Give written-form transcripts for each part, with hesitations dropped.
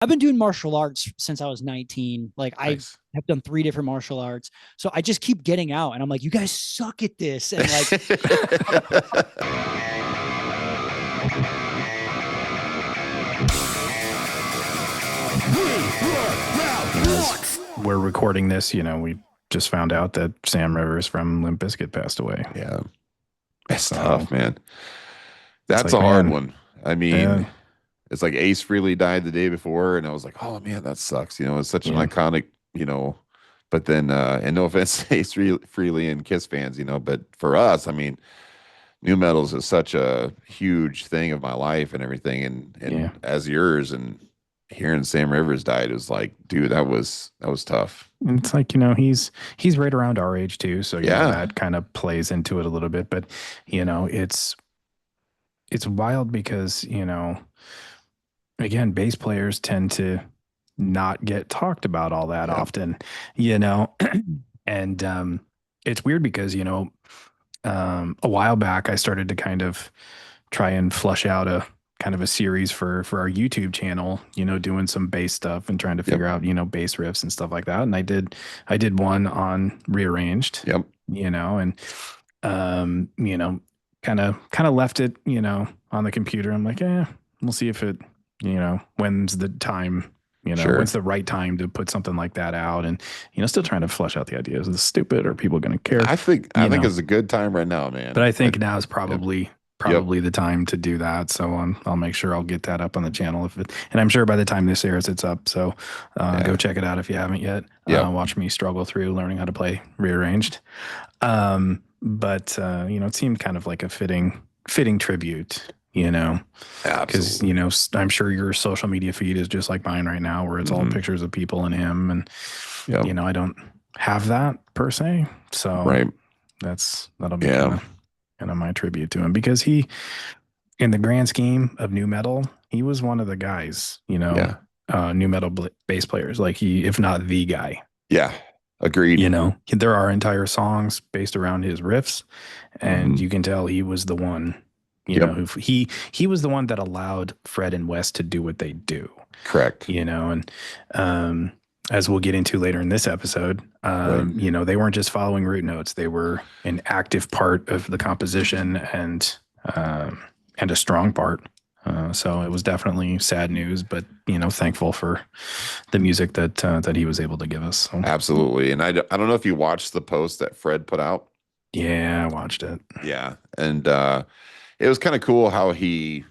I've been doing martial arts since I was 19. Like I Nice. have done 3 different martial arts. So I just keep getting out and I'm like, you guys suck at this. And like, We're recording this, we just found out that Sam Rivers from Limp Bizkit passed away. Yeah. It's So, tough, man. That's like, a hard man, one. I yeah, mean, it's like Ace Frehley died the day before, and I was like, oh man, that sucks. It's such an yeah, iconic, but then and no offense to Ace Frehley and Kiss fans, but for us, I mean, new metals is such a huge thing of my life and everything, and yeah. as yours, and hearing Sam Rivers died, it was like, dude, that was tough. And it's like, he's right around our age too, so Yeah. that kind of plays into it a little bit. But it's wild because, again, bass players tend to not get talked about all that Yep. often, you know. And it's weird because, a while back I started to kind of try and flush out a kind of a series for our YouTube channel, doing some bass stuff and trying to Yep. figure out, bass riffs and stuff like that. And I did one on Rearranged, Yep. and kind of left it, on the computer. I'm like, we'll see if it, when's the time, Sure. when's the right time to put something like that out. And, still trying to flesh out the ideas. Is this stupid? Are people going to care? I think know. it's a good time right now, man. But I think now is probably the time to do that. So I'll make sure I'll get that up on the channel and I'm sure by the time this airs, it's up. So go check it out if you haven't yet. Watch me struggle through learning how to play Rearranged. But it seemed kind of like a fitting tribute, because, Absolutely. I'm sure your social media feed is just like mine right now, where it's all pictures of people and him. And, Yep. I don't have that per se. So Right. that'll be kind of my tribute to him, because he, in the grand scheme of nu metal, he was one of the guys, nu metal bass players, like if not the guy. Yeah. Agreed. There are entire songs based around his riffs, and you can tell he was the one, who he was the one that allowed Fred and Wes to do what they do. Correct. And as we'll get into later in this episode, they weren't just following root notes; they were an active part of the composition and a strong part. So it was definitely sad news, but thankful for the music that he was able to give us. So. Absolutely. And I don't know if you watched the post that Fred put out. Yeah, I watched it. Yeah. And it was kind of cool how he,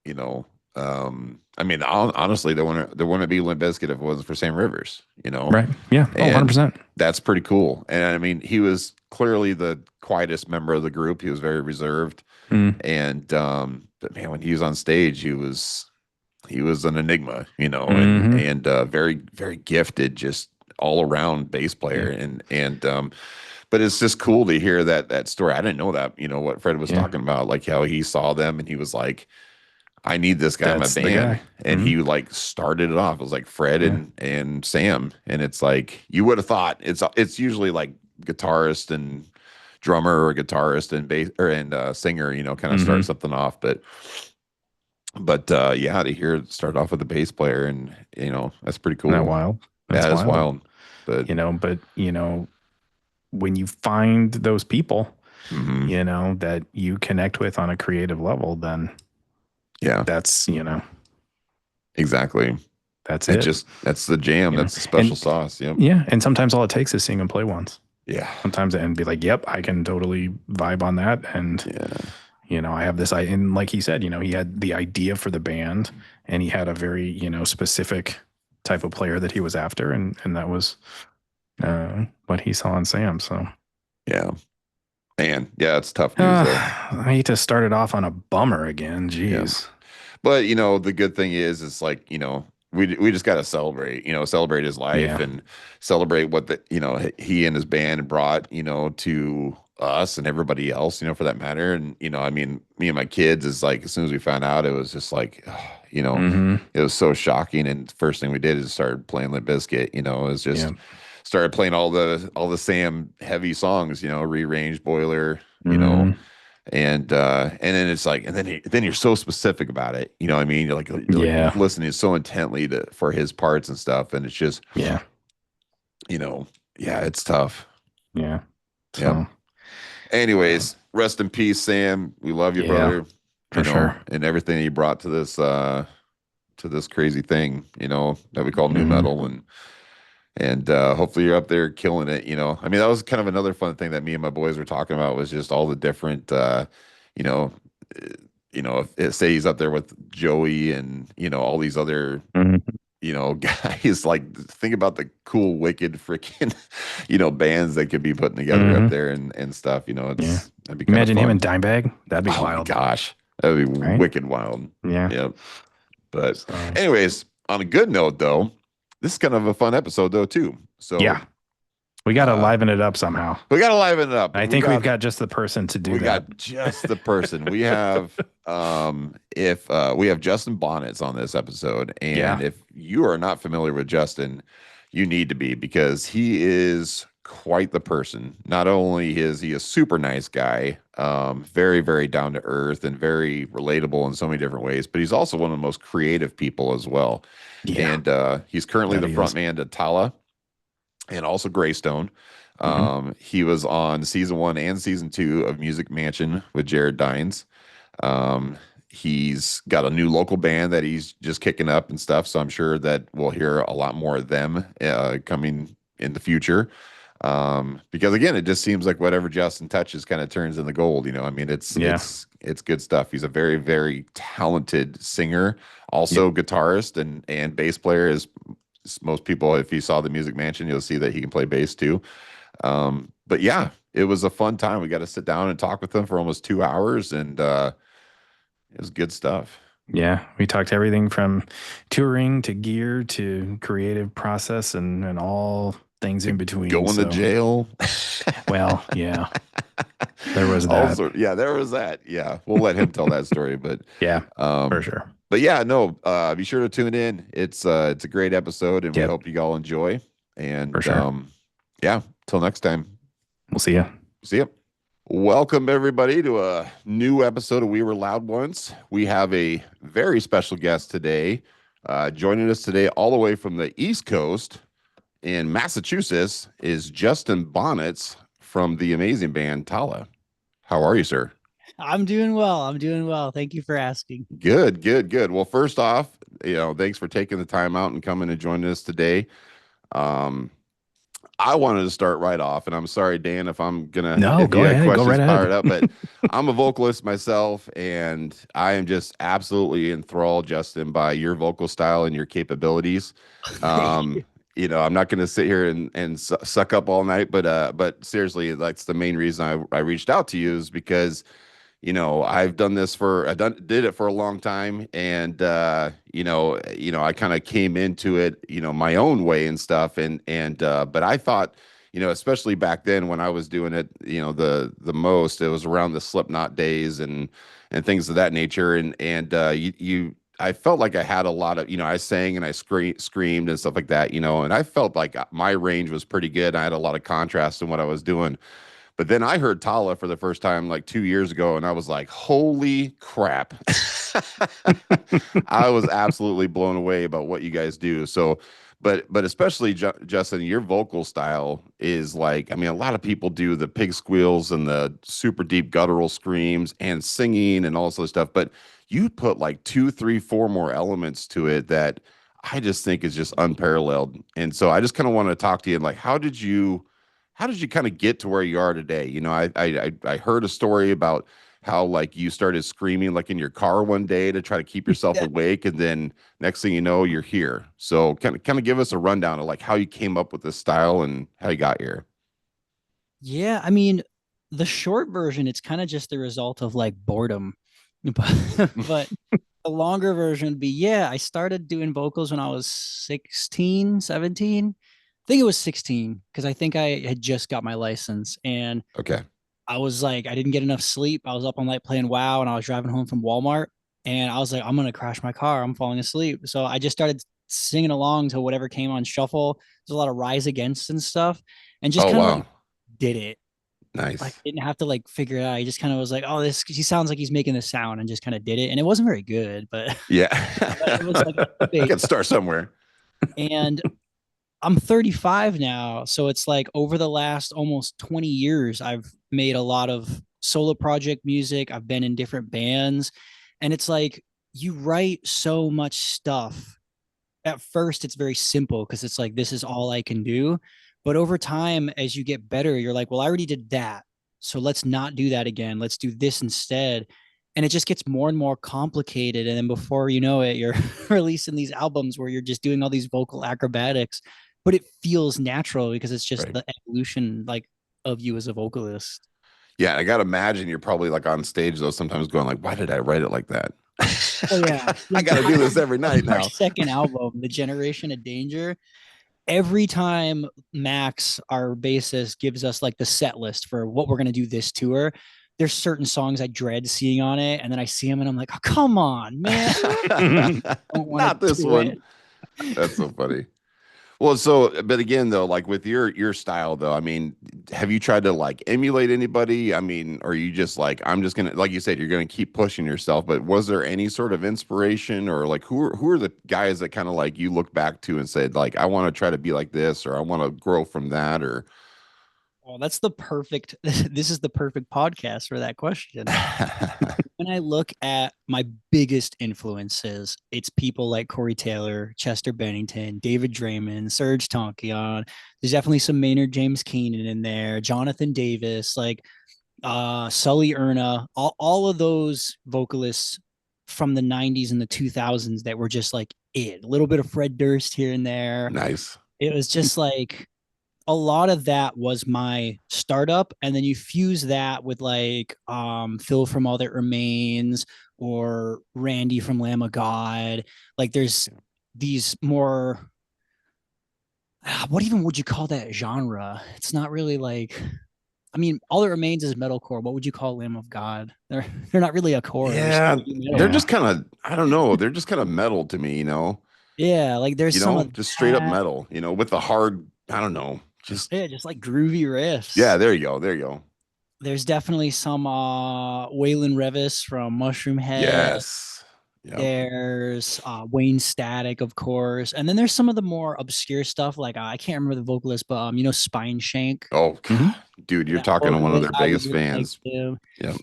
I mean, honestly, there wouldn't be Limp Bizkit if it wasn't for Sam Rivers, Right. Yeah. Oh, 100%. That's pretty cool. And I mean, he was clearly the quietest member of the group. He was very reserved. And but man, when he was on stage, he was an enigma, and very, very gifted, just all around bass player. And but it's just cool to hear that story. I didn't know that, what Fred was talking about, like how he saw them and he was like, I need this guy That's in my band. And he like started it off. It was like Fred and Sam. And it's like, you would have thought it's usually like guitarist and drummer or guitarist and bass and singer, kind of start something off. But yeah, to hear it start off with a bass player, and that's pretty cool. Isn't that wild? That's wild. But when you find those people, that you connect with on a creative level, then that's exactly. That's it. That's the jam. That's the special sauce. Yep. Yeah. And sometimes all it takes is sing and play once. Yeah. Sometimes and be like, yep, I can totally vibe on that. And I have this, and like he said, he had the idea for the band, and he had a very, specific type of player that he was after. And that was what he saw in Sam. So, yeah, man. Yeah. It's tough news there. I hate to start it off on a bummer again. Jeez. Yeah. But, the good thing is like, we just got to celebrate his life and celebrate what he and his band brought, to us and everybody else, for that matter. And, I mean, me and my kids is like, as soon as we found out, it was just like, it was so shocking. And the first thing we did is started playing Limp Bizkit, it was just started playing all the Sam heavy songs, Rearranged, Boiler, And then it's like, and then you're so specific about it. You know what I mean? You're like listening so intently for his parts and stuff. And it's just, you know, it's tough. Yeah. So, anyways, rest in peace, Sam. We love you, brother. For sure. And everything you brought to this crazy thing, you know, that we call nu metal, and hopefully you're up there killing it. You know, I mean, that was kind of another fun thing that me and my boys were talking about, was just all the different, you know, if say he's up there with Joey and, you know, all these other, you know, guys, like, think about the cool, wicked freaking, you know, bands that could be putting together up there and stuff, you know, that'd be imagine him and Dimebag. That'd be wild. My gosh, that'd be wicked wild. Yeah. But anyways, on a good note though, this is kind of a fun episode though too. So we got to liven it up somehow. We got to liven it up. I think we've got just the person to do that. We got just the person. We have, we have Justin Bonitz on this episode, and if you are not familiar with Justin, you need to be, because he is quite the person. Not only is he a super nice guy, very, very down to earth and very relatable in so many different ways, but he's also one of the most creative people as well. And he's currently the front man to Tallah and also Greystone. He was on season 1 and season 2 of Music Mansion with Jared Dines. He's got a new local band that he's just kicking up and stuff, so I'm sure that we'll hear a lot more of them coming in the future. Because again, it just seems like whatever Justin touches kind of turns into gold. You know, I mean, it's good stuff. He's a very, very talented singer, also guitarist and bass player. Is most people, if you saw the Music Mansion, you'll see that he can play bass too. But yeah, it was a fun time. We got to sit down and talk with him for almost 2 hours, and it was good stuff. Yeah, we talked everything from touring to gear to creative process and all things in between. Going to jail. Well, yeah. There was that. Also, there was that. Yeah, we'll let him tell that story. But for sure. But yeah, no, be sure to tune in. It's a great episode, and we hope you all enjoy. And for sure. Till next time. We'll see you. See you. Welcome everybody to a new episode of We Were Loud Once. We have a very special guest today. Joining us today all the way from the East Coast in Massachusetts is Justin Bonitz from the amazing band Tallah. How are you, sir? I'm doing well. Thank you for asking. Good. Well, first off, thanks for taking the time out and coming and joining us today. I wanted to start right off, and I'm sorry, Dan, if I'm gonna go ahead, go right fired up, but I'm a vocalist myself, and I am just absolutely enthralled, Justin, by your vocal style and your capabilities. I'm not going to sit here and suck up all night, but seriously, that's the main reason I reached out to you, is because I've did it for a long time, and I kind of came into it my own way and stuff, but I thought, especially back then when I was doing it, the most, it was around the Slipknot days and things of that nature, and I felt like I had a lot of, I sang and I screamed and stuff like that, and I felt like my range was pretty good. I had a lot of contrast in what I was doing. But then I heard Tallah for the first time like 2 years ago, and I was like, holy crap. I was absolutely blown away about what you guys do. So, but especially Justin, your vocal style is like, I mean, a lot of people do the pig squeals and the super deep guttural screams and singing and all this other stuff, but you put like 2, 3, 4 more elements to it that I just think is just unparalleled. And so I just kind of want to talk to you, like, how did you kind of get to where you are today? I heard a story about how like you started screaming like in your car one day to try to keep yourself awake, and then next thing you know, you're here. So kind of give us a rundown of like how you came up with this style and how you got here. Yeah, I mean, the short version, it's kind of just the result of like boredom, but the longer version would be, I started doing vocals when I was 16, 17. I think it was 16, because I think I had just got my license, and I was like, I didn't get enough sleep. I was up all night playing WoW, and I was driving home from Walmart, and I was like, I'm going to crash my car. I'm falling asleep. So I just started singing along to whatever came on shuffle. There's a lot of Rise Against and stuff, and just kind of like did it. Nice. didn't have to like figure it out. He just kind of was like, oh, he sounds like he's making this sound, and just kind of did it. And it wasn't very good, but Yeah. but it was like I could start somewhere. and I'm 35 now, so it's like over the last almost 20 years, I've made a lot of solo project music. I've been in different bands, and it's like you write so much stuff. At first, it's very simple because it's like this is all I can do. But over time, as you get better, you're like, well, I already did that, so let's not do that again. Let's do this instead. And it just gets more and more complicated. And then before you know it, you're releasing these albums where you're just doing all these vocal acrobatics, but it feels natural because it's just the evolution like of you as a vocalist. Yeah, I gotta imagine you're probably like on stage though, sometimes going like, why did I write it like that? Oh yeah. I gotta do this every night now. Our second album, The Generation of Danger. Every time Max, our bassist, gives us like the set list for what we're gonna do this tour, there's certain songs I dread seeing on it, and then I see them and I'm like, oh, come on, man. Not this one. That's so funny. Well, so, but again, though, like with your style, though, I mean, have you tried to like emulate anybody? I mean, or are you just like, I'm just gonna, like you said, you're gonna keep pushing yourself. But was there any sort of inspiration, or like who are the guys that kind of like you look back to and said like, I want to try to be like this, or I want to grow from that, or? Oh, that's the perfect. This is the perfect podcast for that question. When I look at my biggest influences, it's people like Corey Taylor, Chester Bennington, David Draymond, Serge Tankian. There's definitely some Maynard James Keenan in there, Jonathan Davis, like Sully Erna, all of those vocalists from the 90s and the 2000s that were just like it. A little bit of Fred Durst here and there. Nice. It was just like a lot of that was my startup, and then you fuse that with like Phil from All That Remains or Randy from Lamb of God. Like there's these more what even would you call that genre? It's not really like, I mean, All That Remains is metalcore. What would you call Lamb of God? They're not really a core. Yeah, they're just kind of, I don't know, they're just kind of metal to me, you know. Yeah, like there's some just straight up metal, you know, with the hard, I don't know. Just like groovy riffs. Yeah, there you go. There's definitely some Waylon Revis from Mushroom Head. Yes. Yep. There's Wayne Static, of course, and then there's some of the more obscure stuff. Like I can't remember the vocalist, but Spine Shank. Oh, dude, you're talking to one of their biggest fans. Yeah,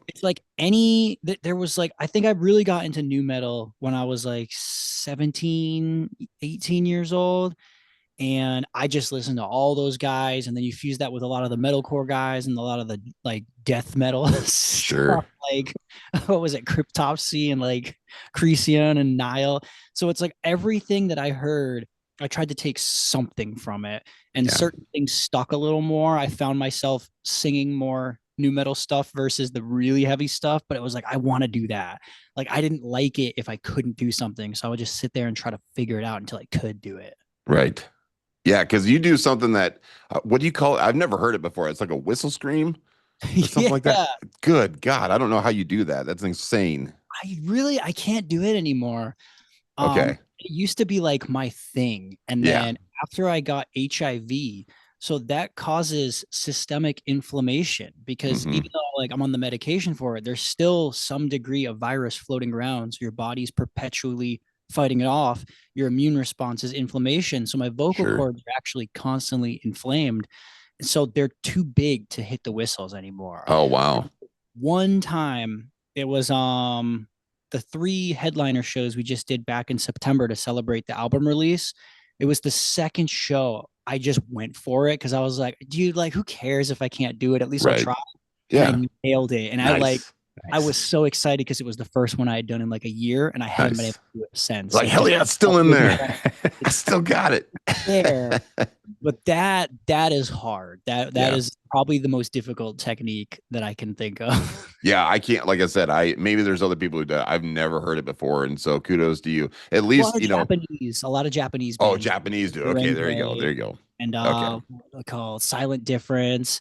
it's like there was like, I think I really got into nu metal when I was like 17, 18 years old. And I just listened to all those guys, and then you fuse that with a lot of the metalcore guys and a lot of the like death metal sure stuff, like what was it, Cryptopsy and like Crisian and Nile. So it's like everything that I heard, I tried to take something from it, and certain things stuck a little more. I found myself singing more nu metal stuff versus the really heavy stuff, but it was like, I want to do that. Like I didn't like it if I couldn't do something, so I would just sit there and try to figure it out until I could do it. Right. Yeah, because you do something that, what do you call it? I've never heard it before. It's like a whistle scream or something like that. Good God. I don't know how you do that. That's insane. I can't do it anymore. Okay. It used to be like my thing. And then after I got HIV, so that causes systemic inflammation because even though like I'm on the medication for it, there's still some degree of virus floating around. So your body's perpetually fighting it off. Your immune response is inflammation. So my vocal cords are actually constantly inflamed. So they're too big to hit the whistles anymore. Oh, wow. One time it was the 3 headliner shows we just did back in September to celebrate the album release. It was the second show. I just went for it because I was like, dude, like who cares if I can't do it? At least I'll try. Yeah. And I nailed it. And I was so excited because it was the first one I had done in like a year, and I haven't been able to do it since. Like, hell yeah, it's still in there. I still got it. There. But that is hard. That is probably the most difficult technique that I can think of. Yeah, I can't, like I said, maybe there's other people who do. I've never heard it before, and so kudos to you. At least, a lot of Japanese. Oh, Japanese do. Okay, there you go. And called Silent Difference.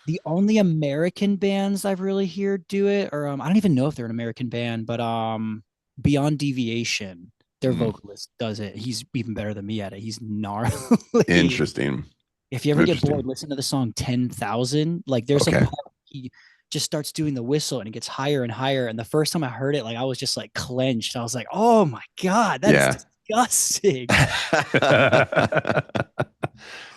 The only American bands I've really heard do it, or I don't even know if they're an American band, but Beyond Deviation, their vocalist does it. He's even better than me at it. He's gnarly. Interesting. If you ever get bored, listen to the song 10,000. Like there's a part he just starts doing the whistle and it gets higher and higher. And the first time I heard it, like I was just like clenched. I was like, oh my God, that is disgusting.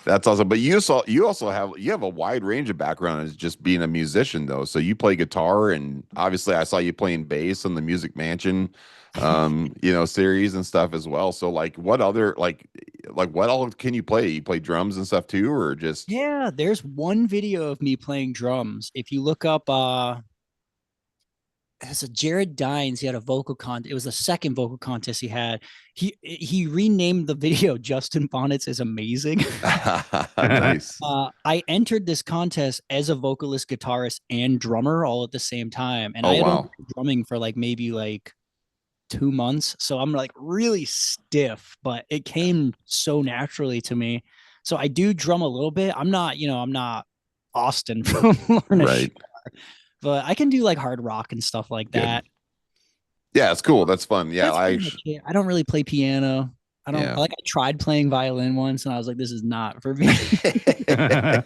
That's awesome. But you also have a wide range of background as just being a musician though. So you play guitar, and obviously I saw you playing bass on the Music Mansion series and stuff as well. So like what other like what all can you play? You play drums and stuff too, or just Yeah, there's one video of me playing drums. If you look up it's a Jared Dines. He had a vocal contest. It was the second vocal contest he had. He renamed the video Justin Bonitz is amazing. Nice. I entered this contest as a vocalist, guitarist, and drummer all at the same time. And I had only been drumming for like maybe like 2 months. So I'm like really stiff, but it came so naturally to me. So I do drum a little bit. I'm not Austin from right. But I can do like hard rock and stuff like that. Yeah, it's cool. That's fun. Yeah, I don't really play piano. I don't I tried playing violin once and I was like, this is not for me. I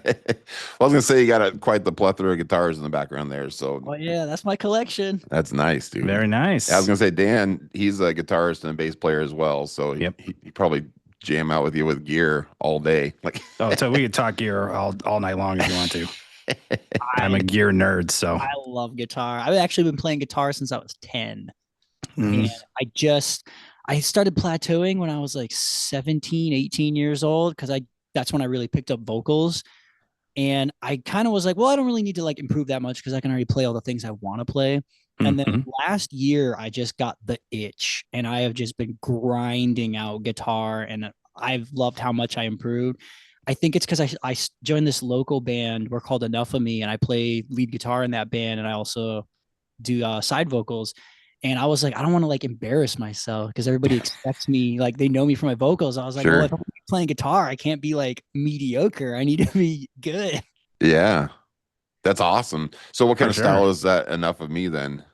was gonna say you got quite the plethora of guitars in the background there. So yeah, that's my collection. That's nice, dude. Very nice. I was gonna say Dan, he's a guitarist and a bass player as well. So he probably jam out with you with gear all day. Like so we could talk gear all night long if you want to. I'm a gear nerd, so I love guitar. I've actually been playing guitar since I was 10. And I started plateauing when I was like 17, 18 years old, because that's when I really picked up vocals. And I kind of was like, well, I don't really need to like improve that much because I can already play all the things I want to play. And then last year I just got the itch and I have just been grinding out guitar, and I've loved how much I improved. I think it's because I joined this local band. We're called Enough of Me, and I play lead guitar in that band, and I also do side vocals. And I was like, I don't want to like embarrass myself because everybody expects me, like they know me for my vocals. I was like, well, if I'm playing guitar, I can't be like mediocre. I need to be good. Yeah, that's awesome. So what kind of style is that Enough of Me then?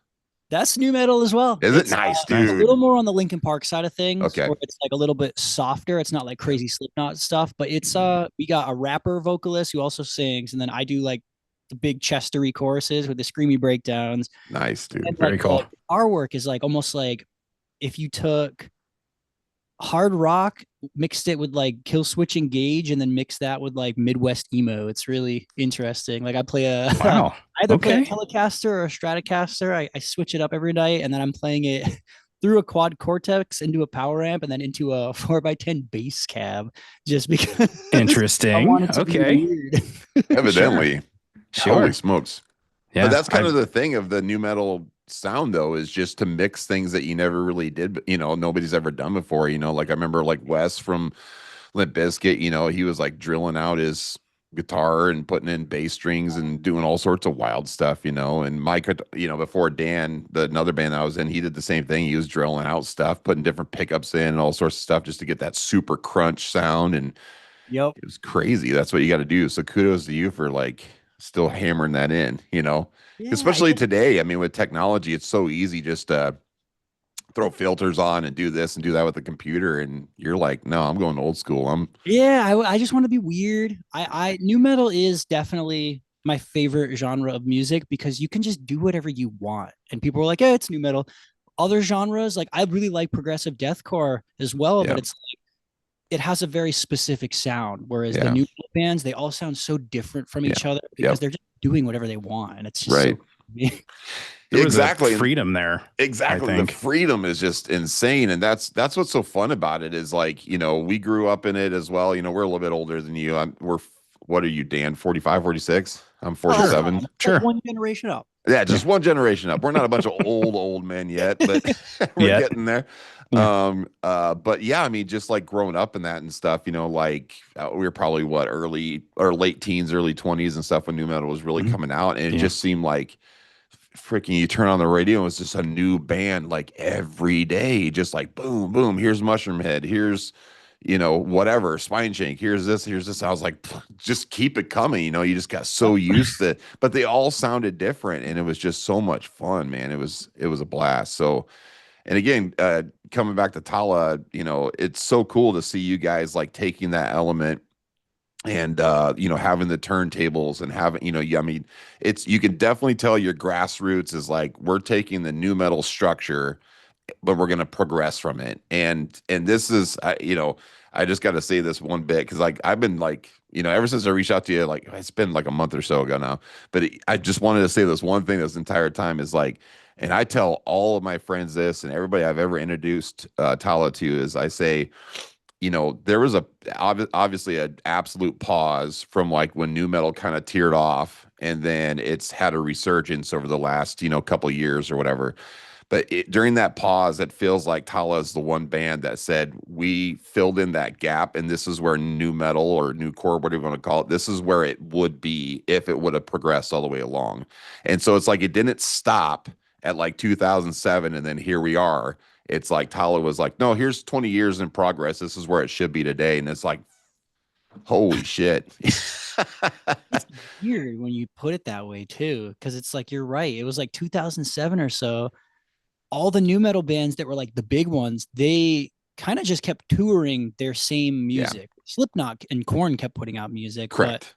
That's nu metal as well. Is it nice, dude? A little more on the Linkin Park side of things. Okay. Where it's like a little bit softer. It's not like crazy Slipknot stuff, but it's we got a rapper vocalist who also sings, and then I do like the big chestery choruses with the screamy breakdowns. Nice, dude. And very cool. Our work is like almost like if you took hard rock, mixed it with like Kill Switch Engage, and then mix that with like Midwest emo. It's really interesting. Like I play either play a Telecaster or a Stratocaster. I switch it up every night, and then I'm playing it through a quad Cortex into a power amp and then into a 4x10 bass cab, just because. Interesting. Okay. Evidently. Sure. Holy smokes. Yeah, but that's kind of the thing of the nu metal sound though, is just to mix things that you never really did, but nobody's ever done before. Like I remember like Wes from Limp Bizkit, he was like drilling out his guitar and putting in bass strings and doing all sorts of wild stuff, and Mike, before Dan, another band I was in, he did the same thing. He was drilling out stuff, putting different pickups in and all sorts of stuff just to get that super crunch sound. And it was crazy. That's what you got to do. So kudos to you for like still hammering that in, especially today. I mean, with technology, it's so easy just to throw filters on and do this and do that with the computer. And you're like, no, I'm going old school. I just want to be weird. Nu metal is definitely my favorite genre of music because you can just do whatever you want. And people are like, yeah, it's nu metal. Other genres, like I really like progressive deathcore as well, but it's like, it has a very specific sound, whereas the new bands, they all sound so different from each other because they're just doing whatever they want, and it's just right. Exactly, freedom there. Exactly, the freedom is just insane, and that's what's so fun about it. Is like we grew up in it as well. We're a little bit older than you. What are you, Dan? 45, 46? I'm 47. Sure, one generation up. Yeah, just one generation up. We're not a bunch of old men yet, but we're getting there. But yeah, I mean, just like growing up in that and stuff, like we were probably early or late teens, early 20s and stuff when nu metal was really coming out, and it just seemed like freaking you turn on the radio and it's just a new band like every day, just like boom, boom. Here's Mushroom Head. Here's whatever, Spine Shank. Here's this. I was like, just keep it coming. You just got so used to it, but they all sounded different, and it was just so much fun, man. It was a blast. So. And again, coming back to Tallah, it's so cool to see you guys like taking that element and you know, having the turntables and having, you know, I mean, it's, you can definitely tell your grassroots is like, we're taking the new metal structure, but we're going to progress from it. And this is, you know, I just got to say this one bit, because like I've been like, you know, ever since I reached out to you, like it's been like a month or so ago now, but I just wanted to say this one thing this entire time is like, and I tell all of my friends this, and everybody I've ever introduced Tallah to, is I say, you know, there was obviously an absolute pause from like when new metal kind of teared off, and then it's had a resurgence over the last, you know, couple years or whatever. But during that pause, it feels like Tallah is the one band that said, we filled in that gap, and this is where new metal or NUCORE, whatever you want to call it, this is where it would be if it would have progressed all the way along. And so it's like it didn't stop at like 2007, and then here we are. It's like Tallah was like, no, here's 20 years in progress. This is where it should be today. And it's like, holy shit. It's weird when you put it that way too, because it's like, you're right. It was like 2007 or so. All the new metal bands that were like the big ones, they kind of just kept touring their same music. Yeah. Slipknot and Korn kept putting out music. Correct.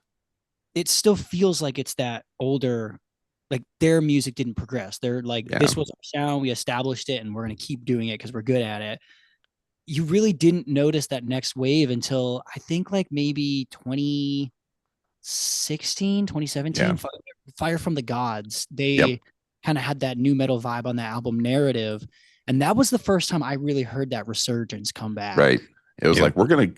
But it still feels like it's that older, like their music didn't progress. They're like, this was our sound, we established it, and we're going to keep doing it because we're good at it. You really didn't notice that next wave until I think like maybe 2016, 2017, Fire from the Gods. They kind of had that new metal vibe on that album Narrative. And that was the first time I really heard that resurgence come back. Right. It was like, we're gonna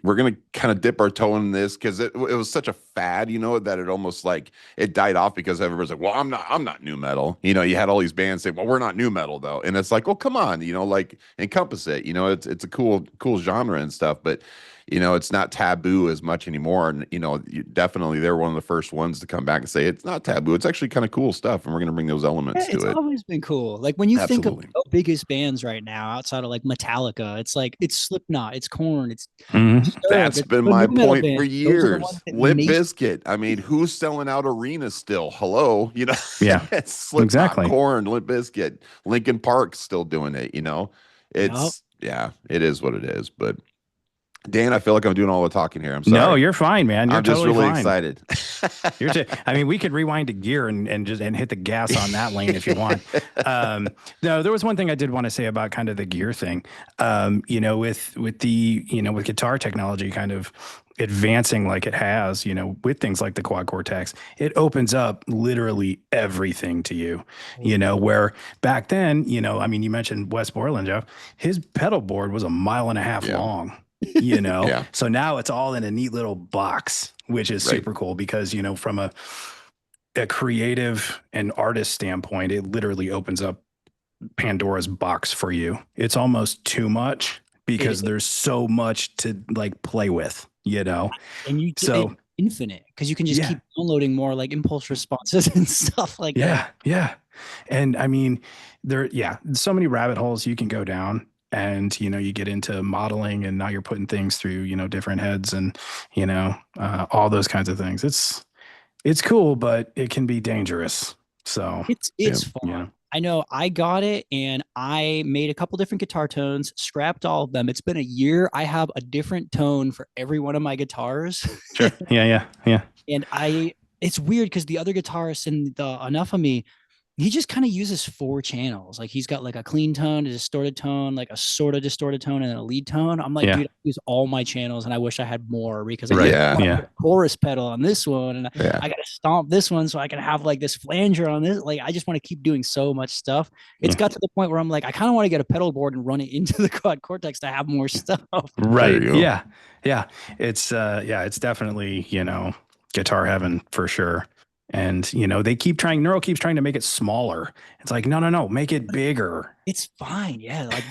kind of dip our toe in this, because it was such a fad, you know, that it almost like it died off, because everybody's like, well, I'm not new metal. You know, you had all these bands say, well, we're not new metal though. And it's like, well, come on, you know, like encompass it. You know, it's a cool genre and stuff, but you know, it's not taboo as much anymore. And, you know, definitely they're one of the first ones to come back and say, it's not taboo. It's actually kind of cool stuff. And we're going to bring those elements to it. It's always been cool. Like when you think of the biggest bands right now, outside of like Metallica, it's like, it's Slipknot, it's Korn, it's that's been my point for years. Limp Bizkit. I mean, who's selling out arenas still? Hello, you know? Yeah, it's Slipknot, Korn, Limp Bizkit, Linkin Park still doing it, you know? It's it is what it is. But Dan, I feel like I'm doing all the talking here. I'm sorry. No, you're fine, man. I'm totally just really fine. excited. I mean, we could rewind to gear and hit the gas on that lane if you want. No, there was one thing I did want to say about kind of the gear thing. You know, with the, you know, with guitar technology kind of advancing like it has, you know, with things like the quad cortex, it opens up literally everything to you, you know, where back then, you know, I mean, you mentioned Wes Borland, Jeff, his pedal board was 1.5 miles long. You know, so now it's all in a neat little box, which is super cool, because, you know, from a creative and artist standpoint, it literally opens up Pandora's box for you. It's almost too much, because there's so much to like play with, you know, and you so infinite, because you can just keep downloading more like impulse responses and stuff like that. Yeah. And I mean, so many rabbit holes you can go down. And, you know, you get into modeling, and now you're putting things through, you know, different heads, and, you know, all those kinds of things. It's cool, but it can be dangerous. So it's fun. Yeah. I know I got it, and I made a couple different guitar tones, scrapped all of them. It's been a year. I have a different tone for every one of my guitars. Sure. Yeah. And it's weird, because the other guitarist in the Enough of Me, he just kind of uses 4 channels. Like he's got like a clean tone, a distorted tone, like a sort of distorted tone, and then a lead tone. I'm like, dude, I use all my channels, and I wish I had more, because I got a chorus pedal on this one, and I got to stomp this one so I can have like this flanger on this. Like I just want to keep doing so much stuff. It's got to the point where I'm like, I kind of want to get a pedal board and run it into the quad cortex to have more stuff. Right. Yeah. It's it's definitely, you know, guitar heaven for sure. And, you know, Neural keeps trying to make it smaller. It's like, no, make it bigger. It's fine. Yeah. Like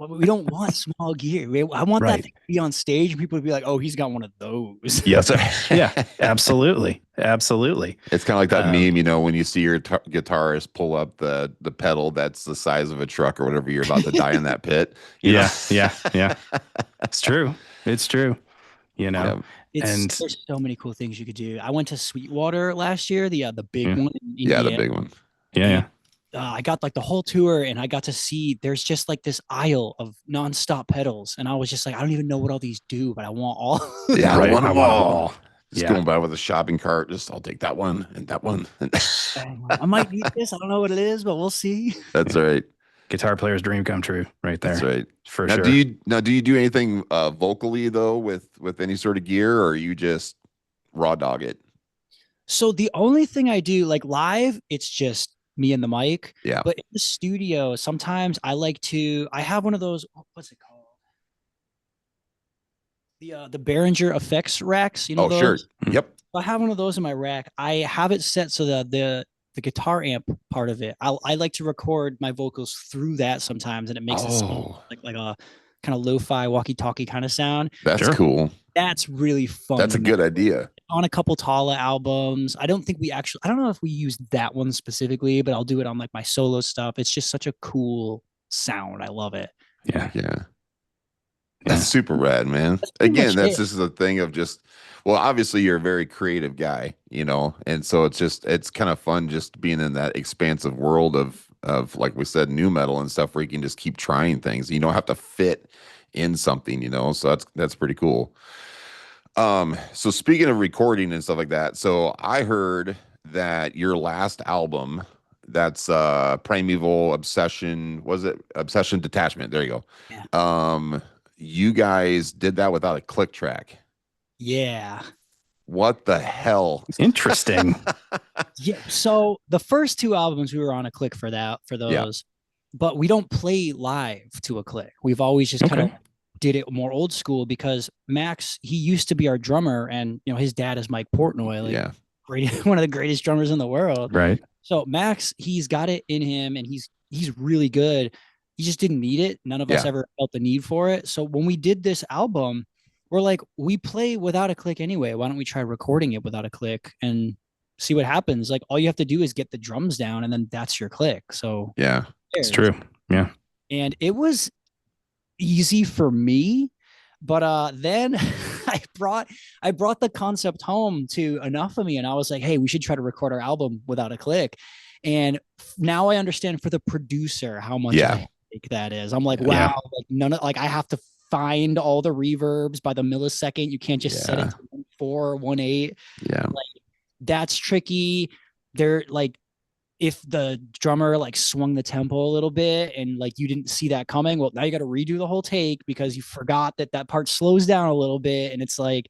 we don't want small gear. I want that to be on stage, and people to be like, oh, he's got one of those. Yes. Yeah, absolutely. It's kind of like that meme, you know, when you see your guitarist pull up the pedal that's the size of a truck or whatever, you're about to die in that pit. Yeah. It's true. You know. There's so many cool things you could do. I went to Sweetwater last year, the big one. The big one. Yeah. I got like the whole tour, and I got to see there's just like this aisle of nonstop pedals, and I was just like, I don't even know what all these do, but I want all. I want them all. Just going by with a shopping cart. Just I'll take that one and that one. I might need this. I don't know what it is, but we'll see. That's right. Guitar player's dream come true, right there. That's right. For now, sure. do you do anything vocally though with any sort of gear, or you just raw dog it? So the only thing I do like live, it's just me and the mic. Yeah. But in the studio, sometimes I have one of those, what's it called? The Behringer effects racks, you know. Oh, sure. Yep. I have one of those in my rack. I have it set so that the guitar amp part of it, I like to record my vocals through that sometimes, and it makes it sound like a kind of lo-fi walkie-talkie kind of sound. That's cool. That's really fun. That's a good idea. On a couple Tallah albums. I don't know if we used that one specifically, but I'll do it on like my solo stuff. It's just such a cool sound. I love it. Yeah. That's super rad, man. Again, that's just the thing of just, well, obviously you're a very creative guy, you know, and so it's kind of fun just being in that expansive world of like we said, nu metal and stuff, where you can just keep trying things. You don't have to fit in something, you know. So that's pretty cool. So speaking of recording and stuff like that, so I heard that your last album, that's Primeval Obsession, was it Obsession Detachment? There you go. Yeah. You guys did that without a click track. Yeah. What the hell? Interesting. Yeah. So the first two albums we were on a click for those, but we don't play live to a click. We've always just kind of did it more old school, because Max, he used to be our drummer, and you know his dad is Max Portnoy, like one of the greatest drummers in the world. Right. So Max, he's got it in him, and he's really good. He just didn't need it. None of us ever felt the need for it. So when we did this album, we're like, we play without a click anyway. Why don't we try recording it without a click and see what happens? Like all you have to do is get the drums down, and then that's your click. So yeah, it's true. Yeah. And it was easy for me, but then I brought the concept home to Enough of Me, and I was like, hey, we should try to record our album without a click. And now I understand for the producer how much that is. I'm like, wow, like I have to find all the reverbs by the millisecond. You can't just set it to 1.4 or 1.8. Yeah. Like that's tricky. They're like, if the drummer like swung the tempo a little bit and like you didn't see that coming, well, now you got to redo the whole take because you forgot that part slows down a little bit. And it's like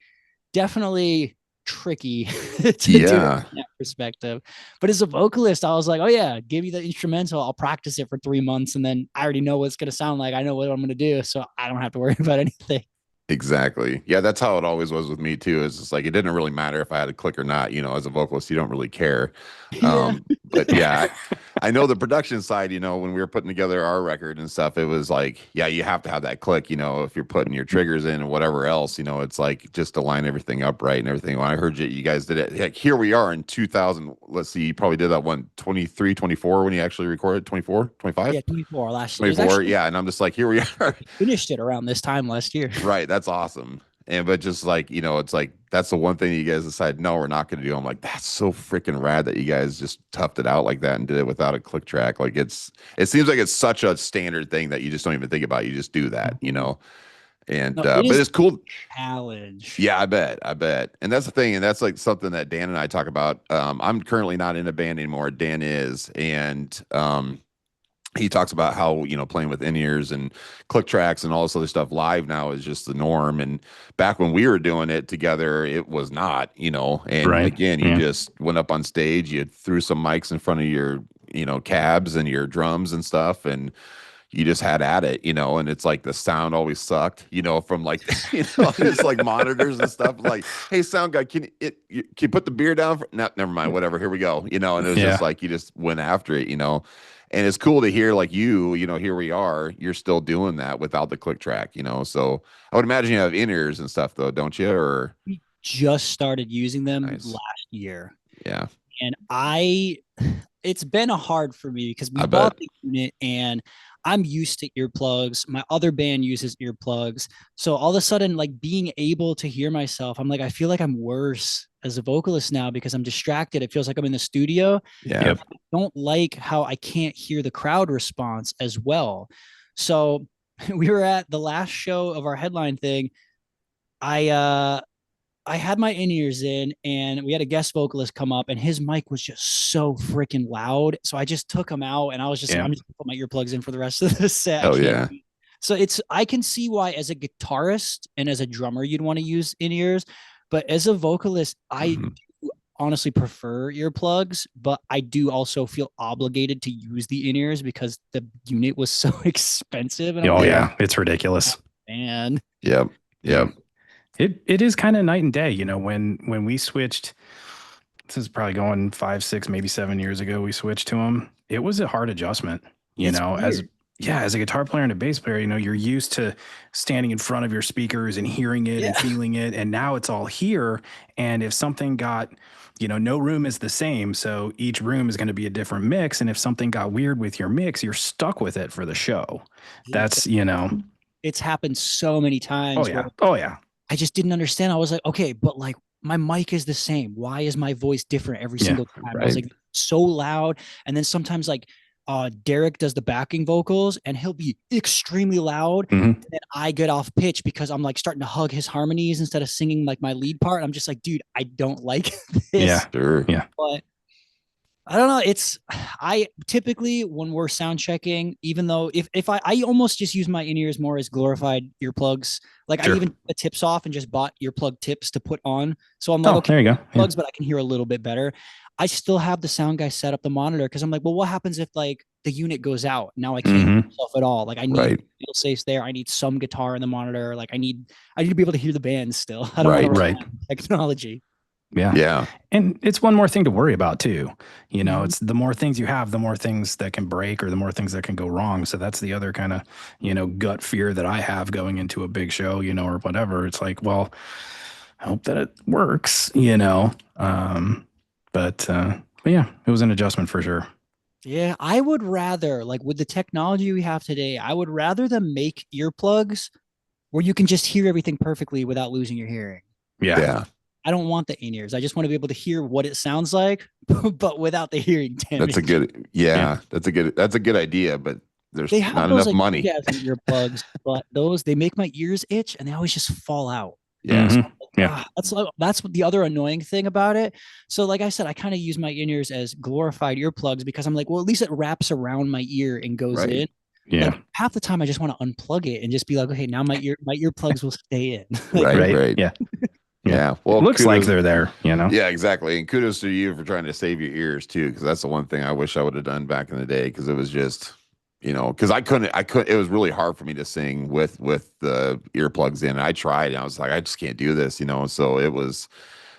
definitely tricky to do it from that perspective. But as a vocalist, I was like, oh yeah, give me the instrumental. I'll practice it for 3 months, and then I already know what it's going to sound like. I know what I'm going to do, so I don't have to worry about anything. Exactly. Yeah, that's how it always was with me too. It's just like it didn't really matter if I had a click or not. You know, as a vocalist, you don't really care. But yeah, I know the production side, you know, when we were putting together our record and stuff, it was like, yeah, you have to have that click, you know, if you're putting your triggers in and whatever else, you know, it's like just to line everything up right and everything. When I heard you guys did it, like here we are in 2000, let's see, you probably did that one 23, 24 when you actually recorded 24, 25? Yeah, 24 last year. 24, yeah. And I'm just like, here we are. Finished it around this time last year. Right. That's awesome. And but just like, you know, it's like that's the one thing you guys decide, no, we're not going to do. I'm like, that's so freaking rad that you guys just toughed it out like that and did it without a click track. Like it seems like it's such a standard thing that you just don't even think about. You just do that, you know. And but it's cool. Challenge. Yeah, I bet. And that's the thing, and that's like something that Dan and I talk about. I'm currently not in a band anymore. Dan is, and he talks about how, you know, playing with in-ears and click tracks and all this other stuff live now is just the norm. And back when we were doing it together, it was not, you know. And again, you just went up on stage, you threw some mics in front of your, you know, cabs and your drums and stuff, and you just had at it, you know. And it's like the sound always sucked, you know, from like, you know, just like monitors and stuff. Like, hey, sound guy, can you put the beer down? No, never mind, whatever, here we go, you know. And it was just like you just went after it, you know. And it's cool to hear like you know, here we are, you're still doing that without the click track, you know. So I would imagine you have in-ears and stuff though, don't you? Or we just started using them last year. Yeah. And it's been hard for me because we bought the unit and I'm used to earplugs. My other band uses earplugs. So all of a sudden, like being able to hear myself, I'm like, I feel like I'm worse as a vocalist now because I'm distracted. It feels like I'm in the studio. Yeah. I don't like how I can't hear the crowd response as well. So we were at the last show of our headline thing. I I had my in-ears in and we had a guest vocalist come up and his mic was just so freaking loud. So I just took him out and I was just like, I'm just gonna put my earplugs in for the rest of the set. Oh yeah. So I can see why as a guitarist and as a drummer, you'd want to use in-ears. But as a vocalist, I do honestly prefer earplugs, but I do also feel obligated to use the in-ears because the unit was so expensive. And yeah, it's ridiculous. And yep. It is kind of night and day, you know, when we switched, this is probably going 5, 6, maybe 7 years ago, we switched to them. It was a hard adjustment, you know, weird. As a guitar player and a bass player, you know, you're used to standing in front of your speakers and hearing it and feeling it. And now it's all here. And if something got, you know, no room is the same. So each room is going to be a different mix. And if something got weird with your mix, you're stuck with it for the show. That's, you know. It's happened so many times. Oh, yeah. I just didn't understand. I was like, okay, but like my mic is the same. Why is my voice different every single time? Right. I was like, so loud. And then sometimes like Derrick does the backing vocals and he'll be extremely loud. And then I get off pitch because I'm like starting to hug his harmonies instead of singing like my lead part. I'm just like, dude, I don't like this. Yeah, sure. Yeah. But I don't know. I typically when we're sound checking, even though if I almost just use my in-ears more as glorified earplugs. Like I even took the tips off and just bought earplug tips to put on. So I'm like, okay, there you go. Plugs, but I can hear a little bit better. I still have the sound guy set up the monitor because I'm like, well, what happens if like the unit goes out? Now I can't hear myself at all. Like I need feel safe there. I need some guitar in the monitor. Like I need to be able to hear the band still. I don't know technology. Yeah. And it's one more thing to worry about too. You know, it's the more things you have, the more things that can break or the more things that can go wrong. So that's the other kind of, you know, gut fear that I have going into a big show, you know, or whatever. It's like, well, I hope that it works, you know. But yeah, it was an adjustment for sure. Yeah, I would rather, like with the technology we have today, I would rather them make earplugs where you can just hear everything perfectly without losing your hearing. Yeah. I don't want the in-ears. I just want to be able to hear what it sounds like, but without the hearing damage. That's a good, that's a good idea, but there's not enough money. Earplugs, but they make my ears itch and they always just fall out. Yeah. That's what the other annoying thing about it. So like I said, I kind of use my in-ears as glorified earplugs because I'm like, well, at least it wraps around my ear and goes in. Yeah. Like, half the time I just want to unplug it and just be like, okay, now my earplugs will stay in. Right. Yeah. Yeah. Well, it looks like they're there, you know? Yeah, exactly. And kudos to you for trying to save your ears too, because that's the one thing I wish I would have done back in the day, because it was just, you know, because I couldn't, it was really hard for me to sing with the earplugs in. I tried and I was like, I just can't do this, you know? So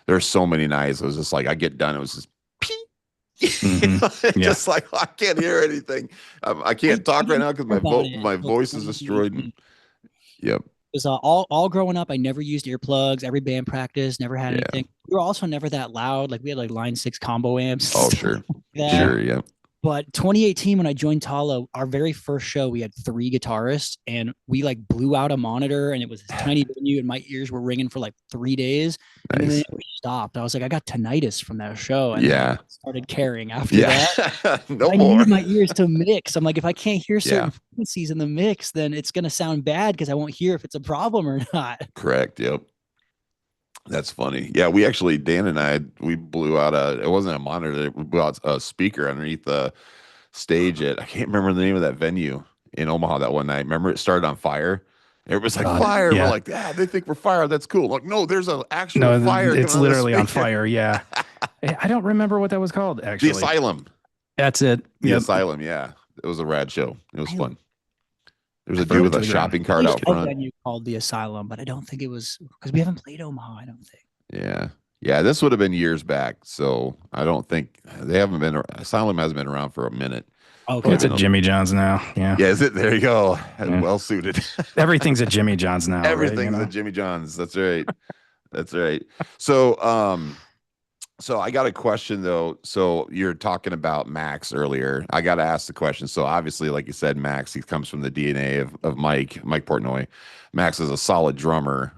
there's so many nights. It was just like, I get done. It was just just like, I can't hear anything. I can't talk right now because my voice is destroyed. Yep. Because all growing up, I never used earplugs. Every band practice, never had anything. We were also never that loud. Like we had like line 6 combo amps. Oh, sure. Sure, yeah. But 2018, when I joined Tallah, our very first show, we had 3 guitarists and we like blew out a monitor and it was a tiny venue and my ears were ringing for like 3 days. And then it stopped. I was like, I got tinnitus from that show. And I started caring after that. No I more. need my ears to mix. I'm like, if I can't hear certain frequencies in the mix, then it's going to sound bad because I won't hear if it's a problem or not. Correct. Yep. That's funny. Yeah, we actually, Dan and I, we blew out it wasn't a monitor, we blew out a speaker underneath the stage I can't remember the name of that venue in Omaha that one night. Remember it started on fire? Everybody's like, fire. Yeah. We're like, they think we're fire. That's cool. Like, no, there's an actual fire. It's literally on fire. Yeah. I don't remember what that was called, actually. The Asylum. That's it. The Asylum, yeah. It was a rad show. It was fun. There was a dude with a shopping cart out front. Venue called the Asylum, but I don't think it was because we haven't played Omaha. I don't think. Yeah. This would have been years back, so I don't think Asylum hasn't been around for a minute. Okay, it's at Jimmy John's now. Yeah. Is it? There you go. Well suited. Everything's at Jimmy John's now. Everything's at Jimmy John's. That's right. That's right. So I got a question though. So you're talking about Max earlier. I got to ask the question. So obviously, like you said, Max, he comes from the DNA of Mike Portnoy. Max is a solid drummer.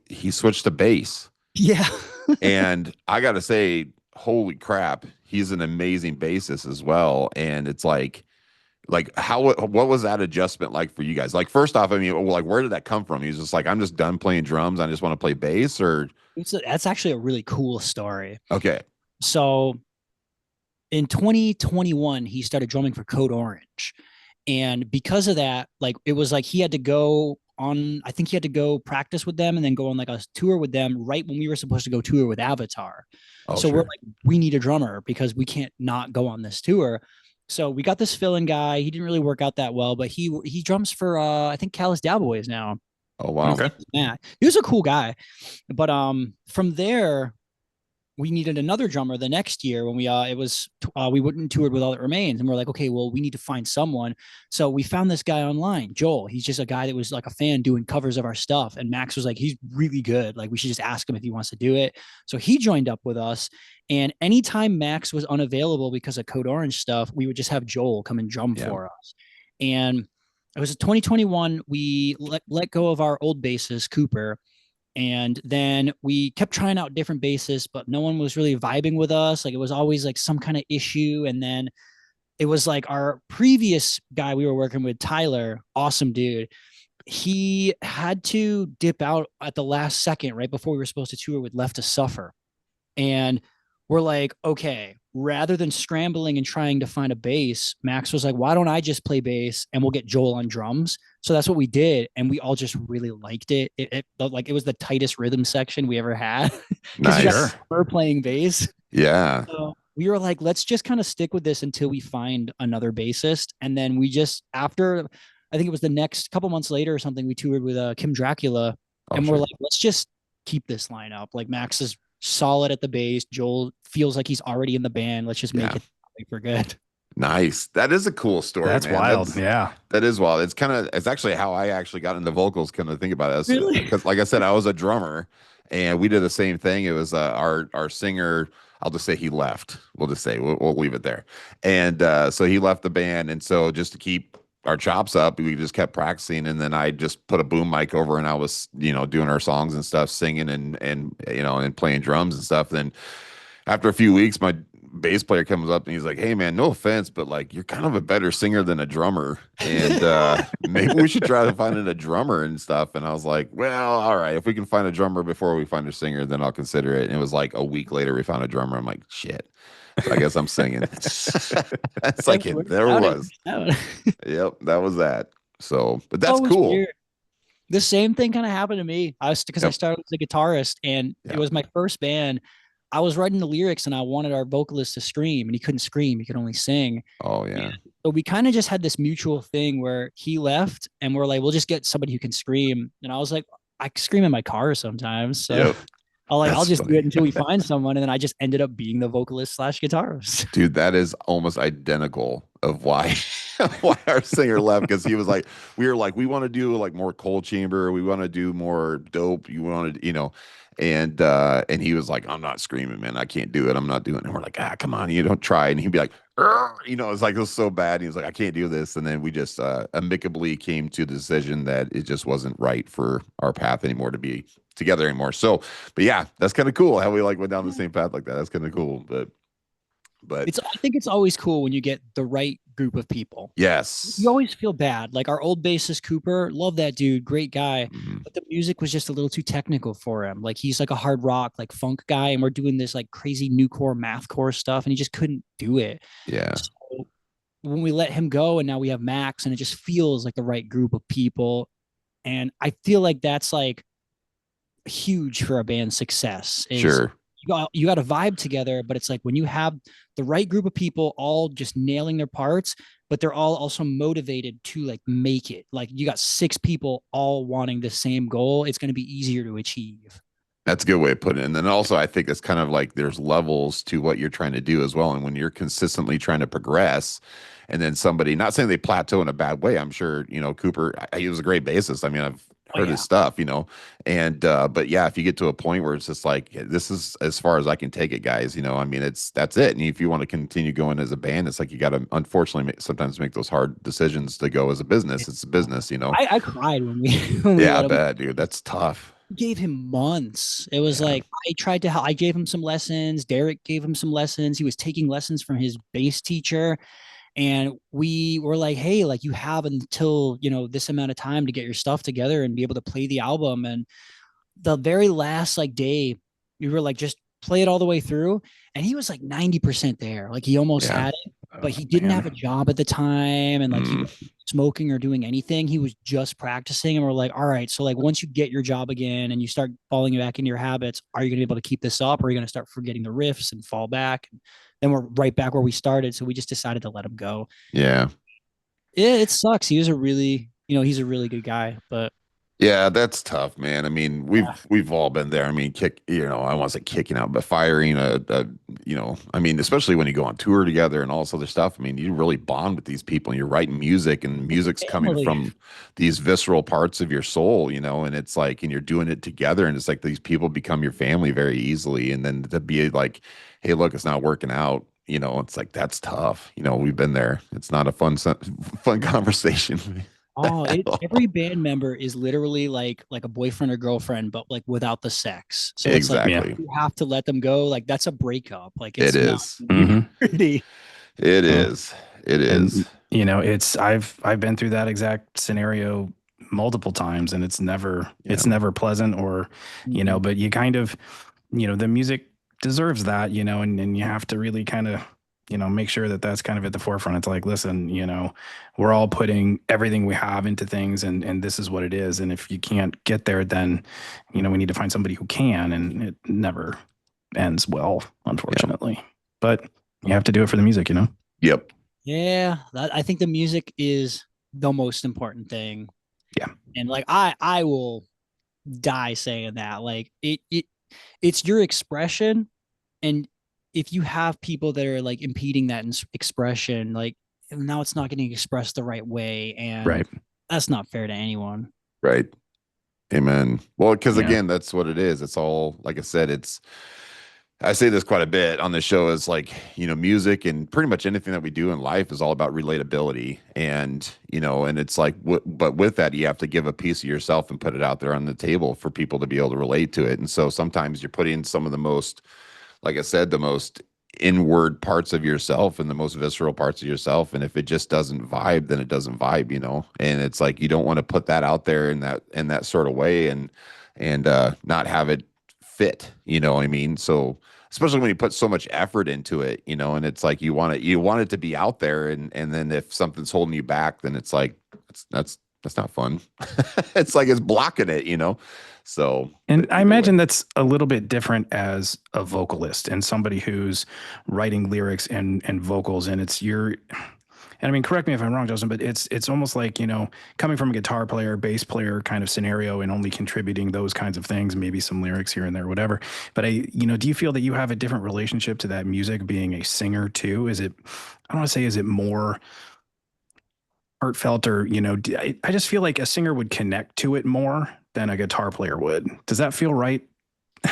He switched to bass. Yeah. And I got to say, holy crap, he's an amazing bassist as well. And it's like, Like what was that adjustment like for you guys? Like first off, I mean, like where did that come from? He's just like, I'm just done playing drums. I just want to play bass, or That's actually a really cool story. okay. So in 2021, he started drumming for Code Orange. And because of that, like it was like he had to go on, I think he had to go practice with them and then go on like a tour with them right when we were supposed to go tour with Avatar. Oh, so sure. we're like, we need a drummer because we can't not go on this tour. So we got this fill-in guy. He didn't really work out that well, but he drums for I think Callous Cowboys now. Oh wow. Okay. Matt. He was a cool guy. But from there, we needed another drummer the next year when we went and toured with All That Remains, and we're like, okay, well, we need to find someone. So we found this guy online, Joel. He's just a guy that was like a fan doing covers of our stuff, and Max was like, he's really good. Like we should just ask him if he wants to do it. So he joined up with us, and anytime Max was unavailable because of Code Orange stuff, we would just have Joel come and drum for us. And it was 2021. We let go of our old bassist Cooper. And then we kept trying out different bassists, but no one was really vibing with us. Like it was always like some kind of issue. And then it was like our previous guy we were working with, Tyler, awesome dude. He had to dip out at the last second, right before we were supposed to tour with Left to Suffer. And we're like, okay, rather than scrambling and trying to find a bass, Max was like, why don't I just play bass and we'll get Joel on drums? So that's what we did. And we all just really liked it. It was the tightest rhythm section we ever had. Nice. We're playing bass. Yeah. So we were like, let's just kind of stick with this until we find another bassist. And then we just, after, I think it was the next couple months later or something, we toured with Kim Dracula. And we're like, let's just keep this lineup. Like Max is solid at the bass. Joel feels like he's already in the band. Let's just make it for good. Nice. That is a cool story. That's man. wild. That is wild. It's actually how I actually got into vocals. Kind of think about it. Really? Because like I said, I was a drummer and we did the same thing. It was our singer. I'll just say he left. We'll just say we'll leave it there. And so he left the band. And so just to keep our chops up, we just kept practicing. And then I just put a boom mic over and I was, doing our songs and stuff, singing and playing drums and stuff. Then after a few weeks, my bass player comes up and he's like, hey man, no offense, but like you're kind of a better singer than a drummer. And maybe we should try to find a drummer and stuff. And I was like, well, all right, if we can find a drummer before we find a singer, then I'll consider it. And it was like a week later we found a drummer. I'm like, shit. So I guess I'm singing. That's like it. There it was. Yep, that was that. So, but that's cool. Weird. The same thing kind of happened to me. I started as a guitarist, and it was my first band. I was writing the lyrics, and I wanted our vocalist to scream, and he couldn't scream; he could only sing. Oh yeah. And so we kind of just had this mutual thing where he left, and we're like, "We'll just get somebody who can scream." And I was like, "I scream in my car sometimes." So I'll just do it until we find someone. And then I just ended up being the vocalist / guitarist. Dude, that is almost identical of why our singer left. Because he was like, we were like, we want to do like more cold chamber. We want to do more dope. You wanted, and he was like, I'm not screaming, man. I can't do it. I'm not doing it. And we're like, come on, you don't try. And he'd be like, it's like, it was so bad. And he was like, I can't do this. And then we just amicably came to the decision that it just wasn't right for our path anymore to be together anymore. So, but yeah, that's kind of cool how we like went down the same path like that. That's kind of cool. But I think it's always cool when you get the right group of people. Yes. You always feel bad. Like our old bassist Cooper, love that dude, great guy. But the music was just a little too technical for him. Like he's like a hard rock, like funk guy, and we're doing this like crazy NUCORE mathcore stuff, and he just couldn't do it. Yeah. So when we let him go, and now we have Max, and it just feels like the right group of people. And I feel like that's like huge for a band's success. Sure. You got to vibe together, but it's like when you have the right group of people all just nailing their parts, but they're all also motivated to like make it. Like you got 6 people all wanting the same goal, it's going to be easier to achieve. That's a good way of putting it. And then also I think it's kind of like there's levels to what you're trying to do as well. And when you're consistently trying to progress, and then somebody, not saying they plateau in a bad way, I'm sure, Cooper, he was a great bassist. I mean, I've heard his stuff, and but yeah, if you get to a point where it's just like, this is as far as I can take it, guys, I mean, that's it. And if you want to continue going as a band, it's like you got to unfortunately sometimes make those hard decisions to go as a business. It's a business, I cried when we I bet, dude, that's tough. Gave him months. It was like I gave him some lessons. Derrick gave him some lessons. He was taking lessons from his bass teacher. And we were like, hey, like you have until, this amount of time to get your stuff together and be able to play the album. And the very last like day, we were like, just play it all the way through. And he was like 90% there. Like he almost had it, but he didn't have a job at the time. And like he wasn't smoking or doing anything. He was just practicing. And we're like, all right, so like once you get your job again and you start falling back into your habits, are you going to be able to keep this up? Or are you going to start forgetting the riffs and fall back? And then we're right back where we started. So we just decided to let him go. Yeah. It sucks. He was a really, he's a really good guy, but yeah, that's tough, man. I mean, we've all been there. I mean, I want to say kicking out, but firing I mean, especially when you go on tour together and all this other stuff. I mean, you really bond with these people and you're writing music and music's coming from these visceral parts of your soul, and it's like, and you're doing it together and it's like these people become your family very easily. And then to be like, hey, look, it's not working out. It's like, that's tough. We've been there. It's not a fun conversation. Oh, every band member is literally like a boyfriend or girlfriend, but like without the sex. So exactly. It's like you have to let them go. Like that's a breakup. Like it's pretty. It is. And, I've been through that exact scenario multiple times, and it's never pleasant or but you kind of the music deserves that, and you have to really kind of make sure that that's kind of at the forefront. It's like, listen, we're all putting everything we have into things, and this is what it is. And if you can't get there, then, we need to find somebody who can, and it never ends well, unfortunately. Yep. But you have to do it for the music, Yep. Yeah. I think the music is the most important thing. Yeah. And like, I will die saying that. Like it's your expression, and if you have people that are like impeding that expression, like now it's not getting expressed the right way. And that's not fair to anyone. Right. Amen. Well, because again, that's what it is. It's all, like I said, I say this quite a bit on the show, is like, music and pretty much anything that we do in life is all about relatability. And, and it's like, but with that, you have to give a piece of yourself and put it out there on the table for people to be able to relate to it. And so sometimes you're putting some of the most, like I said, the most inward parts of yourself and the most visceral parts of yourself. And if it just doesn't vibe, then it doesn't vibe, and it's like, you don't want to put that out there in that sort of way and not have it fit, what I mean? So especially when you put so much effort into it, and it's like, you want it to be out there. And then if something's holding you back, then it's like, that's not fun. It's like, it's blocking it, So, and I imagine that's a little bit different as a vocalist and somebody who's writing lyrics and vocals, and it's and I mean, correct me if I'm wrong, Justin, but it's almost like, coming from a guitar player, bass player kind of scenario and only contributing those kinds of things, maybe some lyrics here and there, whatever. But do you feel that you have a different relationship to that music being a singer too? Is it more heartfelt, or, I just feel like a singer would connect to it more than a guitar player would. Does that feel right? I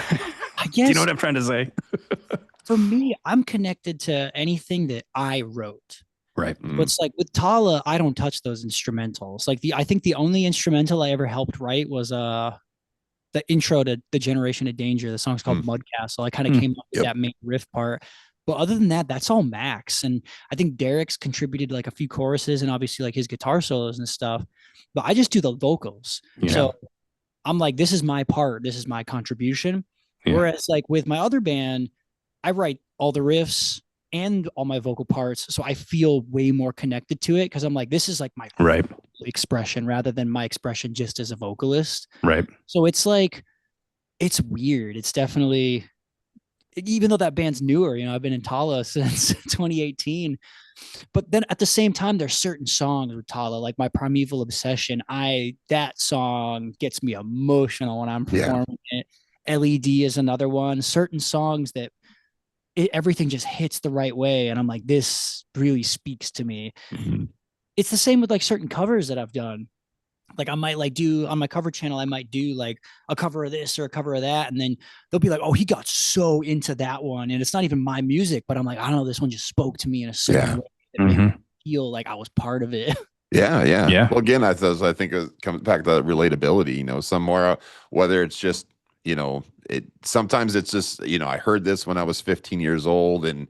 guess. Do you know what I'm trying to say? For me, I'm connected to anything that I wrote. Right. But it's like with Tallah, I don't touch those instrumentals. Like I think the only instrumental I ever helped write was the intro to The Generation of Danger. The song's called Mudcastle. I kind of came up with that main riff part. But other than that, that's all Max. And I think Derrick's contributed like a few choruses and obviously like his guitar solos and stuff. But I just do the vocals. Yeah. So I'm like, this is my part. This is my contribution. Yeah. Whereas like with my other band, I write all the riffs and all my vocal parts. So I feel way more connected to it because I'm like, this is like my expression rather than my expression just as a vocalist. Right. So it's like, it's weird. It's definitely, even though that band's newer, I've been in Tallah since 2018, but then at the same time, there's certain songs with Tallah, like my Primeval Obsession. That song gets me emotional when I'm performing it. LED is another one. Certain songs that everything just hits the right way. And I'm like, this really speaks to me. Mm-hmm. It's the same with like certain covers that I've done. Like I might like do on my cover channel, I might do like a cover of this or a cover of that. And then they'll be like, oh, he got so into that one. And it's not even my music, but I'm like, I don't know, this one just spoke to me in a certain way that made me feel like I was part of it. Yeah. Well, again, I think it comes back to relatability, somewhere, whether it's just, sometimes it's just, I heard this when I was 15 years old and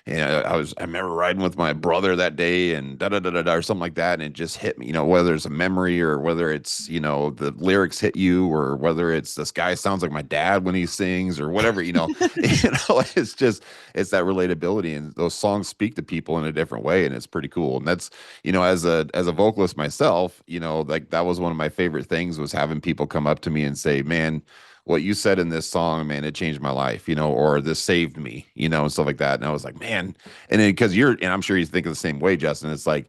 And I remember riding with my brother that day and da da da da da or something like that, and it just hit me. You know, whether it's a memory or whether it's, you know, the lyrics hit you, or whether it's this guy sounds like my dad when he sings or whatever. You know, it's just, it's that relatability, and those songs speak to people in a different way, and it's pretty cool. And that's, you know, as a vocalist myself, you know, like that was one of my favorite things, was having people come up to me and say, man, what you said in this song, man, it changed my life, you know, or this saved me, you know, and stuff like that. And I was like, man, and then because and I'm sure you think of the same way, Justin. It's like,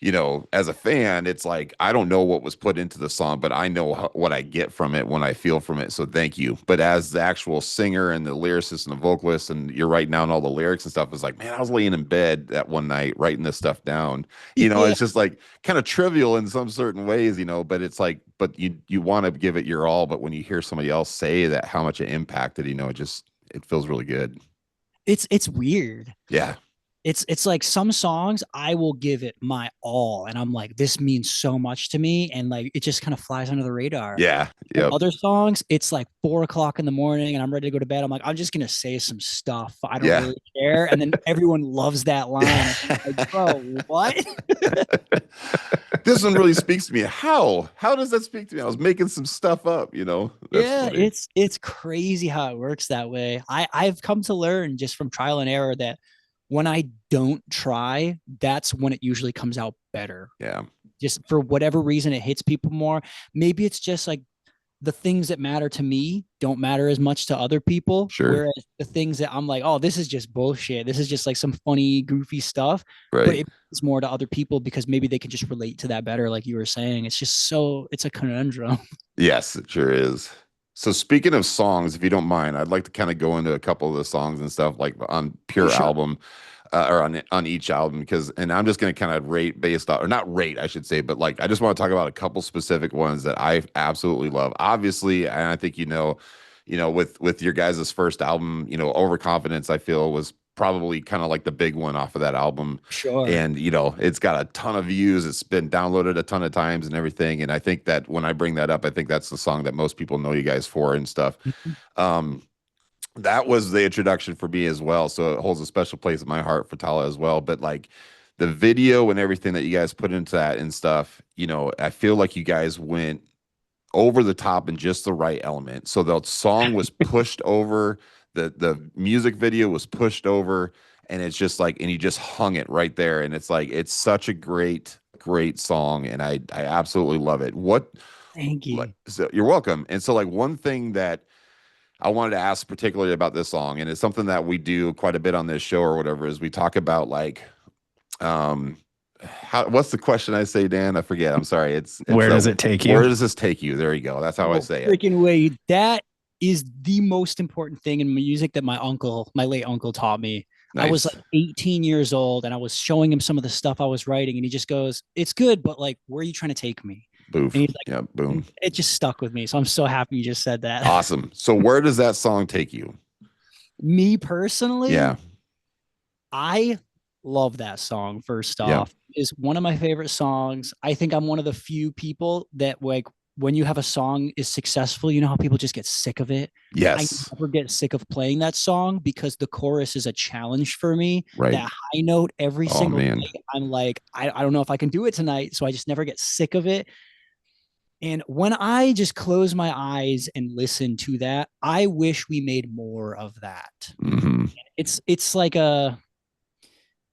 you know, as a fan, it's like, I don't know what was put into the song, but I know what I get from it when I feel from it. So thank you. But as the actual singer and the lyricist and the vocalist, and you're writing down all the lyrics and stuff, it's like, man, I was laying in bed that one night writing this stuff down. You know, it's just like kind of trivial in some certain ways, you know, but it's like, but you want to give it your all. But when you hear somebody else say that, how much it impacted, you know, it feels really good. It's weird. Yeah. It's like some songs I will give it my all, and I'm like, this means so much to me, and like it just kind of flies under the radar. Yeah. Yeah. Other songs, it's like 4 o'clock in the morning and I'm ready to go to bed. I'm like, I'm just gonna say some stuff. I don't really care. And then everyone loves that line. Like, bro, what? This one really speaks to me. How does that speak to me? I was making some stuff up, you know. That's funny. It's crazy how it works that way. I've come to learn just from trial and error that when I don't try, that's when it usually comes out better. Yeah. Just for whatever reason, it hits people more. Maybe it's just like the things that matter to me don't matter as much to other people. Sure. Whereas the things that I'm like, oh, this is just bullshit. This is just like some funny, goofy stuff. Right. But it's more to other people because maybe they can just relate to that better. Like you were saying, it's just it's a conundrum. Yes, it sure is. So speaking of songs, if you don't mind, I'd like to kind of go into a couple of the songs and stuff, like on pure album, or on each album, because, and I'm just going to kind of rate based on, or not rate, I should say, but like, I just want to talk about a couple specific ones that I absolutely love. Obviously, and I think, you know, with your guys' first album, you know, Overconfidence, I feel was probably kind of like the big one off of that album. Sure. And, you know, it's got a ton of views. It's been downloaded a ton of times and everything. And I think that when I bring that up, I think that's the song that most people know you guys for and stuff. That was the introduction for me as well. So it holds a special place in my heart for Tallah as well. But like the video and everything that you guys put into that and stuff, you know, I feel like you guys went over the top in just the right element. So the song was pushed over, the music video was pushed over, and it's just like, and he just hung it right there. And it's like, it's such a great song. And I absolutely love it. Thank you. So you're welcome. And so like one thing that I wanted to ask particularly about this song, and it's something that we do quite a bit on this show or whatever, is we talk about like, what's the question I say, Dan? I forget. I'm sorry. It's where does it take you? Where does this take you? There you go. That's how I say it. Freaking way. That is the most important thing in music that my late uncle taught me. Nice. I was like 18 years old and I was showing him some of the stuff I was writing, and he just goes, "It's good, but like, where are you trying to take me?" Boof. And he's like, yeah, boom. It just stuck with me. So I'm so happy you just said that. Awesome. So where does that song take you? Me personally? Yeah. I love that song. First off, is one of my favorite songs. I think I'm one of the few people that, like, when you have a song is successful, you know how people just get sick of it? Yes. I never get sick of playing that song because the chorus is a challenge for me. Right. That high note every single day. I'm like, I don't know if I can do it tonight. So I just never get sick of it. And when I just close my eyes and listen to that, I wish we made more of that. Mm-hmm. It's like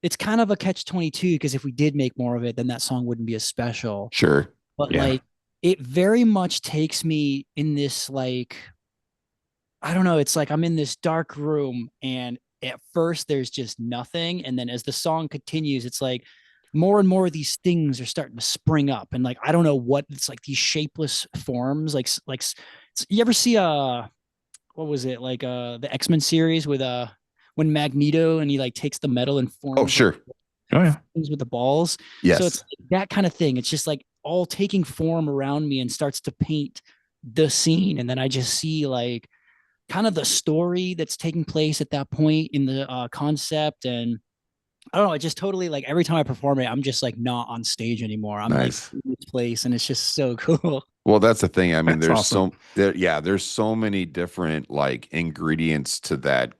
it's kind of a catch-22, because if we did make more of it, then that song wouldn't be as special. Sure. But like, it very much takes me in this, like, I don't know, it's like I'm in this dark room, and at first there's just nothing. And then as the song continues, it's like more and more of these things are starting to spring up. And like, I don't know what, it's like these shapeless forms. Like you ever see what was it? Like the X-Men series with when Magneto and he like takes the metal and forms. Oh, sure. Things with the balls. Yes. So it's like that kind of thing. It's just like all taking form around me and starts to paint the scene. And then I just see like kind of the story that's taking place at that point in the concept. And I don't know, it just totally, like, every time I perform it, I'm just like not on stage anymore. I'm nice. Like in this place, and it's just so cool. Well, that's the thing. I mean, that's there's awesome. there's so many different like ingredients to that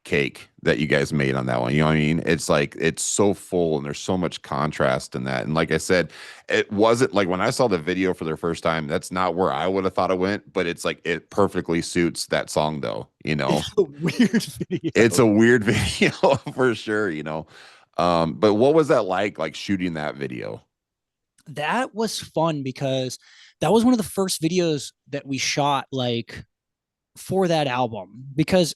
cake that you guys made on that one. You know what I mean? It's like, it's so full and there's so much contrast in that. And like I said, it wasn't like when I saw the video for the first time, that's not where I would have thought it went, but it's like, it perfectly suits that song though, you know? It's a weird video. It's a weird video for sure, you know? But what was that like shooting that video? That was fun because that was one of the first videos that we shot like for that album, because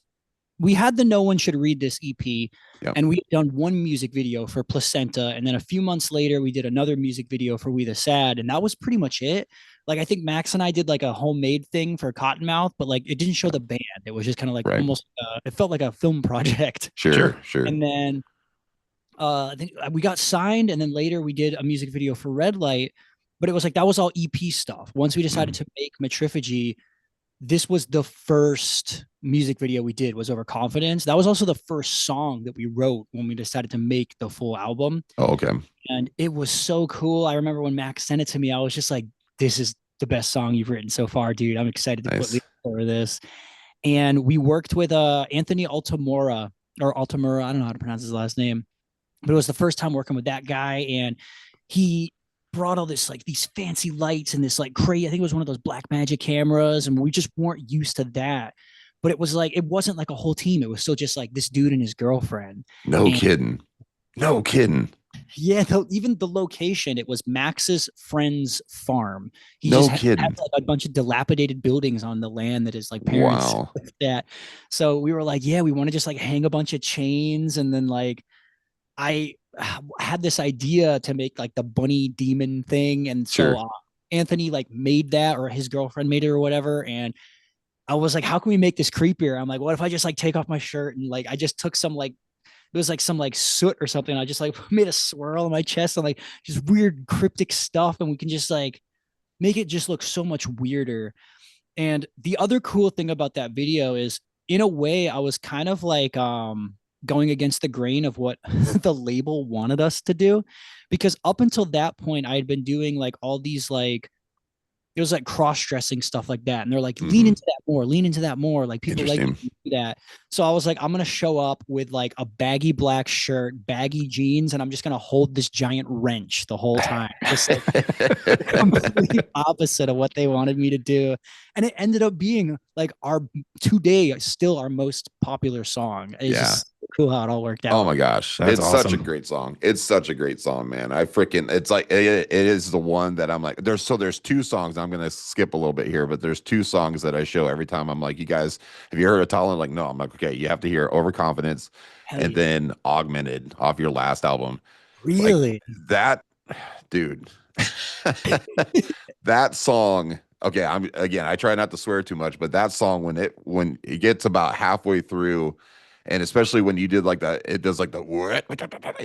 we had the No One Should Read This EP, and we had done one music video for Placenta, and then a few months later we did another music video for We the Sad, and that was pretty much it. Like I think Max and I did like a homemade thing for Cottonmouth, but like it didn't show the band. It was just kind of like almost it felt like a film project. Sure. And then I think we got signed, and then later we did a music video for Red Light, but it was like that was all EP stuff. Once we decided to make Metriphagy, this was the first music video we did, was Overconfidence. That was also the first song that we wrote when we decided to make the full album. Oh, okay. And it was so cool. I remember when Max sent it to me, I was just like, this is the best song you've written so far, dude. I'm excited to put lyrics over this. And we worked with Anthony Altamura, or Altamura, I don't know how to pronounce his last name, but it was the first time working with that guy. And he brought all this like these fancy lights and this like crazy, I think it was one of those Black Magic cameras, and we just weren't used to that. But it was like, it wasn't like a whole team. It was still just like this dude and his girlfriend. No kidding. Yeah, even the location, it was Max's friend's farm. He had like a bunch of dilapidated buildings on the land that his like parents lived at. So we were like, yeah, we want to just like hang a bunch of chains. And then like I had this idea to make like the bunny demon thing, and so Anthony like made that, or his girlfriend made it or whatever, and I was like, how can we make this creepier? I'm like, what if I just like take off my shirt and like I just took some like, it was like some like soot or something, I just like made a swirl on my chest and like just weird cryptic stuff, and we can just like make it just look so much weirder. And the other cool thing about that video is, in a way, I was kind of like going against the grain of what the label wanted us to do, because up until that point I had been doing like all these like, it was like cross-dressing stuff like that, and they're like, lean into that more, like people like to do that. So I was like, I'm gonna show up with like a baggy black shirt, baggy jeans, and I'm just gonna hold this giant wrench the whole time, just like completely opposite of what they wanted me to do. And it ended up being like still our most popular song. It's just cool how it all worked out. Oh my gosh, it's awesome. Such a great song. It's such a great song, man. It's like it is the one that I'm like, there's two songs. I'm gonna skip a little bit here, but there's two songs that I show every time. I'm like, you guys, have you heard of Tallah? Like, no. I'm like, okay, you have to hear Overconfidence and then Augmented off your last album. Really? Like, that, dude. That song. Okay, I try not to swear too much, but that song, when it gets about halfway through, and especially when you did like that, it does like the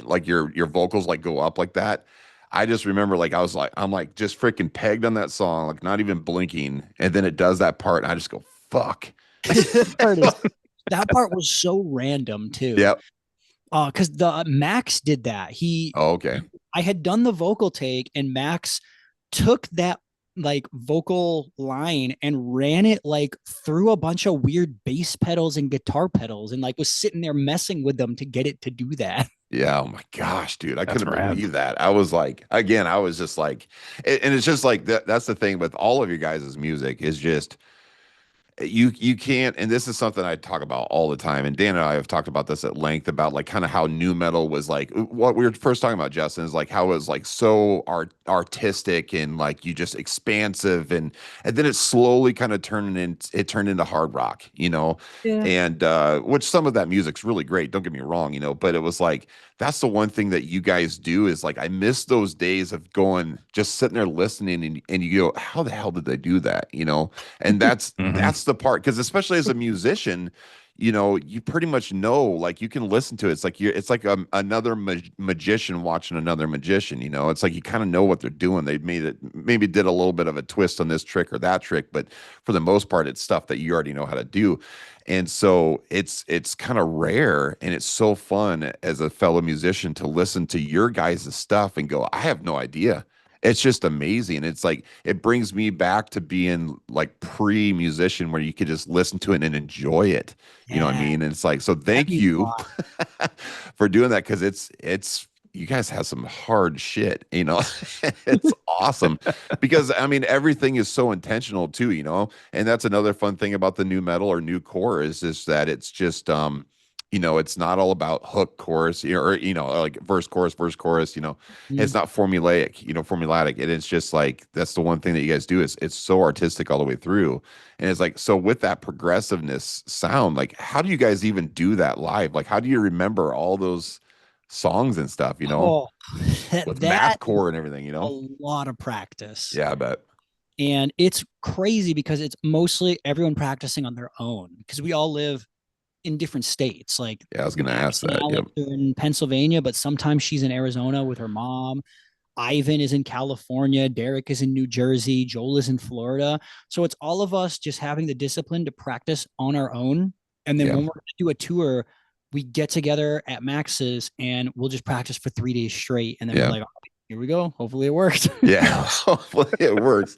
like your vocals like go up like that. I just remember like I'm like just freaking pegged on that song, like not even blinking, and then it does that part, and I just go fuck. That part was so random too. Yep. Because the Max did that. I had done the vocal take, and Max took that like vocal line and ran it like through a bunch of weird bass pedals and guitar pedals, and like was sitting there messing with them to get it to do that. Yeah. Oh my gosh, dude. I couldn't believe that. I was like, again, I was just like, and it's just like that's the thing with all of you guys' music is just, you can't, and this is something I talk about all the time, and Dan and I have talked about this at length about like kind of how nu metal was like, what we were first talking about, Justin, is like how it was like so artistic and like you just expansive, and then it slowly kind of turned into hard rock, you know. And which some of that music's really great, don't get me wrong, you know, but it was like, that's the one thing that you guys do is like, I miss those days of going, just sitting there listening, and you go, how the hell did they do that? You know? And that's, that's the part. Cause especially as a musician, you know, you pretty much know, like you can listen to it. It's like it's like another magician watching another magician, you know, it's like, you kind of know what they're doing. They maybe did a little bit of a twist on this trick or that trick, but for the most part, it's stuff that you already know how to do. And so it's kind of rare, and it's so fun as a fellow musician to listen to your guys' stuff and go, I have no idea. It's just amazing. It's like it brings me back to being like pre-musician where you could just listen to it and enjoy it. You know what I Yeah, mean? And it's like, so that thank means a you lot. for doing that because it's you guys have some hard shit, you know. It's awesome because I mean everything is so intentional too, you know. And that's another fun thing about the new metal or new core is that it's just you know, it's not all about hook chorus or you know, like verse chorus, you know. It's Mm. not formulaic, you know, formulatic. And it's just like that's the one thing that you guys do is it's so artistic all the way through. And it's like so with that progressiveness sound, like how do you guys even do that live? Like how do you remember all those songs and stuff, you know, Oh, with that math is core and everything, you a know? lot of practice. Yeah, I bet. And it's crazy because it's mostly everyone practicing on their own because we all live in different states. Like Yeah, I was gonna Max ask and that. Yep. Alex are in Pennsylvania, but sometimes she's in Arizona with her mom. Ivan is in California. Derrick is in New Jersey. Joel is in Florida. So it's all of us just having the discipline to practice on our own. And then Yeah. when we're going to do a tour, we get together at Max's and we'll just practice for 3 days straight. And then we're Yeah. like, oh, here we go. Hopefully it worked. Yeah. Hopefully it works.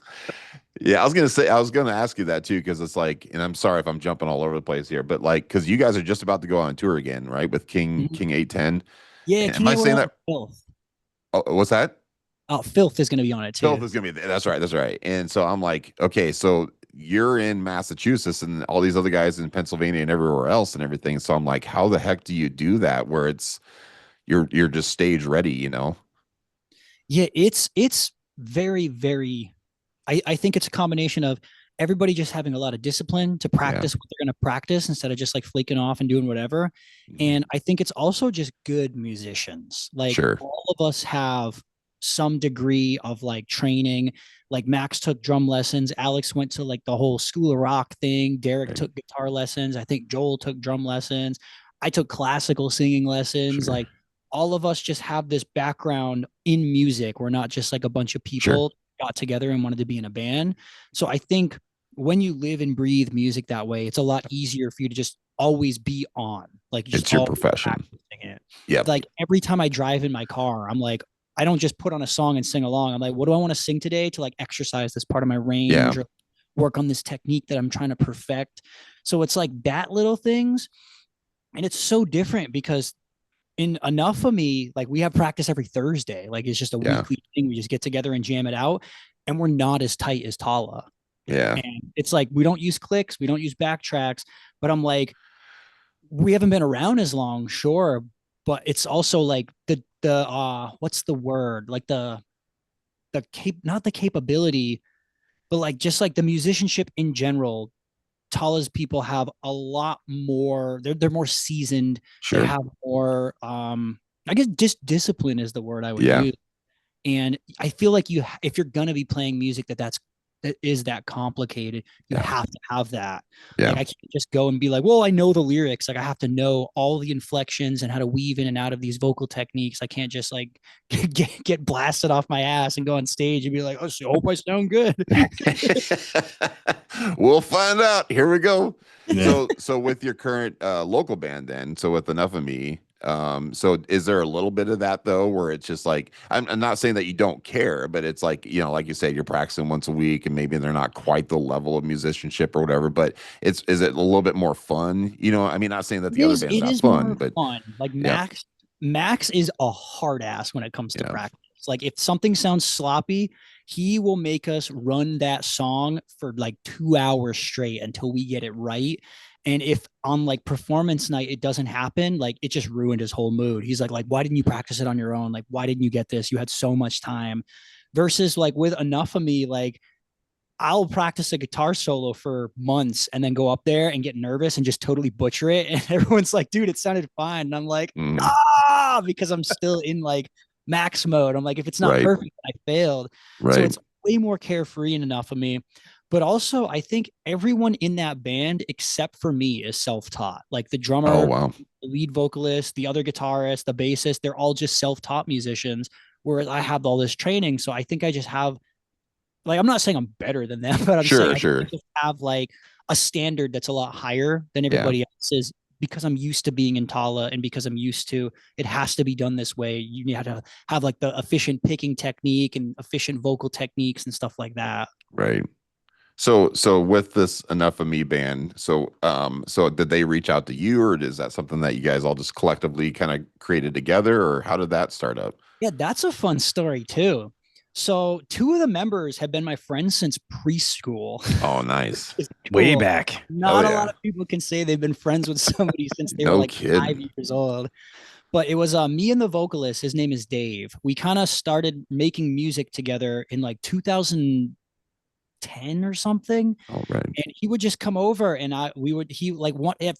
Yeah, I was gonna say I was gonna ask you that too, because it's like, and I'm sorry if I'm jumping all over the place here, but like, because you guys are just about to go on tour again, right? With King 810. Yeah, And am King I saying Will that? Filth. Oh, what's that? Oh, Filth is going to be on it Filth too. is gonna be. That's right. That's right. And so I'm like, okay, so you're in Massachusetts and all these other guys in Pennsylvania and everywhere else and everything. So I'm like, how the heck do you do that where it's you're just stage ready, you know? Yeah, it's very, very I think it's a combination of everybody just having a lot of discipline to Yeah. practice what they're going to practice instead of just like flaking off and doing whatever. Mhm. And I think it's also just good musicians. Like Sure. all of us have some degree of like training. Like Max took drum lessons, Alex went to like the whole School of Rock thing, Derrick Right. took guitar lessons, I think Joel took drum lessons, I took classical singing lessons. Sure. Like all of us just have this background in music. We're not just like a bunch of Sure. people got together and wanted to be in a band. So I think when you live and breathe music that way, it's a lot easier for you to just always be on. Like you just It's your always profession. practicing it. Yep. Like every time I drive in my car, I'm like, I don't just put on a song and sing along. I'm like, what do I want to sing today to like exercise this part of my Yeah. range or work on this technique that I'm trying to perfect? So it's like that little things. And it's so different because in enough of me, like we have practice every Thursday. Like it's just a Yeah. weekly thing. We just get together and jam it out. And we're not as tight as Tallah. Yeah. And it's like we don't use clicks, we don't use backtracks, but I'm like, we haven't been around as long, sure. But it's also like the what's the word? Like not the capability, but like just like the musicianship in general. Tallah's people have a lot more, they're more seasoned, they Sure. have more I guess just discipline is the word I would Yeah. use. And I feel like if you're gonna be playing music that is that complicated, you Yeah. have to have that. Yeah. Like I can't just go and be like, well, I know the lyrics. Like I have to know all the inflections and how to weave in and out of these vocal techniques. I can't just like get blasted off my ass and go on stage and be like, oh, so I hope I sound good. We'll find out. Here we go. Yeah. So with your current local band then, so with Enough of Me, so is there a little bit of that though, where it's just like I'm not saying that you don't care, but it's like, you know, like you said, you're practicing once a week and maybe they're not quite the level of musicianship or whatever, but is it a little bit more fun? You know, I mean, not saying that the other band's It not is fun, more but fun. Like yeah, Max is a hard ass when it comes to yeah, practice. Like if something sounds sloppy, he will make us run that song for like 2 hours straight until we get it right. And if on like performance night it doesn't happen, like it just ruined his whole mood. He's like, why didn't you practice it on your own? Like, why didn't you get this? You had so much time. Versus like with Enough of Me, like I'll practice a guitar solo for months and then go up there and get nervous and just totally butcher it. And everyone's like, dude, it sounded fine. And I'm like, mm, because I'm still in like max mode. I'm like, if it's not right, perfect, I failed. So right. it's way more carefree and Enough of Me. But also, I think everyone in that band, except for me, is self taught. Like the Oh drummer, wow, the lead vocalist, the other guitarist, the bassist, they're all just self taught musicians. Whereas I have all this training. So I think I just have like I'm not saying I'm better than them, but I'm saying sure, I think I sure, just have like a standard that's a lot higher than yeah, everybody else's because I'm used to being in Tallah and because I'm used to it has to be done this way. You have to have like the efficient picking technique and efficient vocal techniques and stuff like that. Right. So with this Enough of Me band, so did they reach out to you, or is that something that you guys all just collectively kind of created together, or how did that start up? Yeah, that's a fun story too. So two of the members have been my friends since preschool. Oh, nice. Cool. Way back. Not a lot of people can say they've been friends with somebody since they were like kidding. 5 years old. But it was me and the vocalist. His name is Dave. We kind of started making music together in like 2010 or something. Oh, right. And he would just come over and at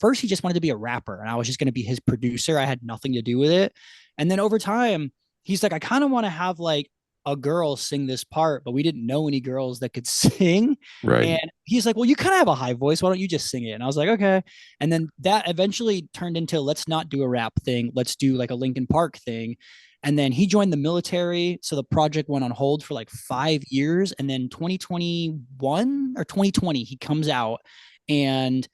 first he just wanted to be a rapper and I was just going to be his producer. I had nothing to do with it. And then over time, he's like, I kind of want to have like a girl sing this part, but we didn't know any girls that could sing. Right. And he's like, well, you kind of have a high voice. Why don't you just sing it? And I was like, okay. And then that eventually turned into, let's not do a rap thing. Let's do like a Linkin Park thing. And then he joined the military. So the project went on hold for like 5 years. And then 2021 or 2020, he comes out and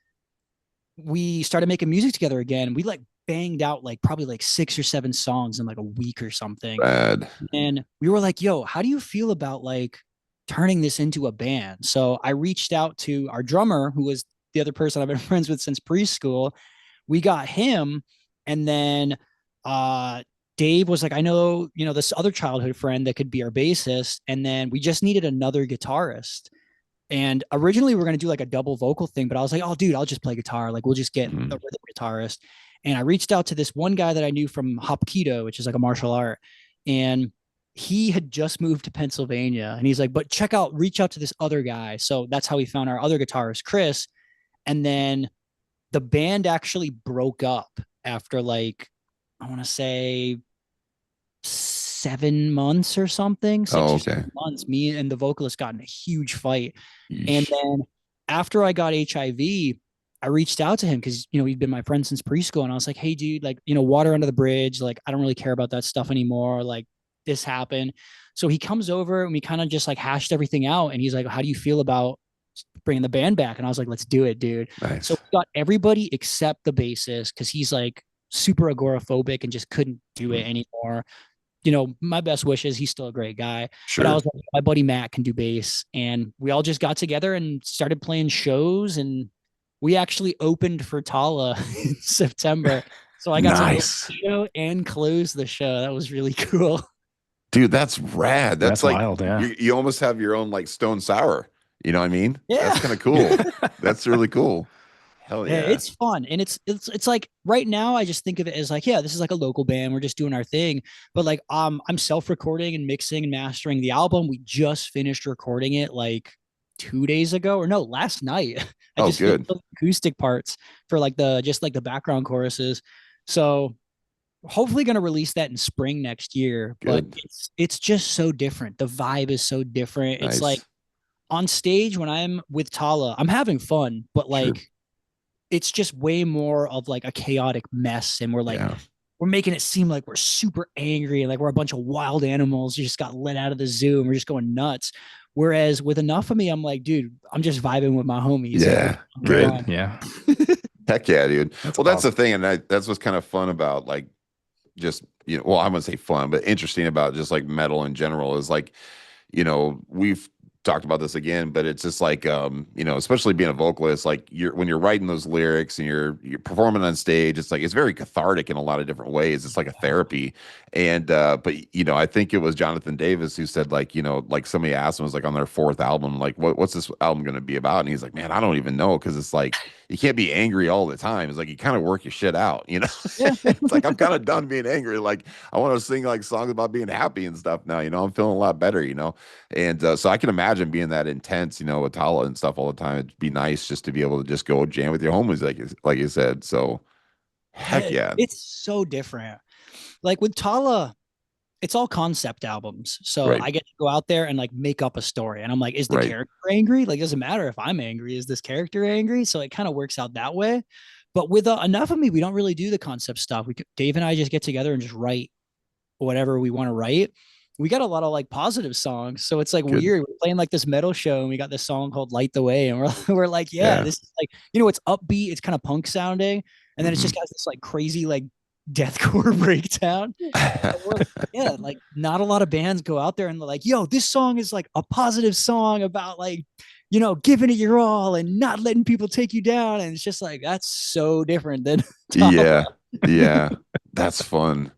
we started making music together again. We like banged out like probably like 6 or 7 songs in like a week or something. Bad. And we were like, yo, how do you feel about like turning this into a band? So I reached out to our drummer, who was the other person I've been friends with since preschool. We got him. And then Dave was like, I know, this other childhood friend that could be our bassist. And then we just needed another guitarist. And originally we were going to do like a double vocal thing, but I was like, oh, dude, I'll just play guitar. Like, we'll just get a rhythm guitarist. And I reached out to this one guy that I knew from Hapkido, which is like a martial art. And he had just moved to Pennsylvania. And he's like, but reach out to this other guy. So that's how we found our other guitarist, Chris. And then the band actually broke up after like, I want to say 7 months or something. 6 or 7 months. Me and the vocalist got in a huge fight. Yeesh. And then after I got HIV, I reached out to him because, he'd been my friend since preschool. And I was like, hey, dude, like, water under the bridge. Like, I don't really care about that stuff anymore. Like, this happened. So he comes over and we kind of just like hashed everything out. And he's like, how do you feel about bringing the band back? And I was like, let's do it, dude. Nice. So we got everybody except the bassist because he's like super agoraphobic and just couldn't do it anymore. My best wishes. He's still a great guy. Sure. But I was like, my buddy Matt can do bass. And we all just got together and started playing shows. And we actually opened for Tallah in September. So I got to open the show and close the show. That was really cool. Dude, that's rad. That's like wild, yeah. You almost have your own like Stone Sour. You know what I mean? Yeah. That's kind of cool. That's really cool. Hell yeah. It's fun. And it's like right now I just think of it as like, yeah, this is like a local band. We're just doing our thing. But like I'm self-recording and mixing and mastering the album. We just finished recording it like 2 days ago, or no, last night. I just good. the acoustic parts for like the background choruses. So hopefully going to release that in spring next year. Good. But it's just so different. The vibe is so different. Nice. It's like on stage when I'm with Tallah, I'm having fun, but like it's just way more of like a chaotic mess. And we're like, we're making it seem like we're super angry and like we're a bunch of wild animals. You just got let out of the zoo and we're just going nuts. Whereas with Enough of Me, I'm like, dude, I'm just vibing with my homies. Yeah. Good. Yeah. Heck yeah, dude. That's the thing. And that's what's kind of fun about like just, well, I wouldn't say fun, but interesting about just like metal in general is like, we've talked about this again, but it's just like especially being a vocalist, like when you're writing those lyrics and you're performing on stage, it's like it's very cathartic in a lot of different ways. It's like a therapy. And but I think it was Jonathan Davis who said like somebody asked him, was like on their 4th album, like what's this album going to be about? And he's like, man, I don't even know, because it's like you can't be angry all the time. It's like you kind of work your shit out, It's like I'm kind of done being angry. Like I want to sing like songs about being happy and stuff now. I'm feeling a lot better, and so I can imagine being that intense, with Tallah and stuff all the time. It'd be nice just to be able to just go jam with your homies, like you said. So heck yeah, it's so different. Like with Tallah, it's all concept albums. So I get to go out there and like make up a story. And I'm like, is the character angry? Like, it doesn't matter if I'm angry. Is this character angry? So it kind of works out that way. But with Enough of Me, we don't really do the concept stuff. Dave and I just get together and just write whatever we want to write. We got a lot of like positive songs. So it's like weird. We're playing like this metal show and we got this song called Light the Way. And we're like, this is like, it's upbeat. It's kind of punk sounding. And then it's just got this like crazy like deathcore breakdown. Yeah, like not a lot of bands go out there and they're like, yo, this song is like a positive song about like, you know, giving it your all and not letting people take you down. And it's just like, that's so different than Yeah. Yeah. That's fun.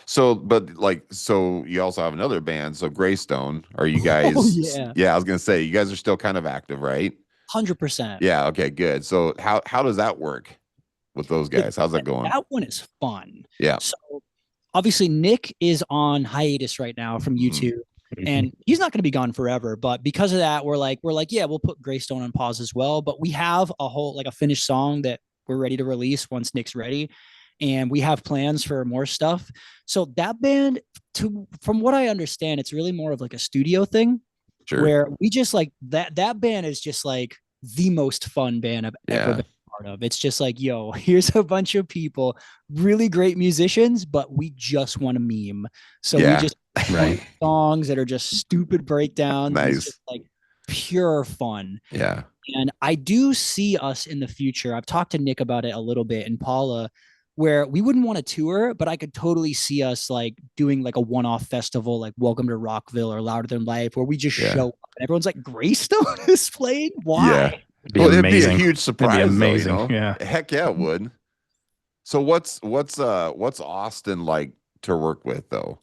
So, but like, so you also have another band. So Greystone, are you guys? Oh, yeah. Yeah, I was gonna say you guys are still kind of active, right? 100%. Yeah. Okay. Good. So how does that work with those guys? How's that going? That one is fun. Yeah. So obviously Nick is on hiatus right now from YouTube. And he's not going to be gone forever, but because of that, we're like, yeah, we'll put Greystone on pause as well. But we have a whole like a finished song that we're ready to release once Nick's ready, and we have plans for more stuff. So that band, from what I understand, it's really more of like a studio thing, where we just like that band is just like the most fun band I've ever been part of. It's just like, yo, here's a bunch of people, really great musicians, but we just want to meme. So we just write songs that are just stupid breakdowns. Nice. It's just like pure fun. Yeah. And I do see us in the future. I've talked to Nick about it a little bit and Paula, where we wouldn't want to tour, but I could totally see us like doing like a one-off festival, like Welcome to Rockville or Louder Than Life, where we just show up and everyone's like, Greystone is playing? Why? Yeah. It'd be a huge surprise. It'd be amazing. Though, you know? Yeah. Heck yeah, it would. So what's Austin like to work with though?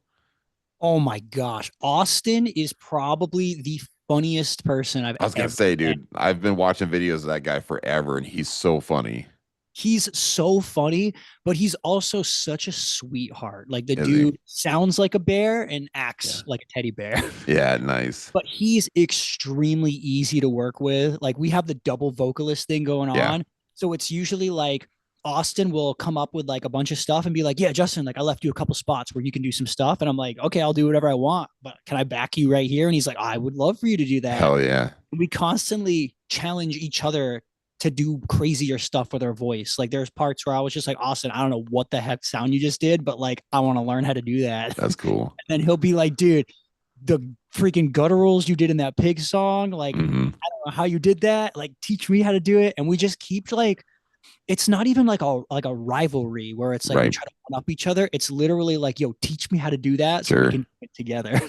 Oh my gosh. Austin is probably the funniest person I've ever. I was gonna say, dude, I've been watching videos of that guy forever and he's so funny. He's so funny, but he's also such a sweetheart. Like the dude sounds like a bear and acts like a teddy bear. Yeah, nice. But he's extremely easy to work with. Like we have the double vocalist thing going on. So it's usually like Austin will come up with like a bunch of stuff and be like, yeah, Justin, like I left you a couple spots where you can do some stuff. And I'm like, okay, I'll do whatever I want, but can I back you right here? And he's like, I would love for you to do that. Hell yeah. We constantly challenge each other to do crazier stuff with our voice. Like there's parts where I was just like, Austin, I don't know what the heck sound you just did, but like, I want to learn how to do that. That's cool. And then he'll be like, dude, the freaking gutturals you did in that pig song. Like, I don't know how you did that. Like, teach me how to do it. And we just keep like, it's not even like a rivalry where it's like we try to one up each other. It's literally like, yo, teach me how to do that so we can do it together.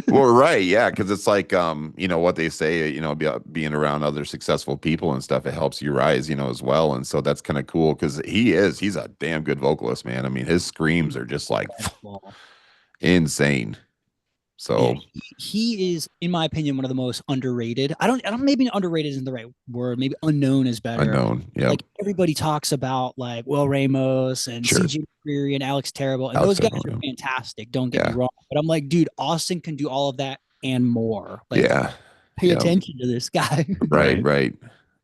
Well, right. Yeah. Cause it's like, you know, what they say, you know, being around other successful people and stuff, it helps you rise, you know, as well. And so that's kind of cool. Cause he's a damn good vocalist, man. I mean, his screams are just like insane. So he is, in my opinion, one of the most underrated. I don't maybe underrated isn't the right word. Maybe unknown is better. Unknown. Yeah. Like everybody talks about like Will Ramos and CJ McCreery and Alex Terrible. And those guys are fantastic. Don't get me wrong. But I'm like, dude, Austin can do all of that and more. Like, pay attention to this guy. Right.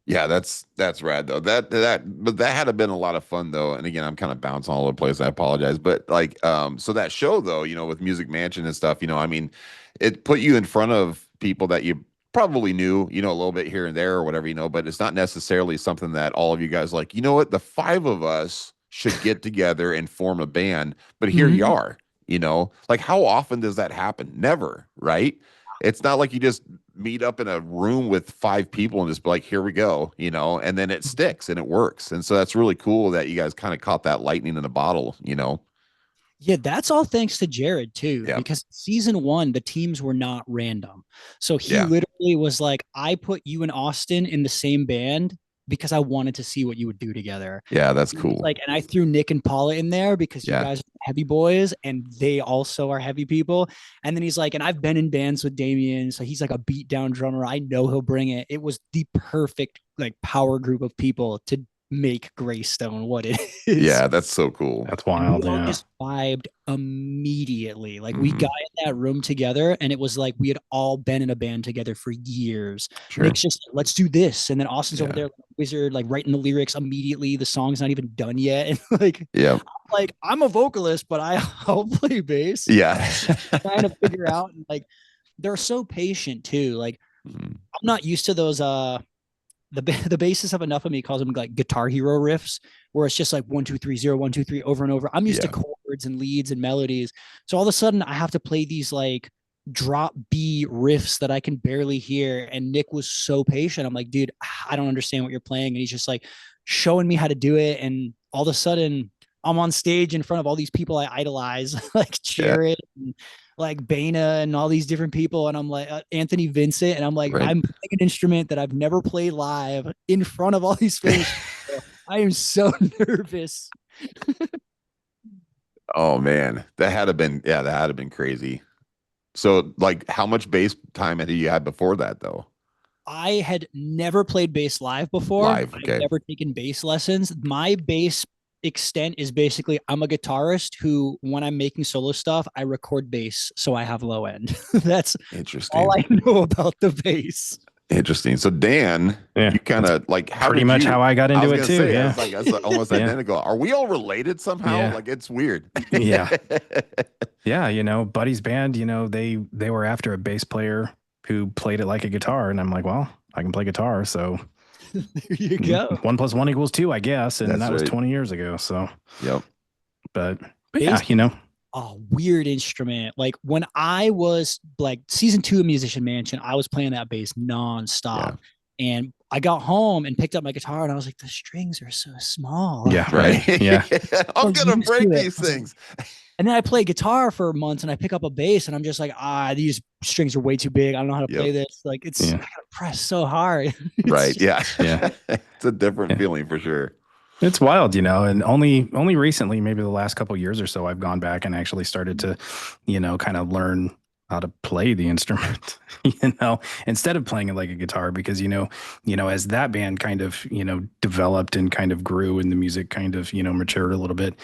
Yeah, that's rad though. But that had been a lot of fun though. And again, I'm kind of bouncing all over the place. I apologize. But like, so that show though, you know, with Music Mansion and stuff, you know, I mean, it put you in front of people that you probably knew, you know, a little bit here and there or whatever, you know, but it's not necessarily something that all of you guys like, you know what, the five of us should get together and form a band. But here you are, you know, like how often does that happen? Never, right? It's not like you just meet up in a room with five people and just be like, here we go, you know, and then it sticks and it works. And so that's really cool that you guys kind of caught that lightning in a bottle, you know? Yeah, that's all thanks to Jared too, because season 1, the teams were not random. So he literally was like, I put you and Austin in the same band because I wanted to see what you would do together. Yeah, that's cool. Like, and I threw Nick and Paula in there because you guys are heavy boys and they also are heavy people. And then he's like, and I've been in bands with Damien, so he's like a beat down drummer. I know he'll bring it. It was the perfect like power group of people to make Greystone what it is. Yeah, that's so cool. That's wild. We all just vibed immediately. Like we got in that room together and it was like we had all been in a band together for years. It's just let's do this. And then Austin's over there like wizard, like writing the lyrics immediately. The song's not even done yet. And like I'm a vocalist, but I'll play bass. Yeah. Trying to figure out and like they're so patient too. Like I'm not used to those the bassist have enough of me calls them like Guitar Hero riffs where it's just like 1 2 3 0 1 2 3 over and over. I'm used to chords and leads and melodies, so all of a sudden I have to play these like drop B riffs that I can barely hear. And Nick was so patient. I'm like, dude, I don't understand what you're playing, and he's just like showing me how to do it. And all of a sudden I'm on stage in front of all these people I idolize, like Jared and like Bana and all these different people. And I'm like, Anthony Vincent. And I'm like, I'm playing an instrument that I've never played live in front of all these famous people. I am so nervous. Oh man, that had to been crazy. So like how much bass time had you had before that though? I had never played bass live before. Live, okay. I've never taken bass lessons. My bass extent is basically I'm a guitarist who, when I'm making solo stuff, I record bass so I have low end. That's interesting. All I know about the bass. Interesting. So Dan, you kind of like pretty much how I got into it too. Say, yeah, it's almost identical. Are we all related somehow? Yeah. Like it's weird. Yeah, yeah. You know, Buddy's band. You know, they were after a bass player who played it like a guitar, and I'm like, well, I can play guitar, so there you go. 1 + 1 = 2, I guess, and that was 20 years ago. So, but yeah, you know. A weird instrument. Like when I was like season 2 of Musician Mansion, I was playing that bass nonstop. And I got home and picked up my guitar and I was like, the strings are so small. Yeah, right. Yeah. I'm gonna break these things. And then I play guitar for months and I pick up a bass and I'm just like, these strings are way too big. I don't know how to play this. Like I gotta press so hard. Right. Yeah. It's a different feeling for sure. It's wild, you know, and only recently, maybe the last couple of years or so, I've gone back and actually started to, you know, kind of learn how to play the instrument, you know, instead of playing it like a guitar, because, you know, as that band kind of, you know, developed and kind of grew and the music kind of, you know, matured a little bit,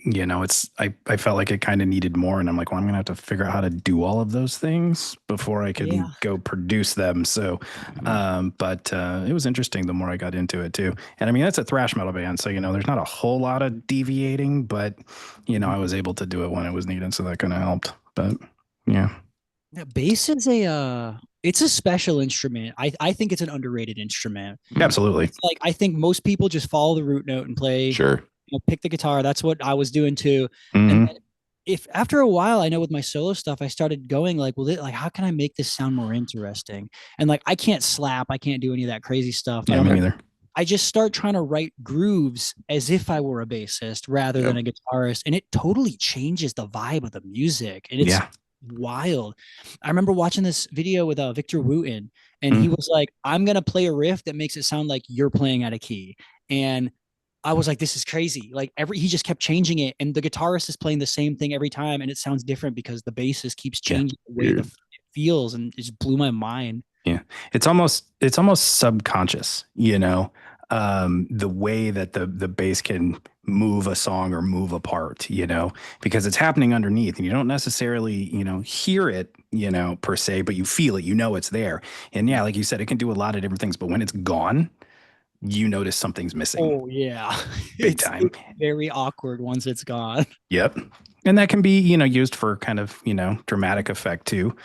you know, I felt like it kind of needed more. And I'm like, well, I'm going to have to figure out how to do all of those things before I can go produce them. So, but it was interesting the more I got into it too. And I mean, that's a thrash metal band. So, you know, there's not a whole lot of deviating, but, you know, I was able to do it when it was needed. So that kind of helped. But yeah, bass is it's a special instrument. I think it's an underrated instrument. Absolutely. It's like I think most people just follow the root note and play. Sure. You know, pick the guitar. That's what I was doing too. And then if after a while, I know with my solo stuff, I started going like, well, like, how can I make this sound more interesting? And like, I can't slap. I can't do any of that crazy stuff. Yeah, me neither. I just start trying to write grooves as if I were a bassist rather than a guitarist. And it totally changes the vibe of the music. And it's wild. I remember watching this video with Victor Wooten, and he was like, I'm going to play a riff that makes it sound like you're playing out of key. And I was like, this is crazy. Like he just kept changing it. And the guitarist is playing the same thing every time. And it sounds different because the bassist keeps changing the way it feels. And it just blew my mind. Yeah. It's almost subconscious, you know, the way that the bass can move a song or move a part, you know, because it's happening underneath and you don't necessarily, you know, hear it, you know, per se, but you feel it, you know, it's there. And yeah, like you said, it can do a lot of different things, but when it's gone, you notice something's missing. Oh yeah. Big time. It's very awkward once it's gone. Yep. And that can be, you know, used for kind of, you know, dramatic effect too.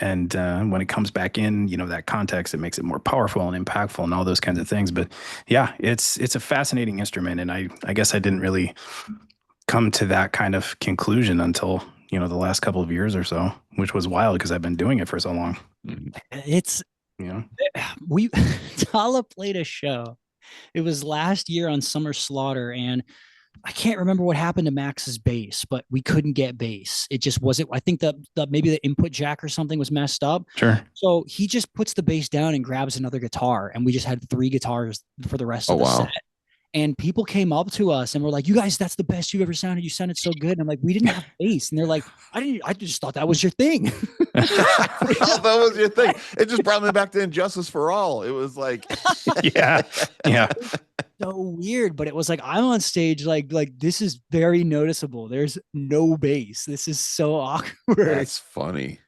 And when it comes back in, you know, that context, it makes it more powerful and impactful and all those kinds of things. But yeah, it's a fascinating instrument. And I guess I didn't really come to that kind of conclusion until, you know, the last couple of years or so, which was wild because I've been doing it for so long. It's, you know, Tallah played a show. It was last year on Summer Slaughter, and I can't remember what happened to Max's bass, but we couldn't get bass. It just wasn't. I think maybe the input jack or something was messed up. Sure. So he just puts the bass down and grabs another guitar, and we just had 3 guitars for the rest of the set. And people came up to us and were like, "You guys, that's the best you've ever sounded. You sounded so good." And I'm like, "We didn't have bass," and they're like, I just thought that was your thing." That was your thing. It just brought me back to Injustice for All. It was like, yeah. So weird, but it was like I'm on stage, like this is very noticeable. There's no bass. This is so awkward. That's funny.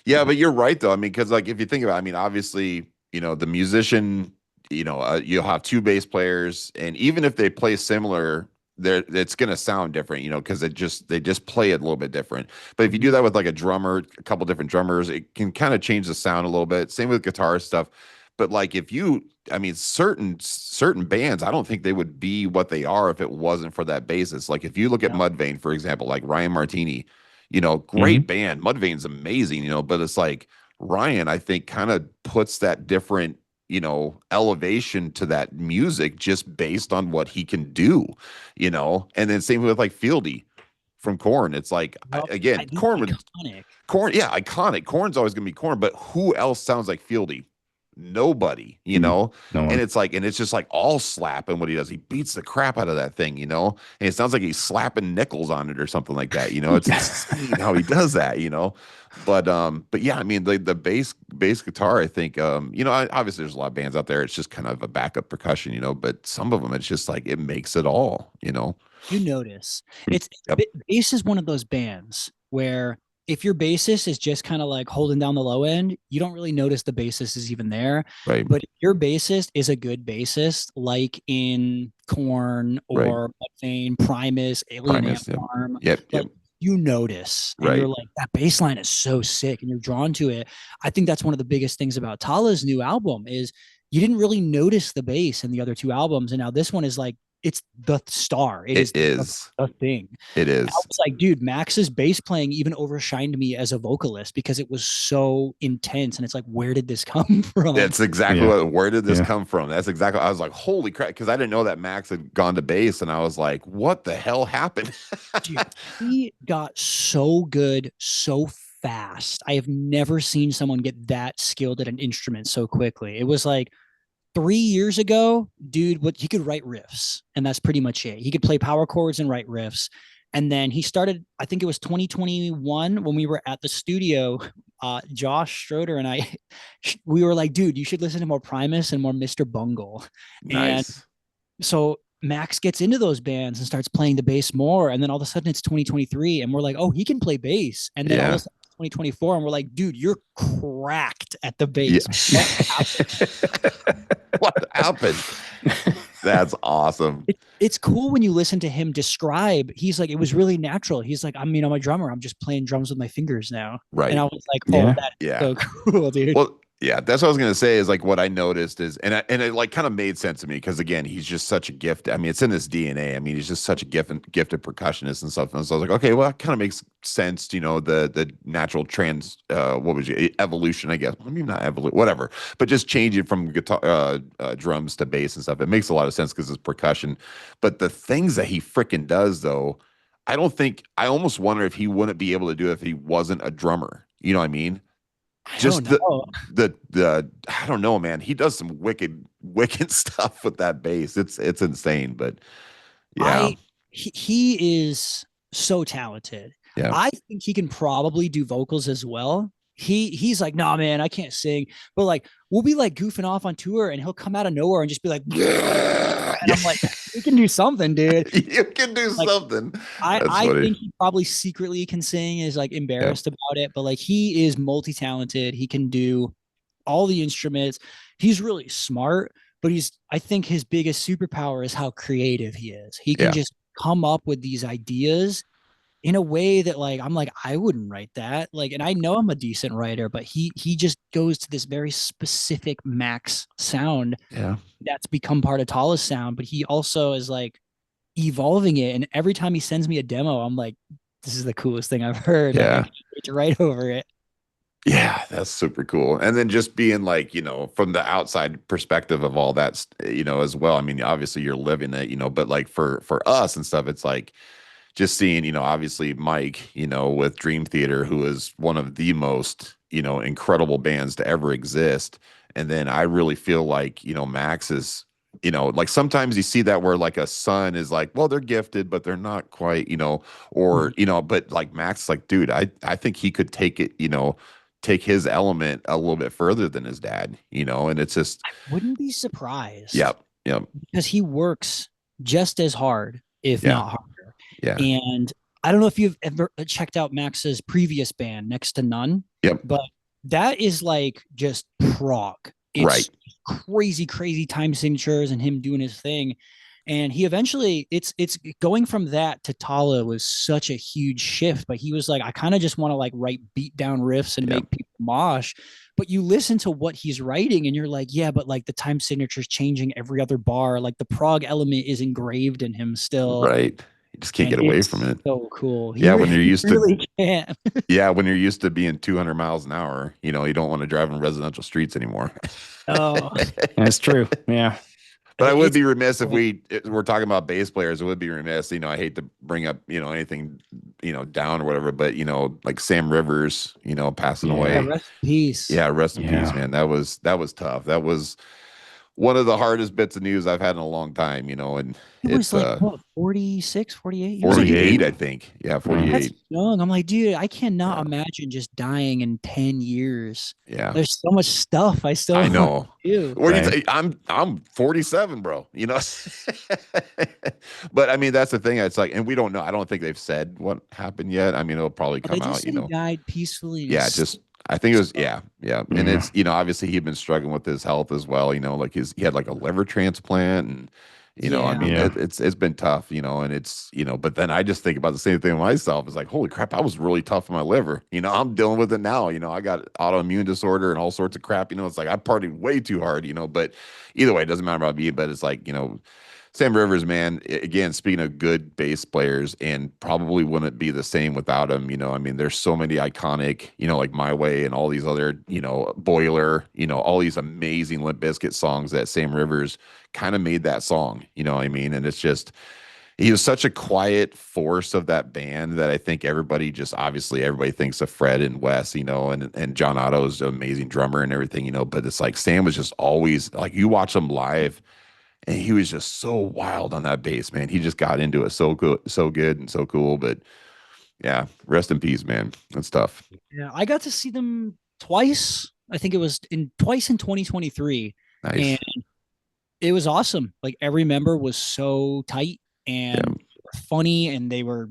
Yeah, but you're right though. I mean, because like if you think about it, I mean, obviously, you know, the musician, you know, you'll have 2 bass players, and even if they play similar, it's going to sound different, you know, because they just play it a little bit different. But if you do that with like a drummer, a couple different drummers, it can kind of change the sound a little bit. Same with guitar stuff. But like I mean, certain bands, I don't think they would be what they are if it wasn't for that bassist. Like if you look at Mudvayne, for example, like Ryan Martini, you know, great band. Mudvayne's amazing, you know, but it's like Ryan, I think, kind of puts that different elevation to that music just based on what he can do, and then same with like Fieldy from Korn. It's like, again, Korn, iconic. Korn's always gonna be Korn, but who else sounds like Fieldy? Nobody, No one. and it's just like all slapping what he does. He beats the crap out of that thing, and it sounds like he's slapping nickels on it or something like that. It's insane how he does that, but yeah, I mean, the bass guitar, I think, obviously there's a lot of bands out there. It's just kind of a backup percussion, but some of them, it's just like, it makes it all, You notice bass is one of those bands where if your bassist is just kind of like holding down the low end, you don't really notice the bassist is even there. Right. But if your bassist is a good bassist, like in Korn or Vein, Primus, Alien Ant Farm, you notice. And you're like, that bass line is so sick, and you're drawn to it. I think that's one of the biggest things about Tallah's new album is you didn't really notice the bass in the other two albums, and now this one is like, it's the star. It is the thing. It is. I was like, dude, Max's bass playing even overshined me as a vocalist because it was so intense. And it's like, where did this come from? That's exactly where did this come from? That's exactly. I was like, holy crap. Because I didn't know that Max had gone to bass. And I was like, what the hell happened? Dude, he got so good so fast. I have never seen someone get that skilled at an instrument so quickly. It was like, 3 years ago, dude, he could write riffs, and that's pretty much it. He could play power chords and write riffs. And then he started, I think it was 2021 when we were at the studio, Josh Schroeder and I, we were like, dude, you should listen to more Primus and more Mr. Bungle. Nice. And so Max gets into those bands and starts playing the bass more. And then all of a sudden it's 2023 and we're like, oh, he can play bass. And then all of a sudden 2024 and we're like, dude, you're cracked at the bass. What happened? That's awesome. It's cool when you listen to him describe. He's like, it was really natural. He's like, I'm a drummer. I'm just playing drums with my fingers now. Right. And I was like, oh, that's so cool, dude. Well, yeah, that's what I was gonna say. Is like what I noticed is, and it like kind of made sense to me because again, he's just such a gift. I mean, it's in his DNA. I mean, he's just such a gifted percussionist and stuff. And so I was like, okay, well, that kind of makes sense. The natural evolution, I guess. I mean, not evolution, whatever, but just changing from guitar, drums to bass and stuff. It makes a lot of sense because it's percussion. But the things that he freaking does, though, I almost wonder if he wouldn't be able to do it if he wasn't a drummer. You know what I mean? Just the I don't know, man. He does some wicked stuff with that bass. It's insane, but yeah, he is so talented. Yeah, I think he can probably do vocals as well. He's like, nah, man, I can't sing. But like, we'll be like goofing off on tour, and he'll come out of nowhere and just be like, and I'm like, you can do something, dude. You can do something. I think he probably secretly can sing, is like embarrassed about it, but like he is multi-talented. He can do all the instruments. He's really smart, but I think his biggest superpower is how creative he is. He can just come up with these ideas in a way that like, I'm like, I wouldn't write that. Like, and I know I'm a decent writer, but he just goes to this very specific Max sound. Yeah. That's become part of Tallah's sound, but he also is like evolving it. And every time he sends me a demo, I'm like, this is the coolest thing I've heard. Yeah. I can't wait to write over it. Yeah, that's super cool. And then just being like, from the outside perspective of all that, as well. I mean, obviously you're living it, but like for us and stuff, it's like, just seeing, obviously Mike, with Dream Theater, who is one of the most, incredible bands to ever exist. And then I really feel like, Max is, like sometimes you see that where like a son is like, well, they're gifted, but they're not quite, or, but like Max, like, dude, I think he could take it, take his element a little bit further than his dad, and it's just. I wouldn't be surprised. Yep. Because he works just as hard, if not harder. Yeah. And I don't know if you've ever checked out Max's previous band, Next to None. Yep. But that is like just prog. It's crazy time signatures and him doing his thing. And he eventually, it's going from that to Tallah was such a huge shift. But he was like, I kind of just want to like write beat down riffs and make people mosh. But you listen to what he's writing and you're like, yeah, but like the time signature is changing every other bar. Like the prog element is engraved in him still. Right. You just can't And get away it's from it. so cool. Yeah, when you're He used really to can. yeah, when you're used to being 200 miles an hour, you know, you don't want to drive on residential streets anymore. Oh, That's true. Yeah. But I would it's be remiss if cool. we're talking about bass players. It would be remiss, you know. I hate to bring up, you know, anything, you know, down or whatever. But you know, like Sam Rivers, you know, passing Yeah. Yeah, away. rest in peace. Yeah, rest in peace, Yeah. man. That was tough. That was one of the hardest bits of news I've had in a long time. You know, and It was it's like what, 46, 48? He was like 48, 48. I think. Yeah, Yeah. 48. That's young. I'm like, dude, I cannot Yeah, imagine just dying in 10 years. yeah. There's so much stuff I still I want know. to do. What do you Right. think? I'm 47, bro. You know, but I mean that's the thing. It's like, and we don't know. I don't think they've said what happened yet. I mean, it'll probably But they come just out. said You he know, died peacefully. In yeah. his Just I think it was sleep. yeah. And Yeah. it's you know obviously he'd been struggling with his health as well. You know, like he had like a liver transplant and. You know, I Yeah. mean, Yeah. it's been tough, you know, and it's, you know, but then I just think about the same thing myself. It's like, holy crap, I was really tough on my liver. You know, I'm dealing with it now. You know, I got autoimmune disorder and all sorts of crap. You know, it's like I partied way too hard, you know, but either way, it doesn't matter about me. But it's like, you know, Sam Rivers, man, again, speaking of good bass players, and probably wouldn't be the same without him. You know, I mean, there's so many iconic, you know, like My Way and all these other, you know, Boiler, you know, all these amazing Limp Bizkit songs that Sam Rivers kind of made that song, you know what I mean? And it's just, he was such a quiet force of that band that I think everybody just obviously everybody thinks of Fred and Wes, you know, and John Otto's an amazing drummer and everything, you know, but it's like Sam was just always like you watch him live and he was just so wild on that bass, man. He just got into it so good and so cool. But yeah, rest in peace, man. That's tough. Yeah. I got to see them twice. I think it was twice in 2023. Nice. And it was awesome. Like every member was so tight and Yeah. they were funny, and they were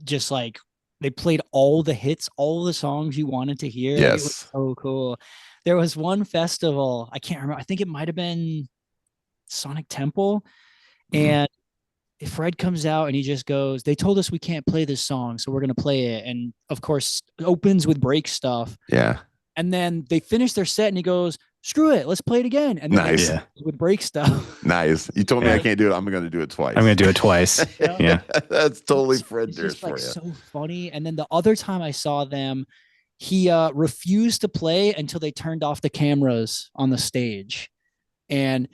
just like they played all the hits, all the songs you wanted to hear. Like, it was Yes. so cool. There was one festival, I can't remember. I think it might have been Sonic Temple, and Fred comes out and he just goes, "They told us we can't play this song, so we're gonna play it." And of course, it opens with break stuff. Yeah. And then they finish their set, and he goes, "Screw it, let's play it again." And then Nice. Yeah. with break stuff. Nice. You told me I Yeah. can't do it. I'm going to do it twice. I'm going to do it twice. Yeah. That's totally It's Fred Durst just for like you. so funny. And then the other time I saw them, he refused to play until they turned off the cameras on the stage, and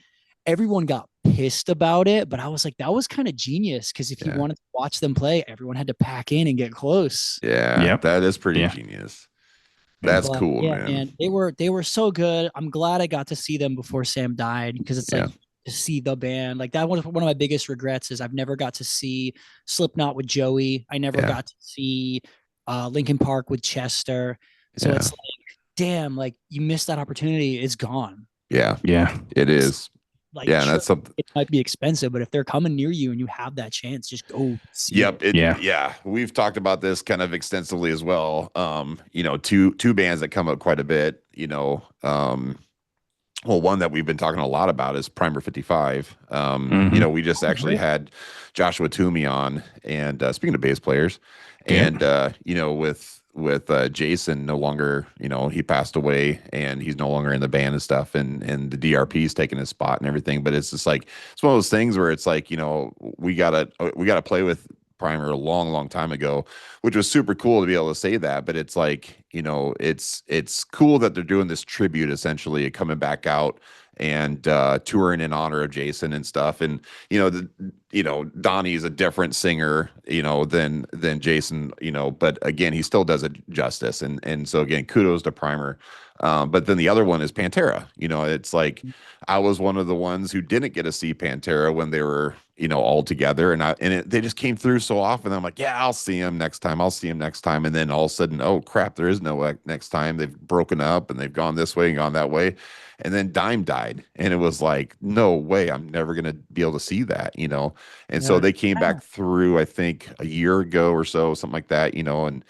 everyone got pissed about it. But I was like, that was kind of genius, because if you Yeah. wanted to watch them play, everyone had to pack in and get close. Yeah. Yep. That is pretty Yeah. genius. That's But, cool, yeah, man. they were so good. I'm glad I got to see them before Sam died, because it's like to see the band like that. One of my biggest regrets is I've never got to see Slipknot with Joey. I never Yeah. got to see Linkin Park with Chester. So Yeah. it's like, damn, like you missed that opportunity. It's gone. Yeah. Yeah. It is. Like, Yeah. And sure, that's something. it might be expensive, but if they're coming near you and you have that chance, just go see Yep. it. Yeah. We've talked about this kind of extensively as well. You know, two bands that come up quite a bit, you know, well, one that we've been talking a lot about is Primer 55. You know, we just actually had Joshua Toomey on, and speaking of bass players, and you know, with Jason no longer, you know, he passed away and he's no longer in the band and stuff, and the DRP's taking his spot and everything. But it's just like it's one of those things where it's like, you know, we gotta play with Primer a long time ago, which was super cool to be able to say that. But it's like, you know, it's cool that they're doing this tribute, essentially coming back out and touring in honor of Jason and stuff. And you know, Donnie's a different singer, you know, than Jason, you know, but again, he still does it justice. And so again, kudos to Primer. But then the other one is Pantera. You know, it's like I was one of the ones who didn't get to see Pantera when they were, you know, all together, and they just came through so often. I'm like, yeah, I'll see him next time. I'll see him next time. And then all of a sudden, oh crap, there is no next time. They've broken up and they've gone this way and gone that way. And then Dime died, and it was like, no way, I'm never gonna be able to see that, you know. And so they came back through, I think, a year ago or so, something like that, you know, and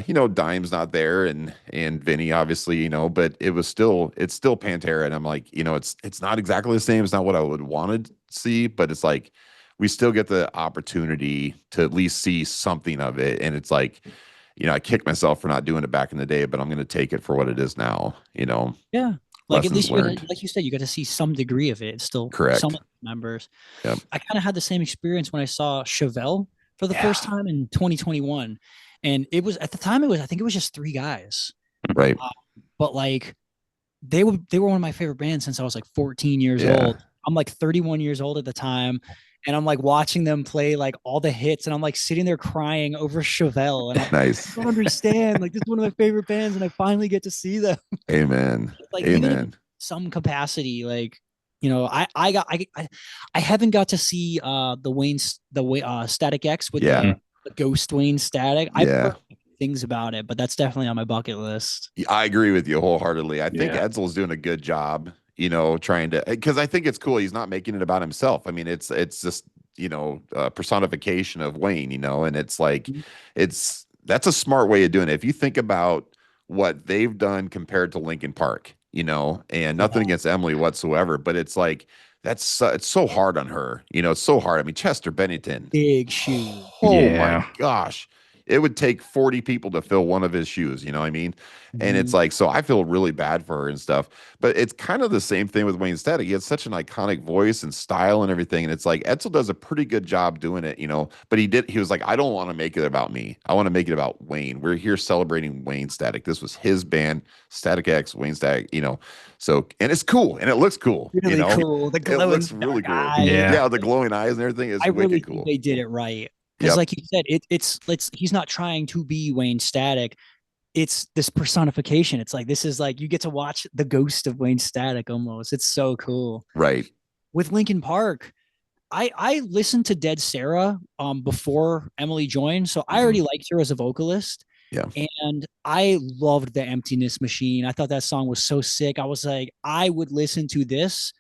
you know, Dime's not there, and Vinny obviously, you know, but it's still Pantera, and I'm like, you know, it's not exactly the same. It's not what I would want to see, but it's like we still get the opportunity to at least see something of it, and it's like, you know, I kick myself for not doing it back in the day, but I'm going to take it for what it is now, you know. Yeah. Like at Lessons least you learned. like you said, you got to see some degree of it. It's still Correct. some members. Yep. I kind of had the same experience when I saw Chevelle for the first time in 2021. And it was at the time I think it was just 3 guys. Right. But like they were one of my favorite bands since I was like 14 years old. I'm like 31 years old at the time. And I'm like watching them play like all the hits, and I'm like sitting there crying over Chevelle. And Nice. I don't understand. Like, this is one of my favorite bands, and I finally get to see them. Amen. Like, Amen. even in some capacity, like, you know, I haven't got to see the Static X with the Ghost Wayne Static. I've heard things about it, but that's definitely on my bucket list. I agree with you wholeheartedly. I think Edsel's doing a good job, you know, trying to, because I think it's cool. He's not making it about himself. I mean, it's just, you know, personification of Wayne, you know, and it's like, that's a smart way of doing it. If you think about what they've done compared to Linkin Park, you know, and nothing against Emily whatsoever, but it's like, it's so hard on her, you know, it's so hard. I mean, Chester Bennington, big shoe. Oh my gosh. It would take 40 people to fill one of his shoes, you know what I mean? And it's like, so I feel really bad for her and stuff. But it's kind of the same thing with Wayne Static. He has such an iconic voice and style and everything. And it's like Edsel does a pretty good job doing it, you know. But he was like, I don't want to make it about me. I want to make it about Wayne. We're here celebrating Wayne Static. This was his band, Static X, Wayne Static, you know. So, and it's cool and it looks cool. Really you know? cool. It looks really cool. Yeah, the glowing eyes and everything is really cool. Think they did it right. Because like you said, it's he's not trying to be Wayne Static. It's this personification. It's like, this is like, you get to watch the ghost of Wayne Static almost. It's so cool. Right. With Linkin Park, I listened to Dead Sarah before Emily joined. So I already liked her as a vocalist. Yeah. And I loved the Emptiness Machine. I thought that song was so sick. I was like, I would listen to this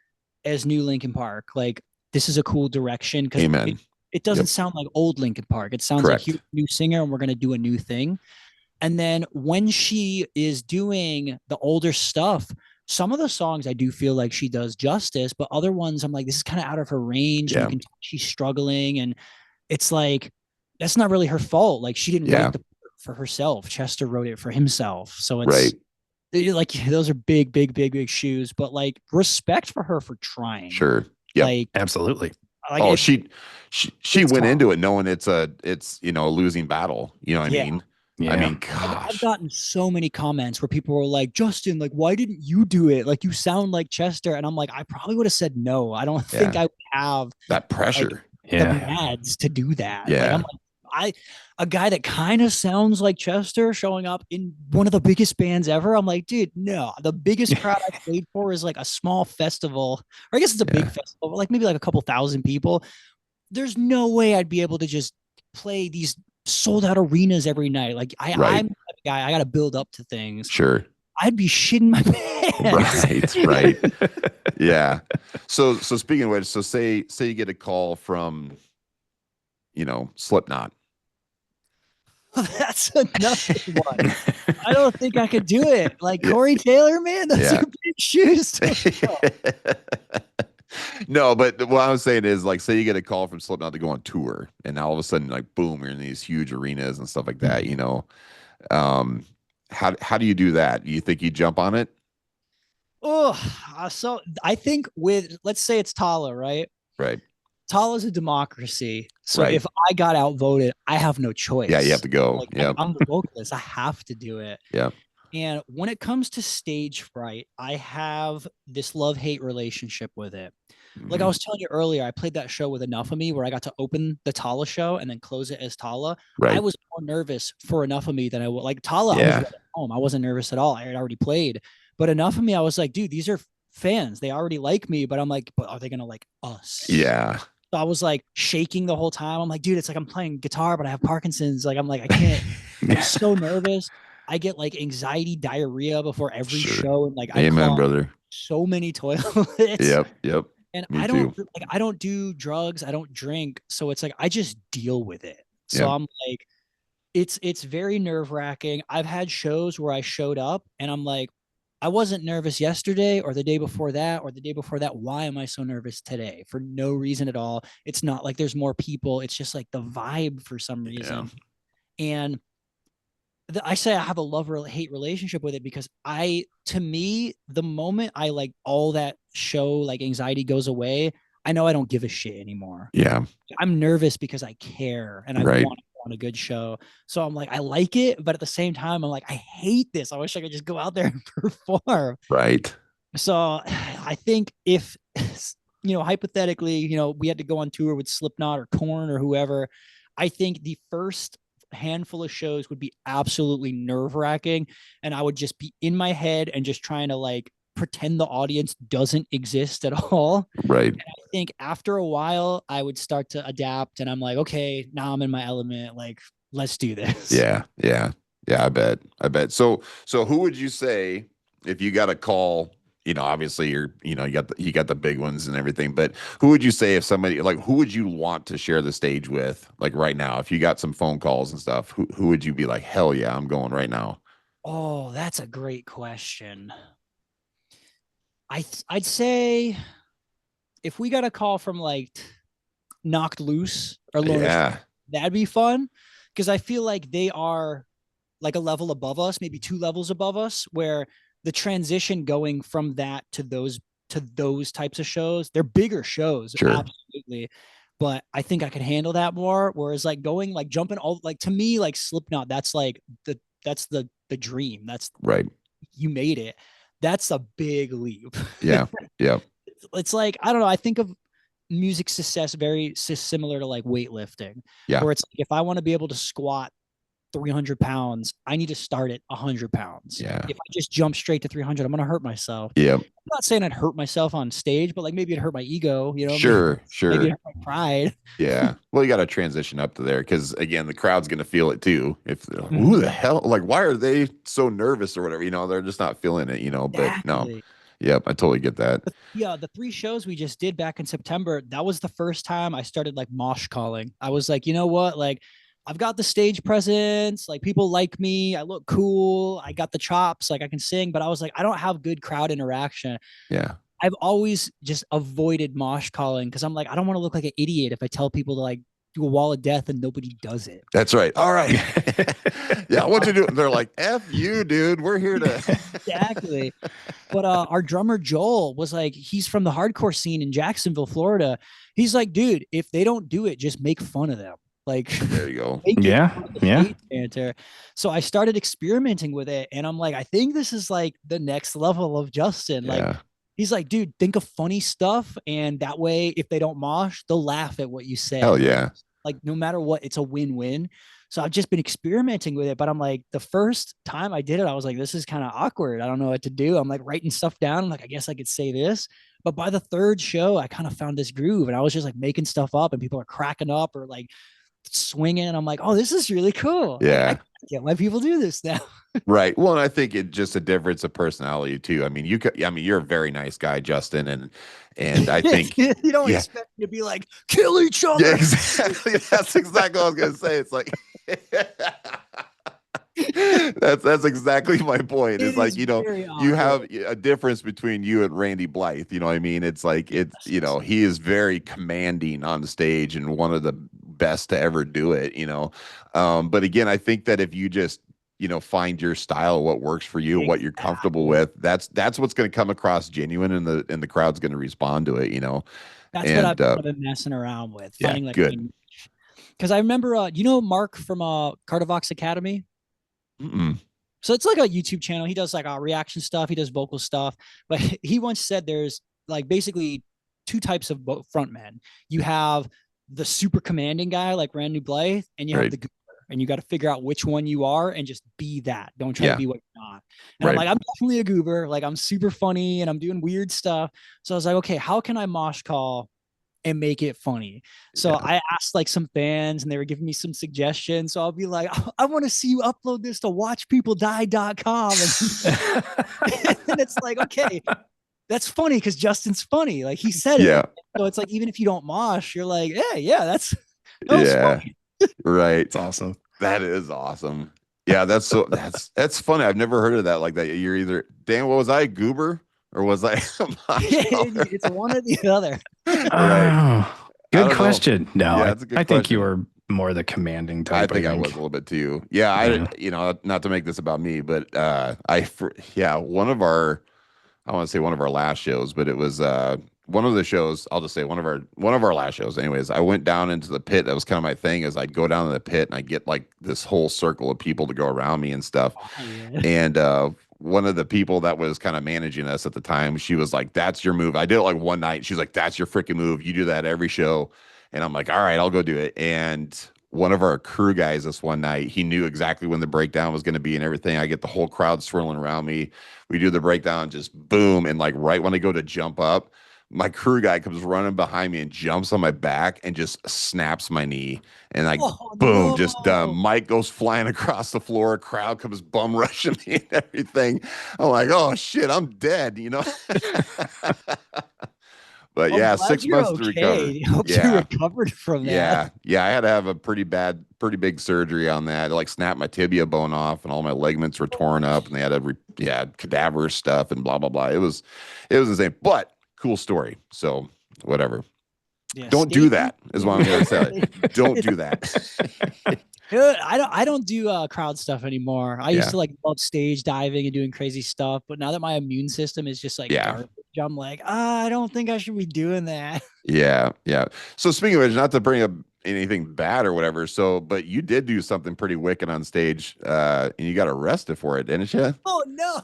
as new Linkin Park. Like, this is a cool direction. Because it doesn't sound like old Linkin Park. It sounds like a new singer and we're going to do a new thing. And then when she is doing the older stuff, some of the songs I do feel like she does justice, but other ones I'm like, this is kind of out of her range. And you can tell she's struggling. And it's like, that's not really her fault. Like, she didn't write the part for herself. Chester wrote it for himself. So it's like, those are big, big, big, big shoes, but like, respect for her for trying. Sure. Yeah, like, absolutely. Like, she went into it knowing it's you know, a losing battle. You know what I mean? Yeah. I mean, gosh. I've gotten so many comments where people were like, Justin, like, why didn't you do it? Like, you sound like Chester. And I'm like, I probably would have said no. I don't think I would have that pressure. Like, the ads to do that. Yeah. Like, I'm like, a guy that kind of sounds like Chester showing up in one of the biggest bands ever. I'm like, dude, no, the biggest crowd I played for is like a small festival, or I guess it's a big festival, but like maybe like a couple thousand people. There's no way I'd be able to just play these sold out arenas every night. Like I'm the guy, I got to build up to things. Sure. I'd be shitting my pants. Right. Yeah. So speaking of which, so say you get a call from, you know, Slipknot. That's another one. I don't think I could do it. Like Corey Taylor, man, those are big shoes. No, but what I was saying is, like, say you get a call from Slipknot to go on tour, and all of a sudden, like, boom, you're in these huge arenas and stuff like that. You know, how do you do that? Do you think you jump on it? Oh, so I think let's say it's Tallah, right? Right. Tallah's a democracy. So if I got outvoted, I have no choice. Yeah, you have to go. Like, I'm the vocalist. I have to do it. Yeah. And when it comes to stage fright, I have this love-hate relationship with it. Like I was telling you earlier, I played that show with Enough of Me where I got to open the Tallah show and then close it as Tallah. Right. I was more nervous for Enough of Me than I would. Like Tallah, I was right at home. I wasn't nervous at all. I had already played. But Enough of Me, I was like, dude, these are fans. They already like me. But I'm like, but are they going to like us? Yeah. So I was like shaking the whole time. I'm like, dude, it's like I'm playing guitar, but I have Parkinson's. Like, I'm like, I can't. I'm so nervous. I get like anxiety, diarrhea before every show. And like, Amen, brother. So many toilets. Yep. And I don't do drugs. I don't drink. So it's like, I just deal with it. So I'm like, it's very nerve wracking. I've had shows where I showed up and I'm like, I wasn't nervous yesterday or the day before that or the day before that. Why am I so nervous today? For no reason at all. It's not like there's more people. It's just like the vibe for some reason. And I say I have a love-hate relationship with it because to me, the moment I like all that show, like anxiety goes away, I know I don't give a shit anymore. Yeah. I'm nervous because I care and I Right. want a good show. So I'm like, I like it, but at the same time, I'm like, I hate this. I wish I could just go out there and perform. Right. So I think if, hypothetically, we had to go on tour with Slipknot or Korn or whoever, I think the first handful of shows would be absolutely nerve-wracking, and I would just be in my head and just trying to like pretend the audience doesn't exist at all. Right. And I think after a while I would start to adapt, and I'm like, okay, now I'm in my element, like let's do this. Yeah. I bet. So who would you say, if you got a call, obviously you got the big ones and everything, but who would you say, if somebody, like, who would you want to share the stage with, like right now, if you got some phone calls and stuff, who would you be like, hell yeah, I'm going right now? Oh, that's a great question. I'd say if we got a call from like Knocked Loose or Loner, Yeah. that'd be fun, because I feel like they are like a level above us, maybe 2 levels above us, where the transition going from that to those types of shows, they're bigger shows, Sure. absolutely, but I think I could handle that more. Whereas like going, like jumping all, like to me, like Slipknot, that's like the dream. That's right. You made it. That's a big leap. Yeah. It's like, I don't know. I think of music success very similar to like weightlifting. Yeah. Where it's like, if I want to be able to squat 300 pounds, I need to start at 100 pounds. Yeah. If I just jump straight to 300, I'm going to hurt myself. Yeah. I'm not saying I'd hurt myself on stage, but like maybe it'd hurt my ego, Sure. Maybe it'd hurt my pride. Yeah. Well, you got to transition up to there, because again, the crowd's going to feel it too. If who the hell, like, why are they so nervous or whatever? They're just not feeling it, but Exactly. no. Yep, I totally get that. Yeah, the 3 shows we just did back in September, that was the first time I started like mosh calling. I was like, you know what? Like, I've got the stage presence, like people like me, I look cool, I got the chops, like I can sing, but I was like, I don't have good crowd interaction. Yeah. I've always just avoided mosh calling because I'm like, I don't want to look like an idiot if I tell people to like do a wall of death and nobody does it. That's right. All right. Yeah, what you do? They're like, F you, dude. We're here to Exactly. But our drummer Joel was like, he's from the hardcore scene in Jacksonville, Florida. He's like, dude, if they don't do it, just make fun of them. Like, there you go. Yeah. Banter. So I started experimenting with it, and I'm like, I think this is like the next level of Justin. Yeah. Like, he's like, dude, think of funny stuff, and that way, if they don't mosh, they'll laugh at what you say. Hell yeah. Like, no matter what, it's a win-win. So I've just been experimenting with it, but I'm like, the first time I did it, I was like, this is kind of awkward. I don't know what to do. I'm like writing stuff down. I'm like, I guess I could say this. But by the 3rd show, I kind of found this groove, and I was just like making stuff up, and people are cracking up or like swinging. I'm like, oh, this is really cool. Yeah. I get why people do this now. Right. Well, and I think it's just a difference of personality too. I mean, you're a very nice guy, Justin, and I think you don't expect me to be like, kill each other. Yeah, exactly. That's exactly what I was gonna say. It's like that's exactly my point. It's like, you have a difference between you and Randy Blythe. You know what I mean? It's like, he is very commanding on the stage and one of the best to ever do it, but again, I think that if you just find your style, what works for you, what you're comfortable with, that's what's going to come across genuine, and the crowd's going to respond to it. That's what I've been messing around with, finding like good. Because I remember Mark from Cardivox Academy. So it's like a YouTube channel. He does like reaction stuff, he does vocal stuff, but he once said there's like basically 2 types of frontmen. You have the super commanding guy like Randy Blythe, and you have the goober, and you got to figure out which one you are and just be that. Don't try to be what you're not. And I'm like, I'm definitely a goober. Like, I'm super funny and I'm doing weird stuff. So I was like, okay, how can I mosh call and make it funny? So I asked like some fans, and they were giving me some suggestions. So I'll be like, I want to see you upload this to watchpeopledie.com. And it's like, okay, that's funny because Justin's funny. Like, he said it. So it's like, even if you don't mosh, you're like, hey, that was funny. Right. It's awesome. That is awesome. Yeah, that's funny. I've never heard of that like that. You're either, Dan, what was I, goober? Or was I? It's one or the other. Right. Good question. No, I think you were more the commanding I type. think I was a little bit too. Yeah, not to make this about me, but one of our, I want to say one of our last shows, but it was one of the shows, I'll just say one of our last shows. Anyways, I went down into the pit. That was kind of my thing, is I'd go down to the pit and I get like this whole circle of people to go around me and stuff. Oh, yeah. And one of the people that was kind of managing us at the time, she was like, "That's your move." I did it like one night. She's like, "That's your freaking move. You do that every show." And I'm like, "All right, I'll go do it." And one of our crew guys this one night, he knew exactly when the breakdown was going to be and everything. I get the whole crowd swirling around me. We do the breakdown, just boom. And like right when I go to jump up, my crew guy comes running behind me and jumps on my back and just snaps my knee. And like, boom, just done. Mike goes flying across the floor. Crowd comes bum rushing me and everything. I'm like, oh shit, I'm dead, you know? But yeah, 6 months to recover. I hope you recovered from that. Yeah. I had to have a pretty big surgery on that. I like snapped my tibia bone off, and all my ligaments were torn up, and they had cadaver stuff and blah blah blah. It was insane, but cool story. So whatever. Yeah, don't do that, is what I'm gonna say. Don't do that. Dude, I don't do crowd stuff anymore. I used to like love stage diving and doing crazy stuff, but now that my immune system is just like garbage, I'm like, I don't think I should be doing that. Yeah. So speaking of which, not to bring up anything bad or whatever, but you did do something pretty wicked on stage, and you got arrested for it, didn't you? Oh no.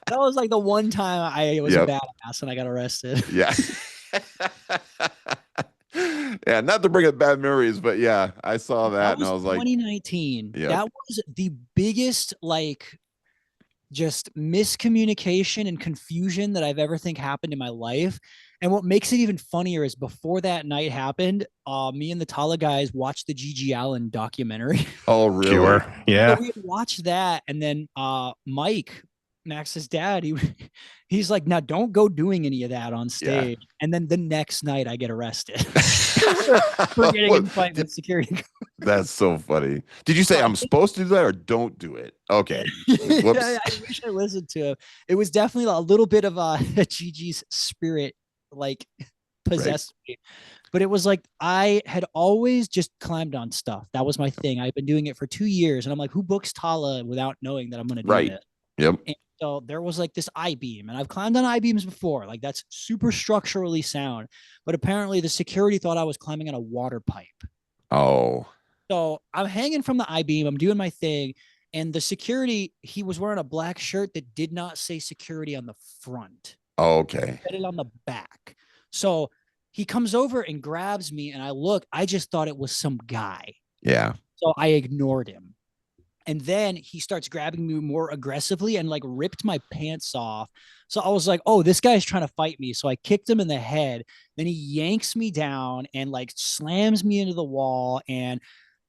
That was like the one time I was a badass and I got arrested. Yeah. Yeah, not to bring up bad memories, but yeah, I saw that and I was like 2019. That was the biggest like just miscommunication and confusion that I've ever think happened in my life. And what makes it even funnier is before that night happened, me and the Tallah guys watched the Gigi Allen documentary. Oh, really? Sure. Yeah. So we watched that, and then Mike, Max's dad, he's like, "Now don't go doing any of that on stage." Yeah. And then the next night I get arrested for getting in a fight with security. That's so funny. Did you say I'm supposed to do that or don't do it? Okay. Whoops. Yeah, I wish I listened to him. It was definitely a little bit of Gigi's spirit like possessed me. But it was like I had always just climbed on stuff. That was my thing. I've been doing it for 2 years, and I'm like, who books Tallah without knowing that I'm going to do it? Yep. And so there was like this I-beam, and I've climbed on I-beams before. Like that's super structurally sound. But apparently the security thought I was climbing on a water pipe. Oh. So I'm hanging from the I-beam. I'm doing my thing. And the security, he was wearing a black shirt that did not say security on the front. Oh, okay. He had it on the back. So he comes over and grabs me, and I look. I just thought it was some guy. Yeah. So I ignored him. And then he starts grabbing me more aggressively and like ripped my pants off. So I was like, oh, this guy's trying to fight me. So I kicked him in the head. Then he yanks me down and like slams me into the wall. And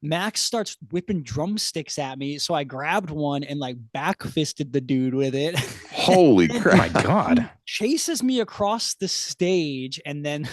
Max starts whipping drumsticks at me. So I grabbed one and like back fisted the dude with it. Holy crap. My God. Chases me across the stage and then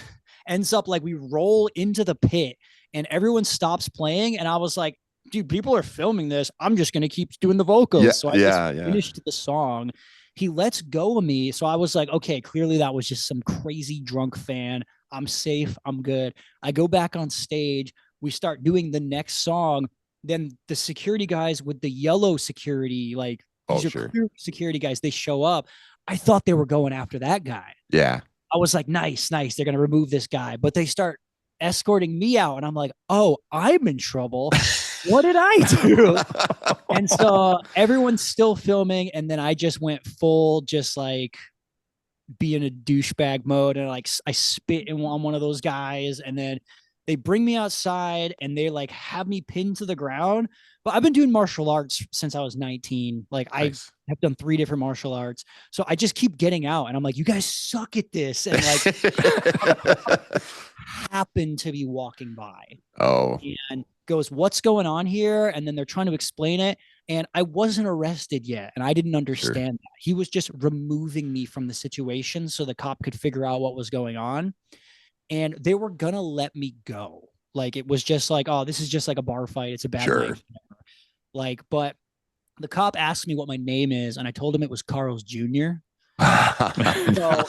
ends up like we roll into the pit and everyone stops playing. And I was like, dude, people are filming this. I'm just going to keep doing the vocals. Yeah, so I just finished the song. He lets go of me. So I was like, okay, clearly that was just some crazy drunk fan. I'm safe. I'm good. I go back on stage. We start doing the next song. Then the security guys with the yellow security, like these are clear security guys, they show up. I thought they were going after that guy. Yeah. I was like, nice. They're going to remove this guy. But they start escorting me out. And I'm like, oh, I'm in trouble. What did I do? And so everyone's still filming. And then I just went full, just like be in a douchebag mode. And like, I spit on one of those guys. And then they bring me outside and they like have me pinned to the ground. But I've been doing martial arts since I was 19. Like nice. I have done 3 different martial arts. So I just keep getting out and I'm like, you guys suck at this. And like happened to be walking by. Oh. And goes, what's going on here? And then they're trying to explain it. And I wasn't arrested yet. And I didn't understand that. He was just removing me from the situation so the cop could figure out what was going on. And they were going to let me go. Like, it was just like, oh, this is just like a bar fight. It's a bad night. Like, but the cop asked me what my name is. And I told him it was Carl's Jr. So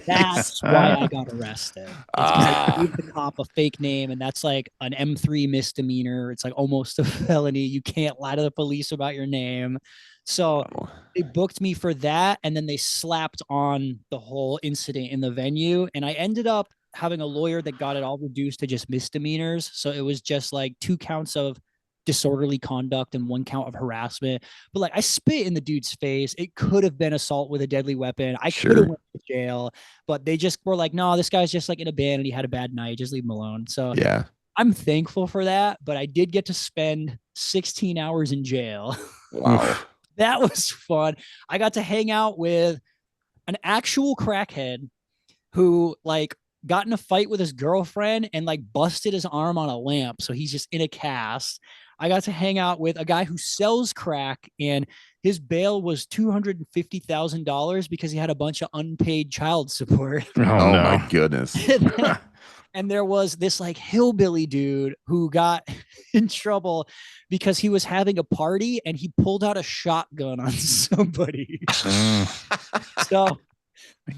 that's why I got arrested. It's because I gave the cop a fake name, and that's like an M3 misdemeanor. It's like almost a felony. You can't lie to the police about your name. So they booked me for that, and then they slapped on the whole incident in the venue, and I ended up having a lawyer that got it all reduced to just misdemeanors. So it was just like 2 counts of disorderly conduct and 1 count of harassment. But like I spit in the dude's face. It could have been assault with a deadly weapon. I could have went to jail, but they just were like, no, this guy's just like in a band and he had a bad night. Just leave him alone. So yeah, I'm thankful for that, but I did get to spend 16 hours in jail. Wow. That was fun. I got to hang out with an actual crackhead who like got in a fight with his girlfriend and like busted his arm on a lamp. So he's just in a cast. I got to hang out with a guy who sells crack, and his bail was $250,000 because he had a bunch of unpaid child support. Oh no. My goodness. And there was this like hillbilly dude who got in trouble because he was having a party and he pulled out a shotgun on somebody. So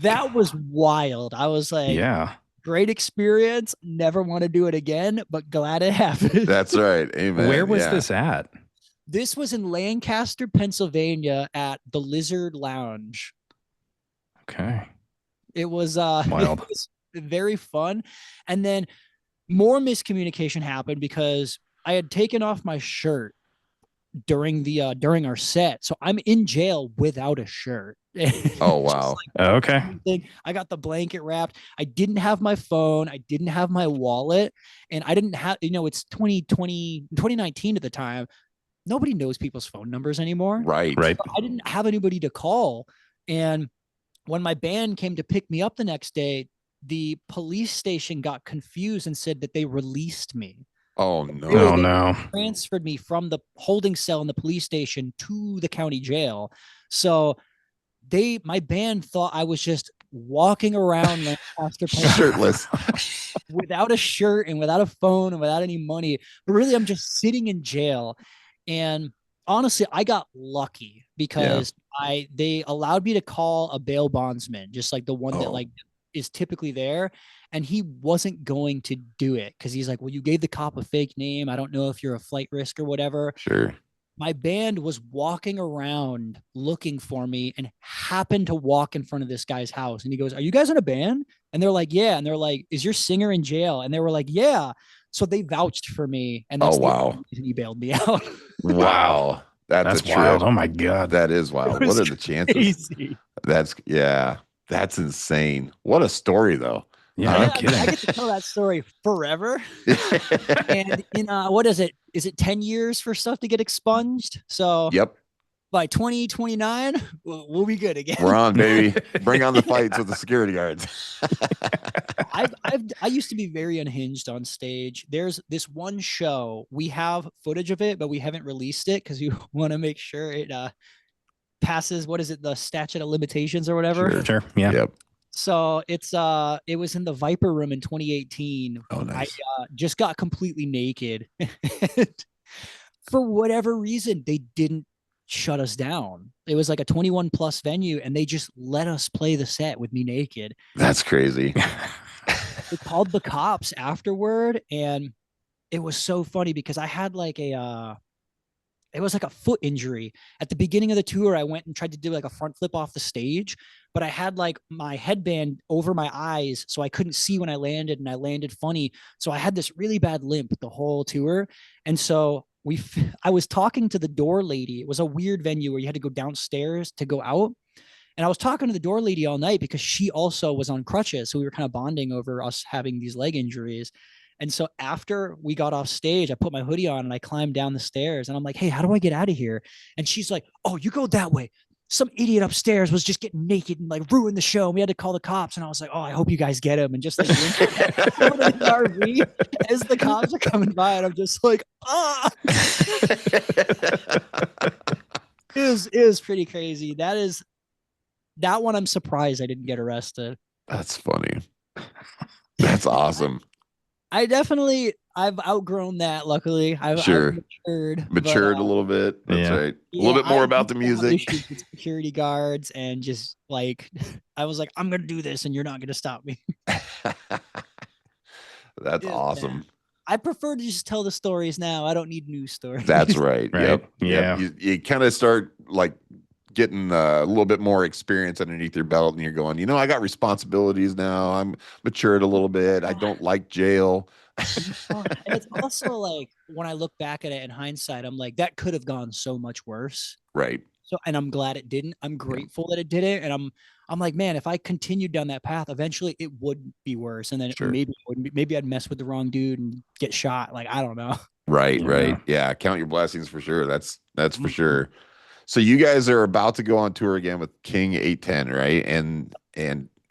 that was wild. I was like, yeah, great experience. Never want to do it again, but glad it happened. That's right. Amen. Where was this at? This was in Lancaster, Pennsylvania at the Lizard Lounge. Okay. It was wild. It was very fun. And then more miscommunication happened because I had taken off my shirt during our set. So I'm in jail without a shirt. Oh wow. Okay. I got the blanket wrapped. I didn't have my phone. I didn't have my wallet. And I didn't have, it's 2019 at the time. Nobody knows people's phone numbers anymore. Right. So I didn't have anybody to call. And when my band came to pick me up the next day, the police station got confused and said that they released me. Oh no. Oh no. Transferred me from the holding cell in the police station to the county jail. So my band thought I was just walking around Lancaster shirtless without a shirt and without a phone and without any money. But really, I'm just sitting in jail. And honestly, I got lucky because they allowed me to call a bail bondsman, just like the one that like is typically there. And he wasn't going to do it because he's like, well, you gave the cop a fake name. I don't know if you're a flight risk or whatever. Sure. My band was walking around looking for me and happened to walk in front of this guy's house. And he goes, are you guys in a band? And they're like, yeah. And they're like, is your singer in jail? And they were like, yeah. So they vouched for me. And that's wow. And he bailed me out. Wow. That's wild. Oh my God. That is wild. What are the chances? Crazy. That's insane. What a story though. Yeah, no kidding. I get to tell that story forever. And in what is it? Is it 10 years for stuff to get expunged? So yep. By 2029, we'll be good again. We're on, baby. Bring on the fights with the security guards. I used to be very unhinged on stage. There's this one show, we have footage of it, but we haven't released it because we want to make sure it passes, what is it, the statute of limitations or whatever. Sure. Yeah. Yep. So it was in the Viper Room in 2018. Oh, nice. I just got completely naked. For whatever reason, they didn't shut us down. It was like a 21 plus venue and they just let us play the set with me naked. That's crazy. They called the cops afterward, and it was so funny because I had like it was like a foot injury. At the beginning of the tour, I went and tried to do like a front flip off the stage, but I had like my headband over my eyes, so I couldn't see when I landed, and I landed funny. So I had this really bad limp the whole tour. And so I was talking to the door lady. It was a weird venue where you had to go downstairs to go out. And I was talking to the door lady all night because she also was on crutches. So we were kind of bonding over us having these leg injuries. And so after we got off stage, I put my hoodie on and I climbed down the stairs and I'm like, hey, how do I get out of here? And she's like, oh, you go that way. Some idiot upstairs was just getting naked and like ruined the show. And we had to call the cops. And I was like, oh, I hope you guys get him. And just like RV as the cops are coming by, and I'm just like, ah. It was pretty crazy. That one, I'm surprised I didn't get arrested. That's funny. That's awesome. I've outgrown that. Luckily, I've Sure. matured, Matured a little bit. That's right. A little bit more about the I have music. issues with security guards and just like, I was like, I'm gonna do this, and you're not gonna stop me. That's awesome. I prefer to just tell the stories now. I don't need news stories. That's right. Right. Yep. Yeah. Yep. You kind of start like getting a little bit more experience underneath your belt, and you're going, I got responsibilities now. I'm matured a little bit. I don't like jail. And it's also like, when I look back at it in hindsight, I'm like, that could have gone so much worse. Right. So, and I'm glad it didn't. I'm grateful that it didn't. And I'm like, man, if I continued down that path, eventually it would be worse. And then maybe I'd mess with the wrong dude and get shot. Like, I don't know. Right. Right. Yeah. Count your blessings for sure. That's for sure. So you guys are about to go on tour again with King 810, right? And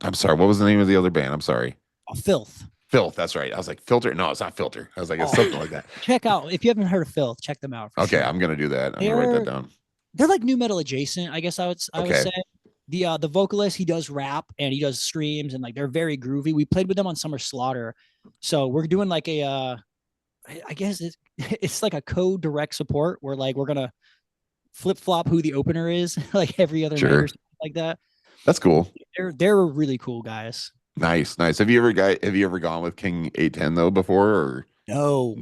I'm sorry, what was the name of the other band? I'm sorry. Filth. Filth, that's right. I was like, Filter. No, it's not Filter. I was like, it's something like that. Check out, if you haven't heard of Filth, check them out. Okay, sure. I'm gonna do that. I'm gonna write that down. They're like nu metal adjacent, I guess I would say. The vocalist, he does rap and he does streams, and like they're very groovy. We played with them on Summer Slaughter, so we're doing like a I guess it's like a co-direct support where like we're gonna flip flop who the opener is like every other night or something like that. That's cool. They're really cool guys. Nice. Have you ever gone with King 810 though before, or? No.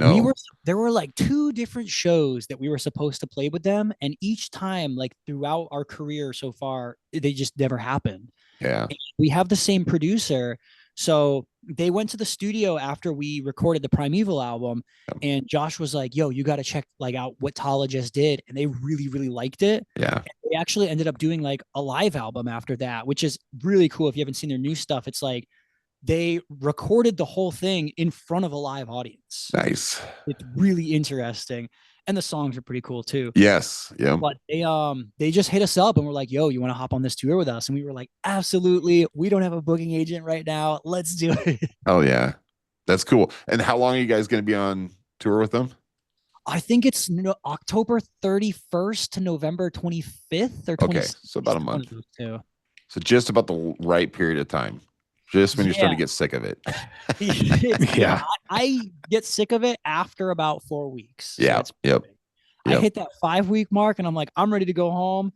There were like 2 different shows that we were supposed to play with them, and each time, like throughout our career so far, they just never happened. Yeah. And we have the same producer, so they went to the studio after we recorded the Primeval album, and Josh was like, "Yo, you got to check like out what Tallah just did," and they really, really liked it. Yeah. And they actually ended up doing like a live album after that, which is really cool. If you haven't seen their new stuff, it's like they recorded the whole thing in front of a live audience. Nice. It's really interesting. And the songs are pretty cool too. Yes. Yeah. But they just hit us up and were like, "Yo, you want to hop on this tour with us?" And we were like, "Absolutely. We don't have a booking agent right now. Let's do it." Oh yeah. That's cool. And how long are you guys going to be on tour with them? I think it's October 31st to November 25th or 26th. Okay. So about a month. So just about the right period of time. Just when you're starting to get sick of it. Yeah. I get sick of it after about 4 weeks. Yeah. Yep. I hit that 5-week mark and I'm like, I'm ready to go home.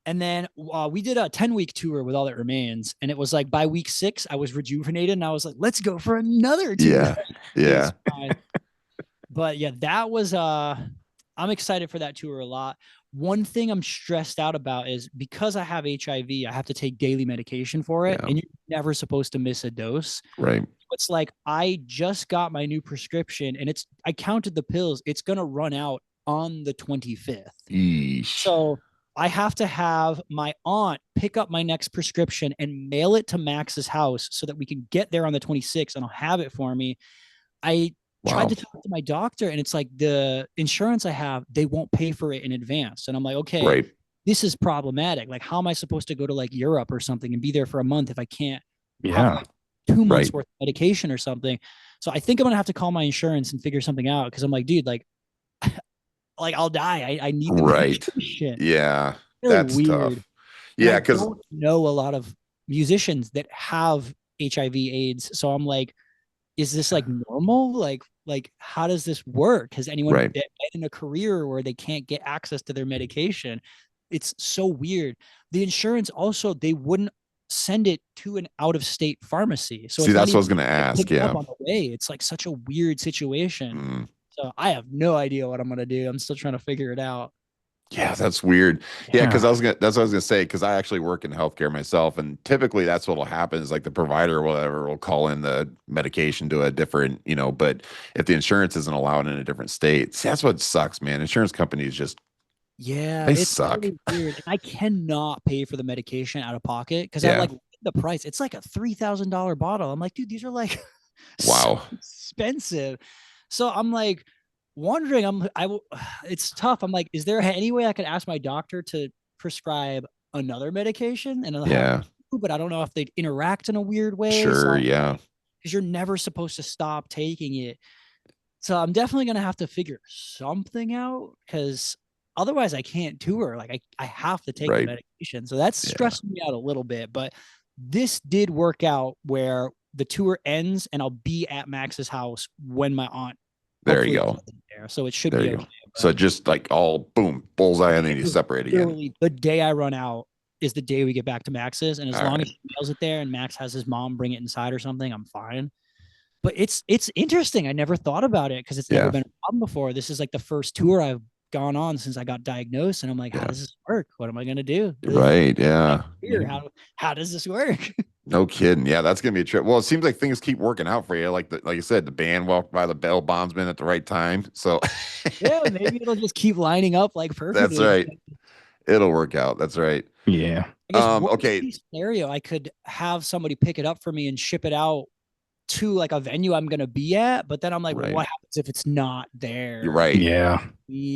And then we did a 10-week tour with All That Remains. And it was like by week 6, I was rejuvenated and I was like, let's go for another tour. Yeah. Yeah. But yeah, that was, I'm excited for that tour a lot. One thing I'm stressed out about is because I have HIV, I have to take daily medication for it. Yeah. And you're never supposed to miss a dose. Right. It's like, I just got my new prescription and I counted the pills. It's going to run out on the 25th. Eesh. So I have to have my aunt pick up my next prescription and mail it to Max's house so that we can get there on the 26th and I'll have it for me. Tried to talk to my doctor and it's like the insurance I have, they won't pay for it in advance. And I'm like, okay, this is problematic. Like, how am I supposed to go to like Europe or something and be there for a month if I can't have like 2 months worth of medication or something? So I think I'm going to have to call my insurance and figure something out. Cause I'm like, dude, like I'll die. I need the medication. Yeah. Really that's weird. Tough. Yeah. Cause I don't know a lot of musicians that have HIV AIDS. So I'm like, is this like normal? Like how does this work? Has anyone been in a career where they can't get access to their medication? It's so weird. The insurance also, they wouldn't send it to an out-of-state pharmacy. So see, that's what I was going to ask. Yeah. On the way. It's like such a weird situation. So I have no idea what I'm going to do. I'm still trying to figure it out. Yeah, that's weird. Yeah, because that's what I was gonna say, because I actually work in healthcare myself, and typically that's what'll happen is like the provider or whatever will call in the medication to a different, but if the insurance isn't allowed in a different state, see, that's what sucks, man. Insurance companies just they suck. Really weird. I cannot pay for the medication out of pocket because I like the price. It's like a $3,000 bottle. I'm like, dude, these are like so expensive. So I'm like wondering, it's tough. I'm like, is there any way I could ask my doctor to prescribe another medication? And but I don't know if they'd interact in a weird way. Sure, so because you're never supposed to stop taking it. So I'm definitely gonna have to figure something out because otherwise I can't tour. Like I have to take the medication. So that's stressing me out a little bit. But this did work out where the tour ends and I'll be at Max's house when my aunt. There you go. There, so it should There be you okay. go. So just like all boom, bullseye, and then you separate again. The day I run out is the day we get back to Max's, and as All long right. as she mails it there and Max has his mom bring it inside or something, I'm fine. But it's interesting. I never thought about it because it's never been a problem before. This is like the first tour I've gone on since I got diagnosed, and I'm like, how does this work? What am I gonna do? Right? Yeah. How does this work? No kidding. Yeah, that's gonna be a trip. Well, it seems like things keep working out for you. Like you said, the band walked by the bail bondsman at the right time. So yeah, maybe it'll just keep lining up like perfectly. That's right. It'll work out. That's right. Yeah. Okay. Scenario, I could have somebody pick it up for me and ship it out to like a venue I'm gonna be at, but then I'm like, well, what happens if it's not there? You're right. Yeah.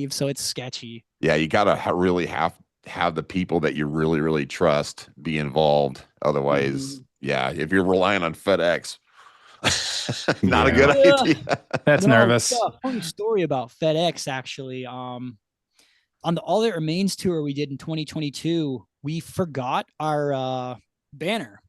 So it's sketchy. Yeah, you gotta really have the people that you really, really trust be involved. Otherwise, yeah, if you're relying on FedEx, not a good idea. That's nervous. Funny story about FedEx actually. On the All That Remains tour we did in 2022, we forgot our banner.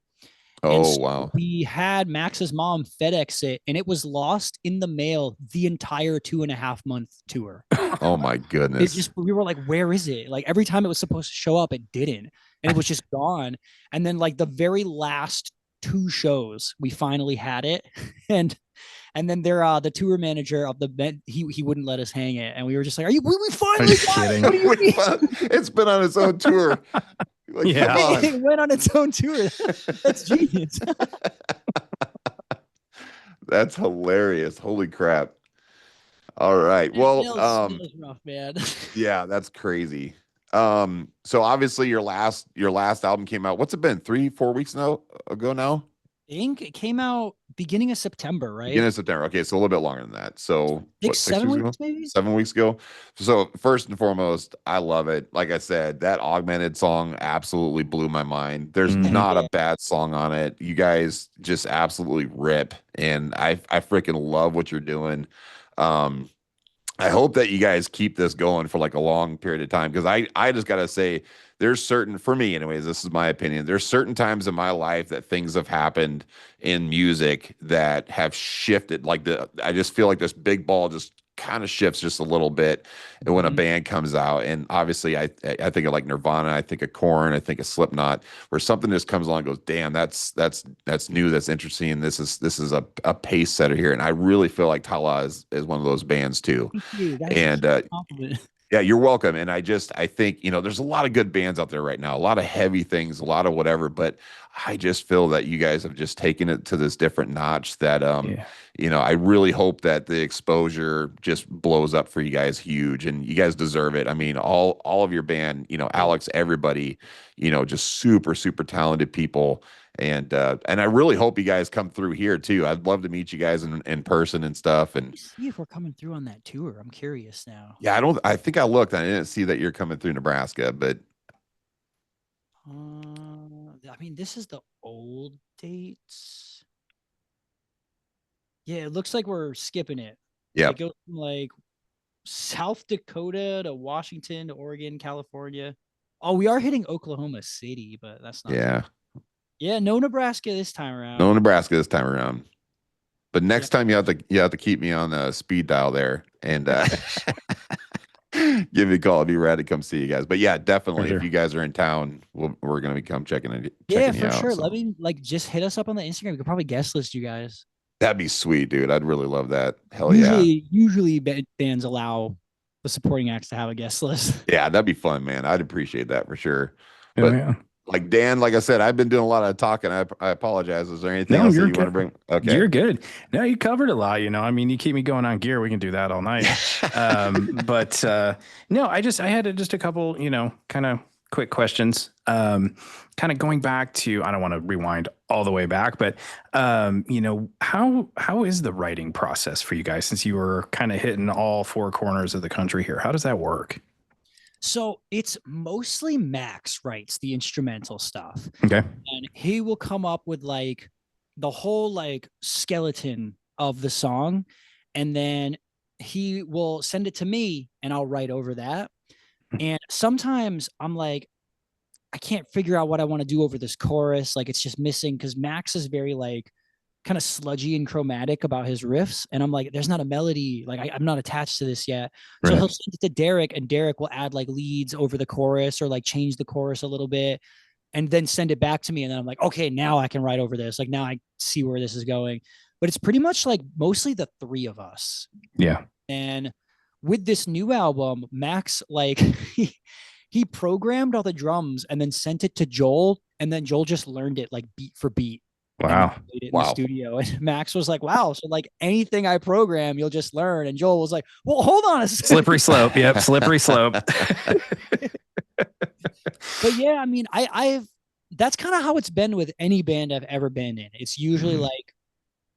Oh, wow. We had Max's mom FedEx it, and it was lost in the mail the entire 2.5 month tour. Oh my goodness. We were like, where is it? Like every time it was supposed to show up, it didn't. And it was just gone. And then like the very last 2 shows, we finally had it. And then the tour manager of the band, he wouldn't let us hang it. And we were just like, we finally got it? What do you mean? It's been on its own tour. Like, it went on its own tour. That's genius. That's hilarious. Holy crap. All right. Well, it's rough, man. Yeah, that's crazy. So obviously your last album came out. What's it been? 3-4 weeks ago now? I think it came out beginning of September, right? Beginning of September. Okay, so a little bit longer than that. So 7 weeks maybe? 7 weeks ago. So first and foremost, I love it. Like I said, that Augmented song absolutely blew my mind. There's not a bad song on it. You guys just absolutely rip, and I freaking love what you're doing. I hope that you guys keep this going for like a long period of time, because I just gotta say, there's certain, for me anyways, this is my opinion, there's certain times in my life that things have happened in music that have shifted. Like I just feel like this big ball just kind of shifts just a little bit when a band comes out. And obviously I think of like Nirvana, I think of Korn, I think of Slipknot, where something just comes along and goes, damn, that's new, that's interesting. This is a pace setter here. And I really feel like Tallah is one of those bands too. And yeah, you're welcome. And I think, there's a lot of good bands out there right now, a lot of heavy things, a lot of whatever, but I just feel that you guys have just taken it to this different notch that, I really hope that the exposure just blows up for you guys huge, and you guys deserve it. I mean, all of your band, Alex, everybody, just super, super talented people. And I really hope you guys come through here too. I'd love to meet you guys in person and stuff. And see if we're coming through on that tour. I'm curious now. Yeah, I think I looked. I didn't see that you're coming through Nebraska, but I mean, this is the old dates. Yeah, it looks like we're skipping it. Yeah, it goes from like South Dakota to Washington to Oregon, California. Oh, we are hitting Oklahoma City, but that's not. Yeah. Yeah, no Nebraska this time around. No Nebraska this time around. But next time you have to keep me on the speed dial there and give me a call. I'd be ready to come see you guys. But yeah, definitely, if you guys are in town, we're gonna be checking it. Yeah, for sure. So. Let me just hit us up on the Instagram. We could probably guest list you guys. That'd be sweet, dude. I'd really love that. Hell yeah. Usually bands allow the supporting acts to have a guest list. Yeah, that'd be fun, man. I'd appreciate that for sure. But like Dan, like I said, I've been doing a lot of talking. I apologize. Is there anything else that you want to bring? Okay, you're good. No, you covered a lot. I mean, you keep me going on gear. We can do that all night. But no, I had just a couple, kind of quick questions. Kind of going back to, I don't want to rewind all the way back, but how is the writing process for you guys, since you were kind of hitting all 4 corners of the country here? How does that work? So it's mostly Max writes the instrumental stuff. Okay. And he will come up with like the whole like skeleton of the song. And then he will send it to me and I'll write over that. And sometimes I'm like, I can't figure out what I want to do over this chorus. Like it's just missing, because Max is very like kind of sludgy and chromatic about his riffs. And I'm like, there's not a melody. Like I'm not attached to this yet. So he'll send it to Derrick, and Derrick will add like leads over the chorus or like change the chorus a little bit and then send it back to me. And then I'm like, okay, now I can write over this. Like now I see where this is going. But it's pretty much like mostly the three of us. Yeah. And with this new album, Max, like he programmed all the drums and then sent it to Joel. And then Joel just learned it like beat for beat. Wow. Played it in the studio. And Max was like, wow. So like anything I program, you'll just learn. And Joel was like, well, hold on a second. Slippery slope. Yep. Slippery slope. But yeah, I mean, I've that's kind of how it's been with any band I've ever been in. It's usually like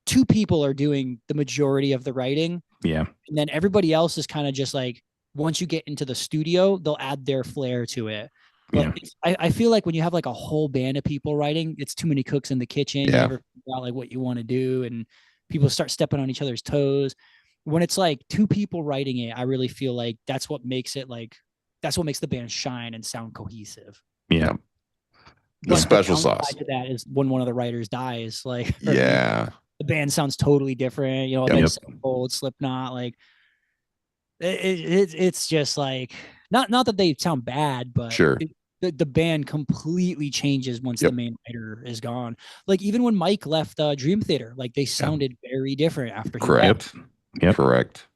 two people are doing the majority of the writing. Yeah. And then everybody else is kind of just like, once you get into the studio, they'll add their flair to it. But I feel like when you have like a whole band of people writing, it's too many cooks in the kitchen. You never figure out like what you want to do, and people start stepping on each other's toes. When it's like two people writing it, I really feel like that's what makes the band shine and sound cohesive. Yeah. The special sauce to that is when one of the writers dies. Like, the band sounds totally different. You know, like old Slipknot, like it's just like not that they sound bad, but the band completely changes once the main writer is gone. Like even when Mike left Dream Theater, like they sounded very different after he left. Correct.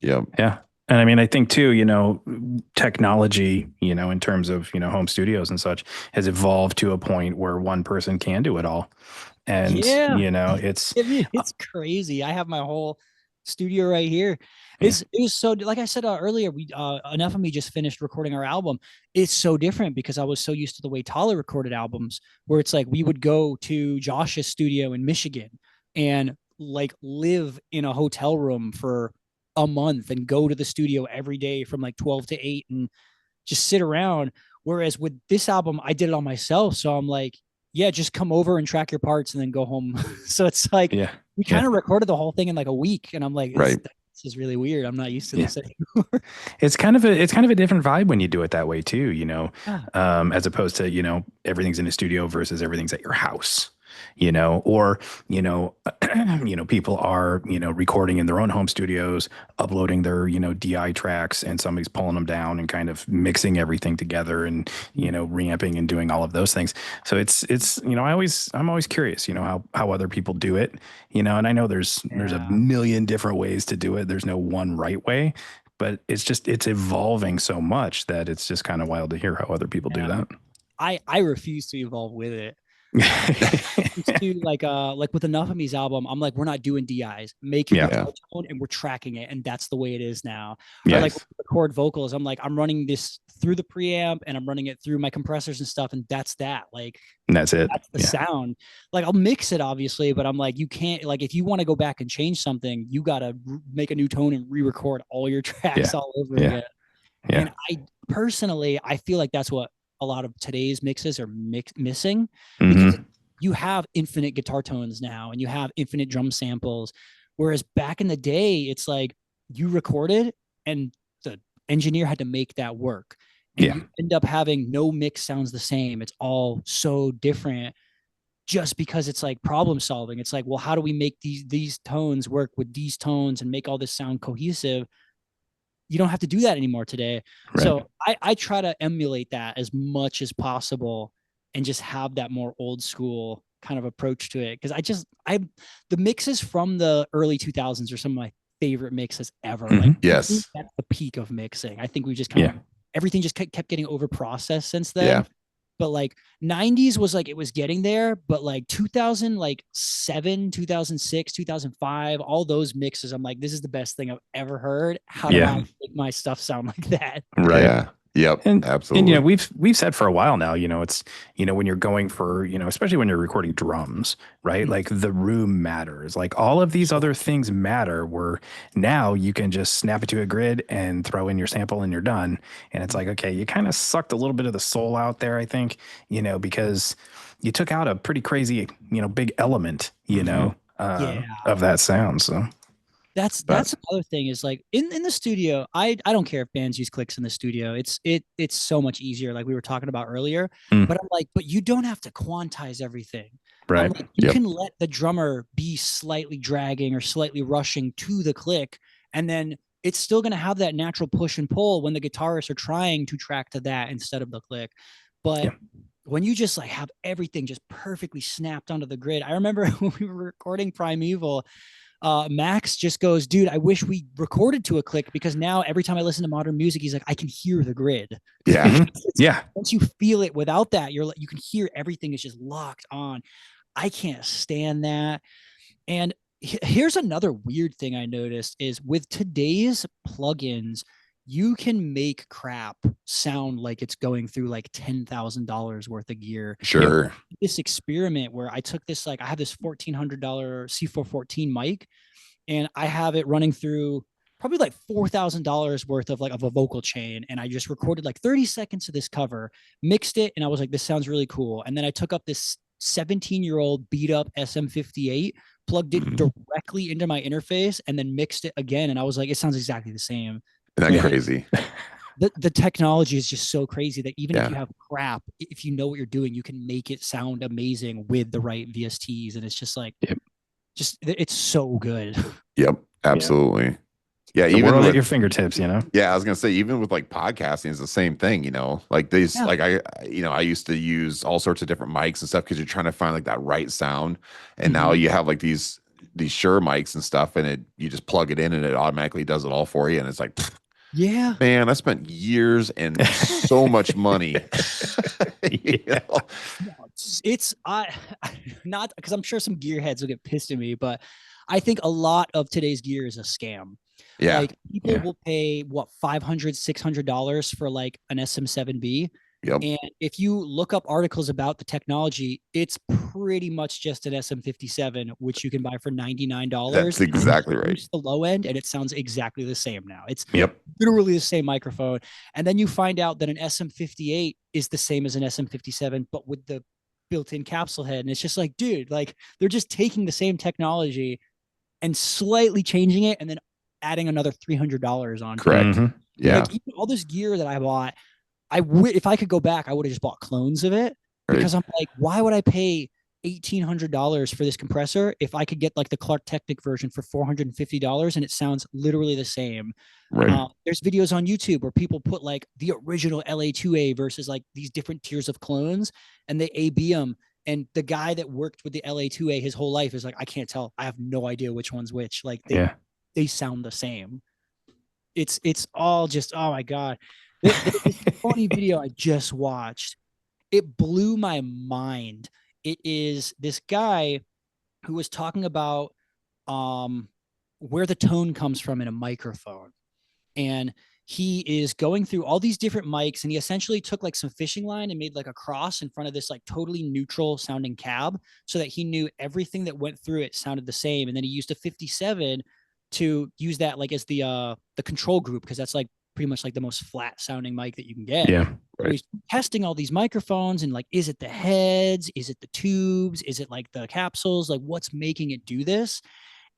Yeah. And I mean, I think too, you know, technology, you know, in terms of, you know, home studios and such has evolved to a point where one person can do it all. And, you know, it's crazy. I have my whole studio right here. It was so, like I said earlier, we Enough of Me just finished recording our album. It's so different because I was so used to the way Tallah recorded albums, where it's like we would go to Josh's studio in Michigan and like live in a hotel room for a month and go to the studio every day from like 12 to 8 and just sit around. Whereas with this album, I did it all myself. So I'm like, yeah, just come over and track your parts and then go home. So it's like, we kind of recorded the whole thing in like a week. And I'm like, this is really weird. I'm not used to this anymore. It's kind of a different vibe when you do it that way too, you know, as opposed to, you know, everything's in a studio versus everything's at your house. You know, or, you know, people are, you know, recording in their own home studios, uploading their, you know, DI tracks, and somebody's pulling them down and kind of mixing everything together and, you know, reamping and doing all of those things. So it's, you know, I'm always curious, you know, how other people do it, you know, and I know there's a million different ways to do it. There's no one right way, but it's evolving so much that it's just kind of wild to hear how other people do that. I refuse to evolve with it. like with Enough of Me's album, I'm like, we're not doing DIs, make your guitar tone and we're tracking it, and that's the way it is now. Or like record vocals, I'm like, I'm running this through the preamp and I'm running it through my compressors and stuff, and that's like that's it. That's the sound. Like I'll mix it obviously, but I'm like, you can't, like if you want to go back and change something, you gotta make a new tone and re-record all your tracks all over again. And I feel like that's what a lot of today's mixes are missing, because you have infinite guitar tones now and you have infinite drum samples. Whereas back in the day, it's like you recorded and the engineer had to make that work. And you end up having no mix sounds the same. It's all so different just because it's like problem solving. It's like, well, how do we make these tones work with these tones and make all this sound cohesive? You don't have to do that anymore today. Right. So I try to emulate that as much as possible and just have that more old school kind of approach to it. Cause the mixes from the early 2000s are some of my favorite mixes ever. Like, that's the peak of mixing. I think we just kind of, everything just kept getting over processed since then. Yeah. But like 90s was like, it was getting there, but like 2007, 2006, 2005, all those mixes, I'm like, this is the best thing I've ever heard. How do I make my stuff sound like that? Right. Yeah. Yep. Absolutely. And, you know, we've said for a while now, you know, it's, you know, when you're going for, you know, especially when you're recording drums, right? Like the room matters, like all of these other things matter, where now you can just snap it to a grid and throw in your sample and you're done. And it's like, okay, you kind of sucked a little bit of the soul out there, I think, you know, because you took out a pretty crazy, you know, big element, you know, of that sound. So that's another thing is like in the studio, I don't care if bands use clicks in the studio. It's so much easier, like we were talking about earlier. But I'm like, but you don't have to quantize everything. Right. Like, you can let the drummer be slightly dragging or slightly rushing to the click, and then it's still going to have that natural push and pull when the guitarists are trying to track to that instead of the click. But when you just like have everything just perfectly snapped onto the grid, I remember when we were recording Primeval, Max just goes, dude, I wish we recorded to a click, because now every time I listen to modern music, he's like, I can hear the grid. Yeah. Yeah. Once you feel it without that, you're like, you can hear everything is just locked on. I can't stand that. And here's another weird thing I noticed is with today's plugins, you can make crap sound like it's going through like $10,000 worth of gear. Sure. This experiment where I took this, like I have this $1,400 C414 mic, and I have it running through probably like $4,000 worth of like of a vocal chain. And I just recorded like 30 seconds of this cover, mixed it, and I was like, this sounds really cool. And then I took up this 17-year-old beat up SM58, plugged it directly into my interface, and then mixed it again. And I was like, it sounds exactly the same. Isn't that crazy? The technology is just so crazy that even if you have crap, if you know what you're doing, you can make it sound amazing with the right VSTs. And it's just like, it's so good. Yep. Absolutely. Yeah. The even world with at your fingertips, you know? Yeah. I was going to say, even with like podcasting, it's the same thing, you know, like these, like I used to use all sorts of different mics and stuff, because you're trying to find like that right sound. And now you have like these Shure mics and stuff, and you just plug it in and it automatically does it all for you. And it's like, yeah, man, I spent years and so much money. You know? It's not, because I'm sure some gearheads will get pissed at me, but I think a lot of today's gear is a scam. Yeah. Like people will pay what, $500, $600 for like an SM7B. Yep. And if you look up articles about the technology, it's pretty much just an SM57, which you can buy for $99. That's exactly right. The low end, and it sounds exactly the same now. It's Yep. literally the same microphone. And then you find out that an SM58 is the same as an SM57, but with the built-in capsule head. And it's just like, dude, like they're just taking the same technology and slightly changing it, and then adding another $300 on. Correct. Yeah. Like, even all this gear that I bought, if I could go back, I would have just bought clones of it, because I'm like, why would I pay $1,800 for this compressor if I could get like the Clark Technic version for $450 and it sounds literally the same? Right. There's videos on YouTube where people put like the original LA2A versus like these different tiers of clones, and they A/B them. And the guy that worked with the LA2A his whole life is like, I can't tell. I have no idea which one's which. Like they sound the same. It's all just, oh my God. This funny video I just watched, it blew my mind. It is this guy who was talking about where the tone comes from in a microphone. And he is going through all these different mics, and he essentially took like some fishing line and made like a cross in front of this like totally neutral sounding cab, so that he knew everything that went through it sounded the same. And then he used a 57 to use that like as the control group, because that's like pretty much like the most flat sounding mic that you can get. Yeah. Right. So he's testing all these microphones, and like, is it the heads? Is it the tubes? Is it like the capsules? Like, what's making it do this?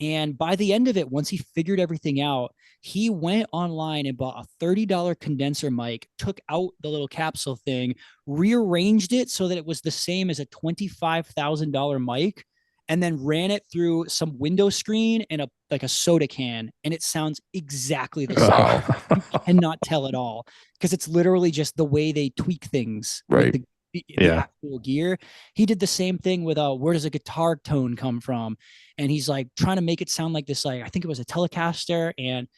And by the end of it, once he figured everything out, he went online and bought a $30 condenser mic, took out the little capsule thing, rearranged it so that it was the same as a $25,000 mic, and then ran it through some window screen and a soda can, and it sounds exactly the same. You cannot tell at all, because it's literally just the way they tweak things. Right. The actual gear. He did the same thing with where does a guitar tone come from? And he's like trying to make it sound like this, like I think it was a Telecaster. And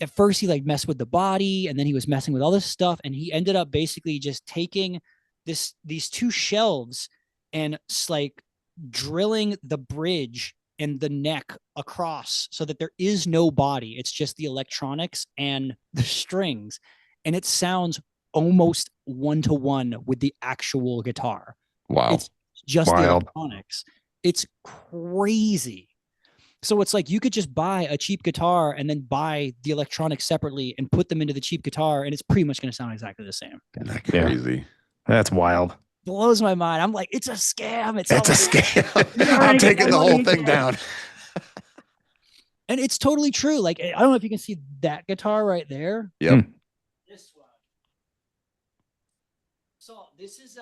at first he like messed with the body, and then he was messing with all this stuff, and he ended up basically just taking these two shelves and like drilling the bridge and the neck across so that there is no body. It's just the electronics and the strings, and it sounds almost 1-to-1 with the actual guitar. Wow. It's just the electronics. It's crazy. So it's like you could just buy a cheap guitar and then buy the electronics separately and put them into the cheap guitar, and it's pretty much going to sound exactly the same. That's crazy. Yeah. That's wild. Blows my mind. I'm like, it's a scam. It's a scam. I'm taking the whole thing down. And it's totally true. Like, I don't know if you can see that guitar right there. Yep. This one. So this is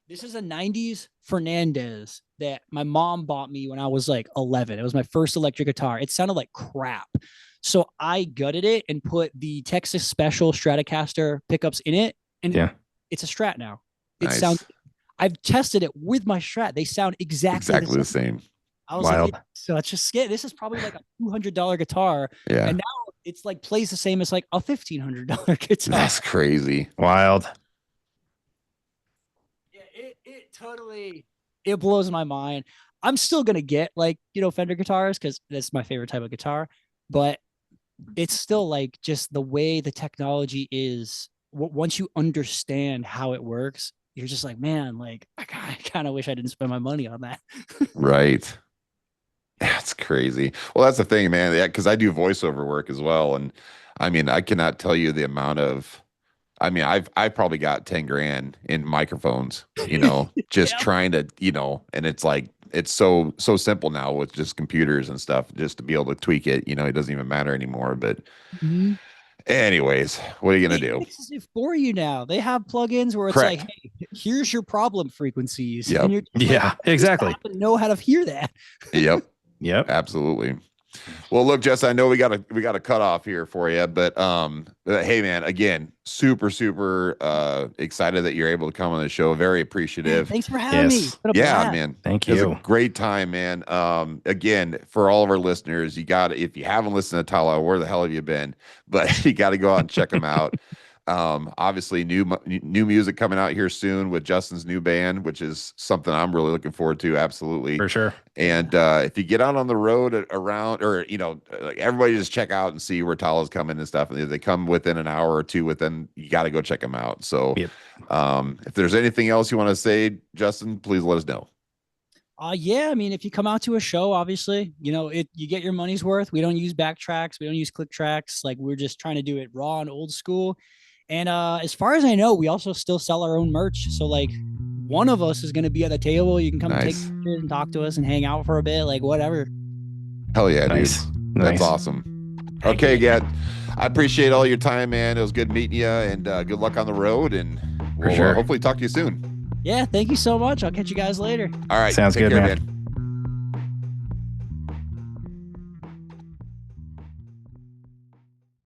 This is a 90s Fernandez that my mom bought me when I was like 11. It was my first electric guitar. It sounded like crap. So I gutted it and put the Texas Special Stratocaster pickups in it. And it's a Strat now. It sounds, I've tested it with my Strat. They sound exactly the same. I was like, so it's just scared. This is probably like a $200 guitar. Yeah. And now it's like plays the same as like a $1,500 guitar. That's crazy. Wild. Yeah, it totally, it blows my mind. I'm still going to get like, you know, Fender guitars because that's my favorite type of guitar. But it's still like just the way the technology is. Once you understand how it works, you're just like, man, like I kind of wish I didn't spend my money on that. Right. That's crazy. Well, that's the thing, man. Yeah, because I do voiceover work as well, and I mean, I cannot tell you the amount of. I mean, I've probably got 10 grand in microphones, you know, just trying to, you know, and it's like it's so simple now with just computers and stuff, just to be able to tweak it. You know, it doesn't even matter anymore. But anyways, what are you gonna do? Fixes it for you now. They have plugins where it's like, hey, here's your problem frequencies. Yep. And you're like, exactly. Know how to hear that. Yep, absolutely. Well, look, Jess, I know we got a cut off here for you, but hey, man, again, super excited that you're able to come on the show. Very appreciative. Man, thanks for having me. Yeah, man. Thank you. It was a great time, man. Again, for all of our listeners, if you haven't listened to Tallah, where the hell have you been? But you got to go out and check them out. Obviously new music coming out here soon with Justin's new band, which is something I'm really looking forward to. Absolutely. For sure. And if you get out on the road around, or, you know, like everybody just check out and see where Tallah's coming and stuff. And if they come within an hour or two you got to go check them out. So if there's anything else you want to say, Justin, please let us know. Yeah, I mean, if you come out to a show, obviously, you know, you get your money's worth. We don't use backtracks. We don't use click tracks. Like, we're just trying to do it raw and old school. And as far as I know, we also still sell our own merch. So like one of us is going to be at the table. You can come take pictures and talk to us and hang out for a bit, like whatever. Hell yeah, dude. That's awesome. Okay, again, I appreciate all your time, man. It was good meeting you, and good luck on the road. And we'll hopefully talk to you soon. Yeah, thank you so much. I'll catch you guys later. All right. Sounds good, care, man.